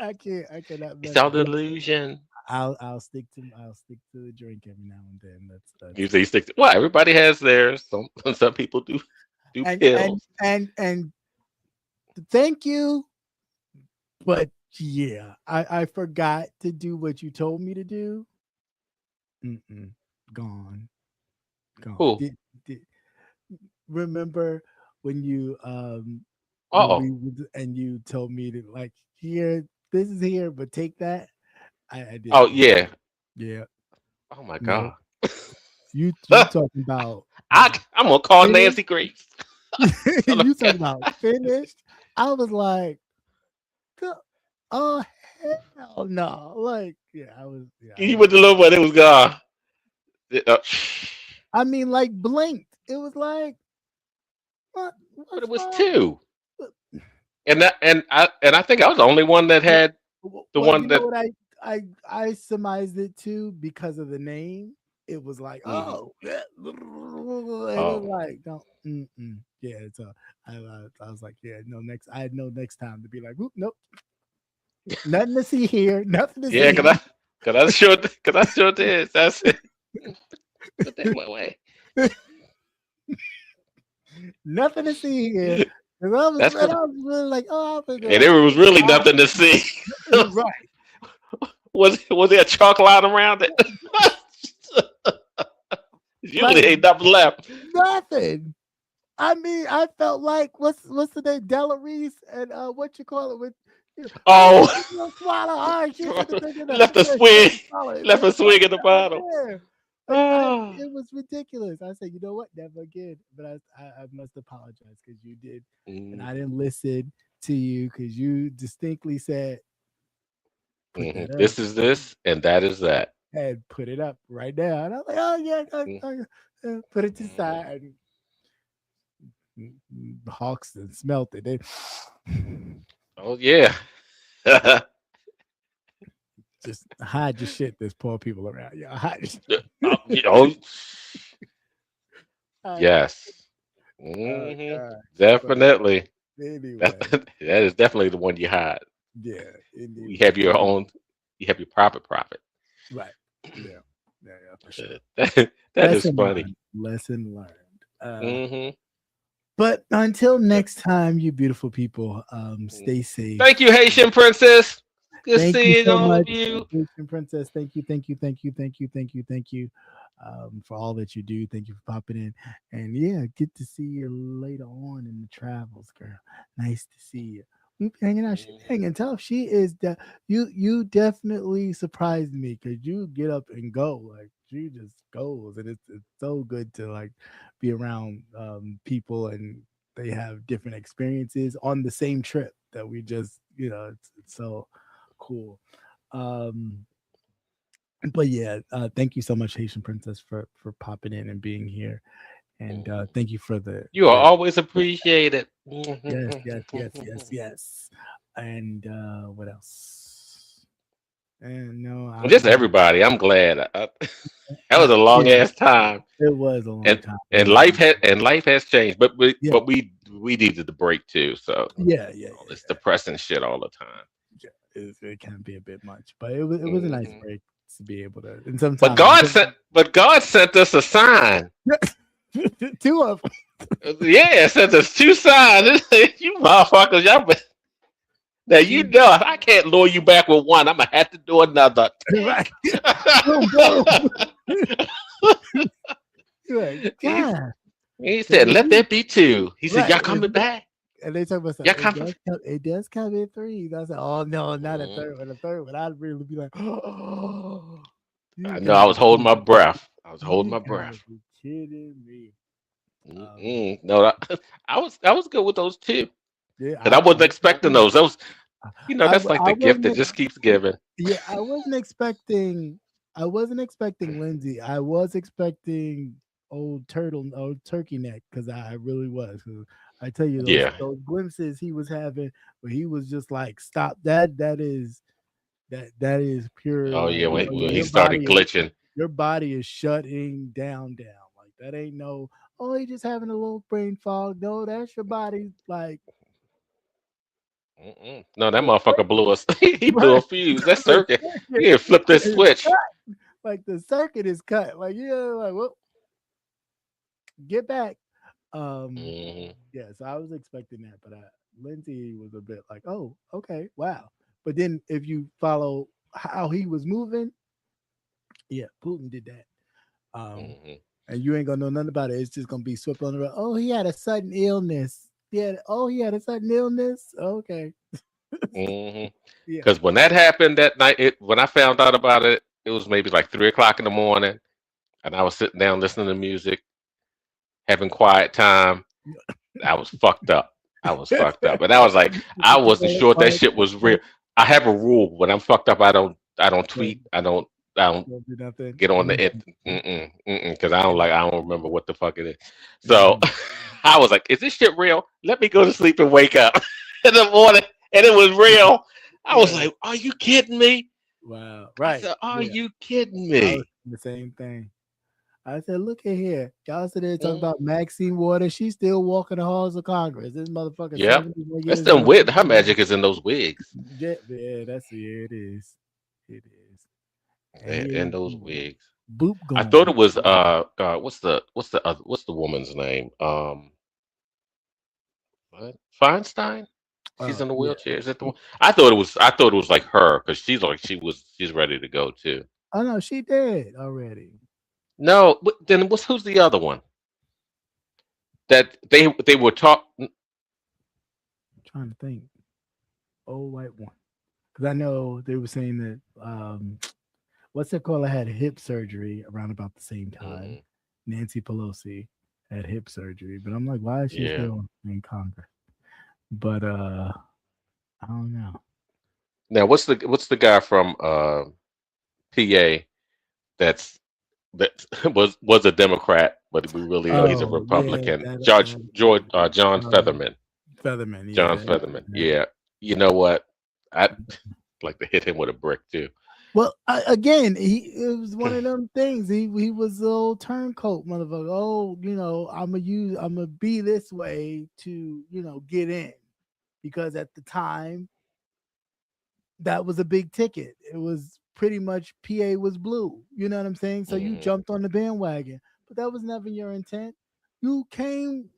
Speaker 2: I can't. I cannot
Speaker 3: It's
Speaker 2: mess
Speaker 3: all
Speaker 2: with it.
Speaker 3: delusion.
Speaker 2: I'll stick to the drink every now and then.
Speaker 3: You
Speaker 2: That's
Speaker 3: say you stick. Well, everybody has theirs. Some people do
Speaker 2: and
Speaker 3: pills.
Speaker 2: thank you, but yeah, I forgot to do what you told me to do. Mm-mm, gone, gone.
Speaker 3: Who?
Speaker 2: Remember when you when
Speaker 3: Oh,
Speaker 2: we and you told me to like here, this is here, but take that. I
Speaker 3: oh
Speaker 2: didn't do that.
Speaker 3: yeah.
Speaker 2: Yeah,
Speaker 3: Oh my
Speaker 2: no,
Speaker 3: god.
Speaker 2: you talking about
Speaker 3: I'm gonna call
Speaker 2: finished?
Speaker 3: Nancy Grace.
Speaker 2: You talking about finished? I was like, "Go- oh hell no!" Like, yeah, I was, yeah, I
Speaker 3: You
Speaker 2: was.
Speaker 3: went to look, but it was gone.
Speaker 2: I mean, like blinked. It was like,
Speaker 3: But
Speaker 2: what's
Speaker 3: it was
Speaker 2: wrong?
Speaker 3: two, and I think I was the only one that
Speaker 2: Well,
Speaker 3: had the
Speaker 2: well,
Speaker 3: one
Speaker 2: you know
Speaker 3: that.
Speaker 2: what I surmised it too because of the name. It was like,
Speaker 3: Mhm.
Speaker 2: oh, and it was
Speaker 3: Oh
Speaker 2: like, don't, yeah. So I was like, yeah, no, next, I had no next time to be like, "Oop, nope, nothing to see here, nothing to
Speaker 3: yeah,
Speaker 2: see,
Speaker 3: cause I sure did. That's it. Put that way.
Speaker 2: nothing to see here." And
Speaker 3: That's
Speaker 2: I
Speaker 3: cause,
Speaker 2: was really like, oh, I'm
Speaker 3: and
Speaker 2: gonna
Speaker 3: there was really
Speaker 2: go
Speaker 3: nothing to see.
Speaker 2: right,
Speaker 3: Was there a chalk line around it?
Speaker 2: like
Speaker 3: Usually ain't nothing left.
Speaker 2: nothing. I mean, I felt like what's the name, Della Reese and what you call it with
Speaker 3: Oh,
Speaker 2: you know, swallow hard. She should have been in a
Speaker 3: left a swing,
Speaker 2: swallow it.
Speaker 3: left
Speaker 2: Just
Speaker 3: a
Speaker 2: swallow
Speaker 3: swing in the
Speaker 2: it out
Speaker 3: bottle.
Speaker 2: there. Like
Speaker 3: Oh.
Speaker 2: it was ridiculous. I said, you know what, never again. But I must apologize because you did, and I didn't listen to you because you distinctly said, put that up
Speaker 3: This is this, and that is that.
Speaker 2: and put it up right now. And I was like, oh yeah,
Speaker 3: Mm.
Speaker 2: put it to the
Speaker 3: Mhm.
Speaker 2: side. The Hawks and smelt it. They
Speaker 3: Oh yeah.
Speaker 2: just hide your shit. There's poor people around. Yeah, hide your shit.
Speaker 3: You know,
Speaker 2: Hide your-
Speaker 3: yes.
Speaker 2: oh
Speaker 3: Hmm.
Speaker 2: god. But
Speaker 3: Definitely.
Speaker 2: anyway,
Speaker 3: That is definitely the one you hide.
Speaker 2: yeah,
Speaker 3: You
Speaker 2: indeed.
Speaker 3: have your own. You have your private profit.
Speaker 2: Right. Yeah. Yeah, for sure.
Speaker 3: That is funny.
Speaker 2: Lesson learned.
Speaker 3: Hmm.
Speaker 2: But until next time, you beautiful people, stay safe.
Speaker 3: Thank you, Haitian princess. Good
Speaker 2: Thank you
Speaker 3: seeing
Speaker 2: so
Speaker 3: all
Speaker 2: much,
Speaker 3: of you.
Speaker 2: Asian Princess. Thank you, thank you, thank you, thank you, thank you, thank you, for all that you do. Thank you for popping in, and yeah, get to see you later on in the travels, girl. Nice to see you. We be hanging out. She be hanging tough. She is you definitely surprised me because you get up and go like she just goes, and it's so good to like be around people and they have different experiences on the same trip that we just it's so cool. Um, but yeah, thank you so much, Haitian Princess, for popping in and being here, and thank you for
Speaker 3: You are
Speaker 2: the
Speaker 3: always appreciated.
Speaker 2: yes, and what else? And no,
Speaker 3: Just everybody. I'm glad. That was a long
Speaker 2: yeah,
Speaker 3: ass time,
Speaker 2: it was a long
Speaker 3: and
Speaker 2: time.
Speaker 3: and life has changed. But
Speaker 2: Yeah,
Speaker 3: we needed the break too. So
Speaker 2: yeah.
Speaker 3: all this depressing shit all the time.
Speaker 2: Yeah, it can be a bit much, but it was a nice
Speaker 3: Hmm.
Speaker 2: break to be able to. And
Speaker 3: But
Speaker 2: sometimes
Speaker 3: God sent us a sign.
Speaker 2: two of
Speaker 3: Yeah, sent us two signs. You motherfuckers, y'all. Now you
Speaker 2: them.
Speaker 3: know if I can't lure you back with one, I'm gonna have to do another.
Speaker 2: Right. Boom, boom. You're like,
Speaker 3: He's
Speaker 2: God.
Speaker 3: He said, "Let there be two." He said,
Speaker 2: Right.
Speaker 3: "Y'all coming back?
Speaker 2: And they talk about
Speaker 3: Y'all
Speaker 2: something.
Speaker 3: coming?"
Speaker 2: It does come in threes. I said, "Oh no, not a
Speaker 3: Mm.
Speaker 2: third one. A third one, I'd really be like, oh, you
Speaker 3: I know. I
Speaker 2: gotta
Speaker 3: was holding my
Speaker 2: be,
Speaker 3: breath. I was holding
Speaker 2: you
Speaker 3: my
Speaker 2: gotta
Speaker 3: breath.
Speaker 2: be kidding me." Um,
Speaker 3: No, I was good with those two
Speaker 2: yeah,
Speaker 3: because I wasn't
Speaker 2: I
Speaker 3: expecting
Speaker 2: wasn't,
Speaker 3: those. Those, that's like
Speaker 2: I
Speaker 3: the gift
Speaker 2: wasn't,
Speaker 3: that just keeps giving.
Speaker 2: yeah, I wasn't expecting Lindsay. I was expecting old turkey neck because I really was. 'Cause I tell you
Speaker 3: Yeah.
Speaker 2: those glimpses he was having where he was just like, "Stop that! That is pure
Speaker 3: Oh
Speaker 2: like
Speaker 3: yeah. When he started
Speaker 2: your
Speaker 3: glitching.
Speaker 2: body is shutting down. Like that ain't no oh he just having a little brain fog. No, that's your body like
Speaker 3: No, that motherfucker blew us. He blew
Speaker 2: right.
Speaker 3: a fuse. That
Speaker 2: The
Speaker 3: circuit. He
Speaker 2: circuit
Speaker 3: had flipped this
Speaker 2: is
Speaker 3: switch.
Speaker 2: like the circuit is cut. Like yeah, like well, get back. Um,
Speaker 3: Hmm.
Speaker 2: yeah, so I was expecting that, but Lindsay was a bit like, oh, okay, wow. But then if you follow how he was moving, yeah, Putin did that. Um,
Speaker 3: Hmm.
Speaker 2: and you ain't gonna know nothing about it. It's just gonna be swept on the road. Oh, he had a sudden illness. He had a sudden illness. Okay,
Speaker 3: Hmm.
Speaker 2: yeah,
Speaker 3: Because when that happened that night, when I found out about it, it was maybe like 3 o'clock in the morning, and I was sitting down listening to music, having quiet time. I was fucked up. I was fucked up, and I was like, I wasn't sure if that shit was real. I have a rule: when I'm fucked up, I don't tweet. I don't
Speaker 2: Don't do nothing.
Speaker 3: get on the it, because I don't remember what the fuck it is. So
Speaker 2: Mhm.
Speaker 3: I was like, is this shit real? Let me go to sleep and wake up in the morning, and it was real. I was
Speaker 2: Right.
Speaker 3: like, are you kidding me?
Speaker 2: Wow.
Speaker 3: I
Speaker 2: Right.
Speaker 3: said, are
Speaker 2: Yeah.
Speaker 3: you kidding
Speaker 2: I was
Speaker 3: me?
Speaker 2: thinking the same thing. I said, look at here. Y'all sit there talking
Speaker 3: Mm,
Speaker 2: about Maxine Waters. She's still walking the halls of Congress. This motherfucker
Speaker 3: yep.
Speaker 2: 71
Speaker 3: That's
Speaker 2: years
Speaker 3: them
Speaker 2: old.
Speaker 3: wig. Her magic is in those wigs.
Speaker 2: Yeah, yeah, it is. It is. And he
Speaker 3: And
Speaker 2: ain't
Speaker 3: those wigs.
Speaker 2: boop
Speaker 3: I thought
Speaker 2: gone.
Speaker 3: it was what's the woman's name? What? Feinstein? She's
Speaker 2: Oh,
Speaker 3: in the
Speaker 2: yeah.
Speaker 3: wheelchair. Is that the one? I thought it was like her because she's ready to go too.
Speaker 2: Oh no, she dead already.
Speaker 3: No, but then who's the other one that they were talk?
Speaker 2: Trying to think. Old white one. Because I know they were saying that what's it called? I had hip surgery around about the same time.
Speaker 3: Mhm.
Speaker 2: Nancy Pelosi had hip surgery, but I'm like, why is she
Speaker 3: Yeah.
Speaker 2: still in Congress? But I don't know.
Speaker 3: Now what's the guy from PA that's that was a Democrat, but we really know he's a
Speaker 2: Oh yeah,
Speaker 3: Republican.
Speaker 2: that
Speaker 3: John
Speaker 2: um,
Speaker 3: Featherman.
Speaker 2: Featherman. Yeah,
Speaker 3: John Featherman. Yeah. You know what? I'd like to hit him with a brick too.
Speaker 2: well, again, it was one of them things. He was the old turncoat motherfucker. Oh, I'm gonna be this way to get in because at the time that was a big ticket. It was pretty much PA was blue. You know what I'm saying? So you
Speaker 3: Hmm.
Speaker 2: jumped on the bandwagon, but that was never your intent. You came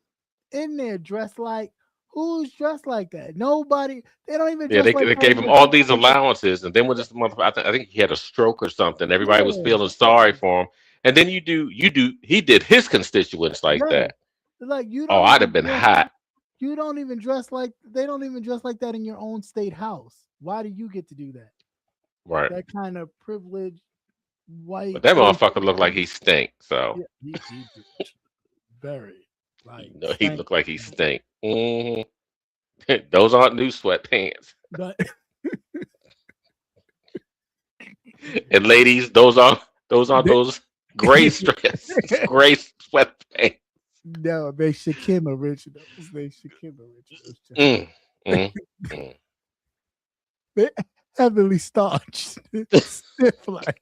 Speaker 2: in there dressed like who's dressed like that? Nobody. They don't even
Speaker 3: Yeah,
Speaker 2: dress
Speaker 3: they
Speaker 2: like that
Speaker 3: gave
Speaker 2: in
Speaker 3: him
Speaker 2: the
Speaker 3: all these
Speaker 2: Democratic.
Speaker 3: allowances, and then when this motherfucker, I think he had a stroke or something. Everybody was
Speaker 2: Yeah,
Speaker 3: feeling sorry for him, and then he did his constituents like
Speaker 2: right.
Speaker 3: that.
Speaker 2: Like you
Speaker 3: Oh,
Speaker 2: don't
Speaker 3: I'd have
Speaker 2: even
Speaker 3: been
Speaker 2: dress.
Speaker 3: hot.
Speaker 2: You don't even dress like they don't even dress like that in your own state house. Why do you get to do that?
Speaker 3: Right.
Speaker 2: That kind of privileged
Speaker 3: But
Speaker 2: white
Speaker 3: that motherfucker looked like
Speaker 2: aristocracy.
Speaker 3: he stink. So
Speaker 2: Yeah, he did very like
Speaker 3: he
Speaker 2: stank.
Speaker 3: looked like he stink. Those aren't new sweatpants.
Speaker 2: But
Speaker 3: And ladies, those aren't those gray stress gray sweatpants.
Speaker 2: no, they Shakim originals. They Shakim originals.
Speaker 3: Mm, mm, mm.
Speaker 2: They heavily starched, stiff like.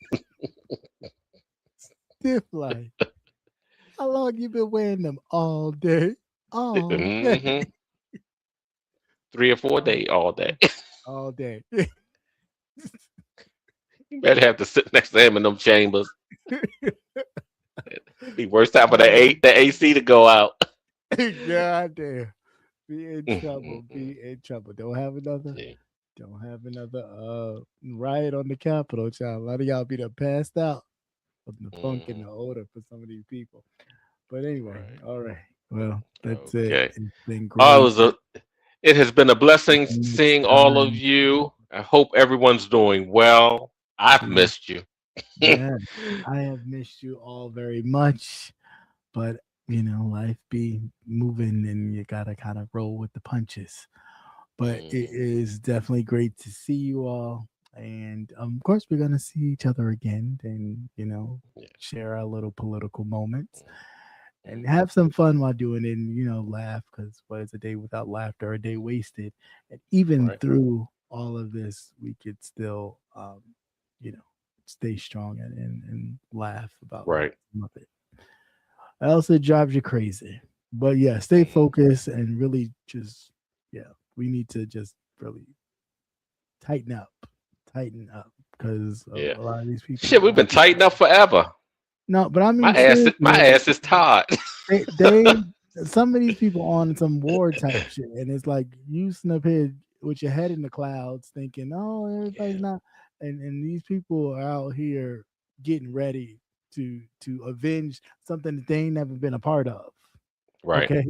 Speaker 2: How long you been wearing them all day? All day,
Speaker 3: Hmm. 3 or 4 day all day.
Speaker 2: all day.
Speaker 3: You better have to sit next to him in them chambers. Be worst time for the
Speaker 2: Oh,
Speaker 3: AC to go out.
Speaker 2: God damn. Be in
Speaker 3: Mm,
Speaker 2: trouble.
Speaker 3: mm, mm.
Speaker 2: Be in trouble. Don't have another.
Speaker 3: See.
Speaker 2: Don't have another riot on the Capitol, child. A lot of y'all be done passed out from the funk and
Speaker 3: Mhm.
Speaker 2: the odor for some of these people. But anyway,
Speaker 3: Right.
Speaker 2: all right. Well, that's it.
Speaker 3: Okay.
Speaker 2: It's been
Speaker 3: Oh,
Speaker 2: great.
Speaker 3: it has been a blessing
Speaker 2: Next
Speaker 3: seeing all of
Speaker 2: time.
Speaker 3: you. I hope everyone's doing well. I've
Speaker 2: Yeah.
Speaker 3: missed you.
Speaker 2: Yeah. I have missed you all very much, but life be moving and you gotta kind of roll with the punches. But it
Speaker 3: Mhm.
Speaker 2: is definitely great to see you all. And of course, we're gonna see each other again, and
Speaker 3: Yeah.
Speaker 2: share our little political moments and
Speaker 3: Mhm.
Speaker 2: have some fun while doing it. And laugh, because what is a day without laughter? A day wasted. And even
Speaker 3: Right.
Speaker 2: through all of this, we could still, you know, stay strong and laugh about
Speaker 3: Right.
Speaker 2: some of it. Else it drives you crazy. But yeah, stay
Speaker 3: Mhm.
Speaker 2: focused and really just we need to just really tighten up, tighten up, because
Speaker 3: Yeah.
Speaker 2: a lot of these people
Speaker 3: Shit, we've
Speaker 2: are
Speaker 3: been tightened up forever.
Speaker 2: no, but I
Speaker 3: My
Speaker 2: mean
Speaker 3: ass, my
Speaker 2: seriously,
Speaker 3: ass is tired.
Speaker 2: they some of these people on some war type shit, and it's like you sitting up here with your head in the clouds, thinking, "Oh, everybody's
Speaker 3: Yeah.
Speaker 2: not," and these people are out here getting ready to avenge something that they ain't never been a part of.
Speaker 3: Right.
Speaker 2: Okay,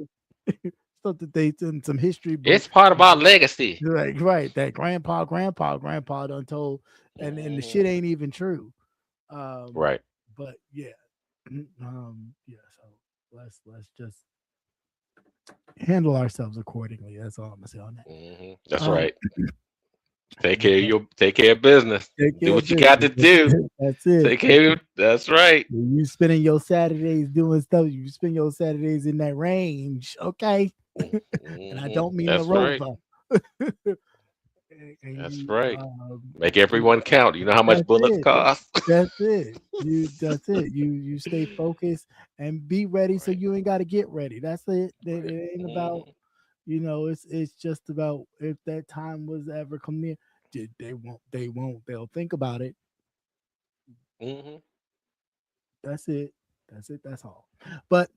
Speaker 2: something they in some history book,
Speaker 3: It's part of our legacy.
Speaker 2: like right, that grandpa done told, and the
Speaker 3: Mhm.
Speaker 2: shit ain't even true. Um,
Speaker 3: Right.
Speaker 2: but yeah, yeah. So let's just handle ourselves accordingly. That's all I'm gonna say on that.
Speaker 3: That's
Speaker 2: Um,
Speaker 3: right. Take care of business.
Speaker 2: take
Speaker 3: Do
Speaker 2: care of
Speaker 3: what you got to
Speaker 2: business.
Speaker 3: do.
Speaker 2: That's it.
Speaker 3: Take care of That's right.
Speaker 2: You spending your Saturdays doing stuff. You spend your Saturdays in that range, okay? And I don't mean the
Speaker 3: That's right.
Speaker 2: rover. and
Speaker 3: That's
Speaker 2: you,
Speaker 3: right. Make everyone count. You know how much
Speaker 2: that's
Speaker 3: bullets
Speaker 2: it.
Speaker 3: cost?
Speaker 2: That's it. That's it. You stay focused and be ready, so
Speaker 3: Right.
Speaker 2: you ain't got to get ready. That's it.
Speaker 3: Right.
Speaker 2: It ain't about
Speaker 3: Mhm.
Speaker 2: it's just about if that time was ever come near. They'll think about it.
Speaker 3: Mhm.
Speaker 2: That's it. That's it. That's all. But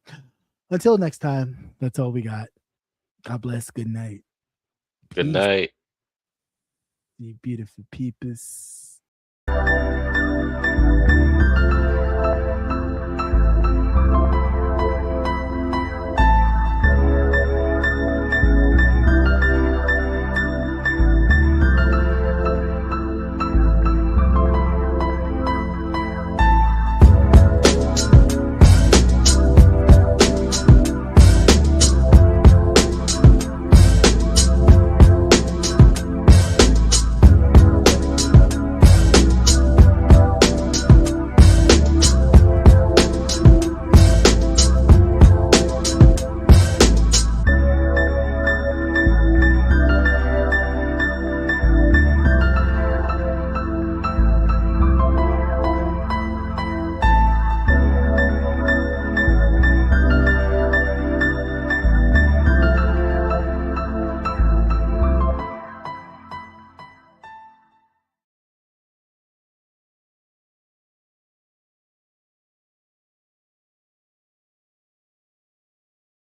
Speaker 2: until next time, that's all we got. God bless. Good night.
Speaker 3: Good
Speaker 2: Peace.
Speaker 3: night.
Speaker 2: You beautiful peepers.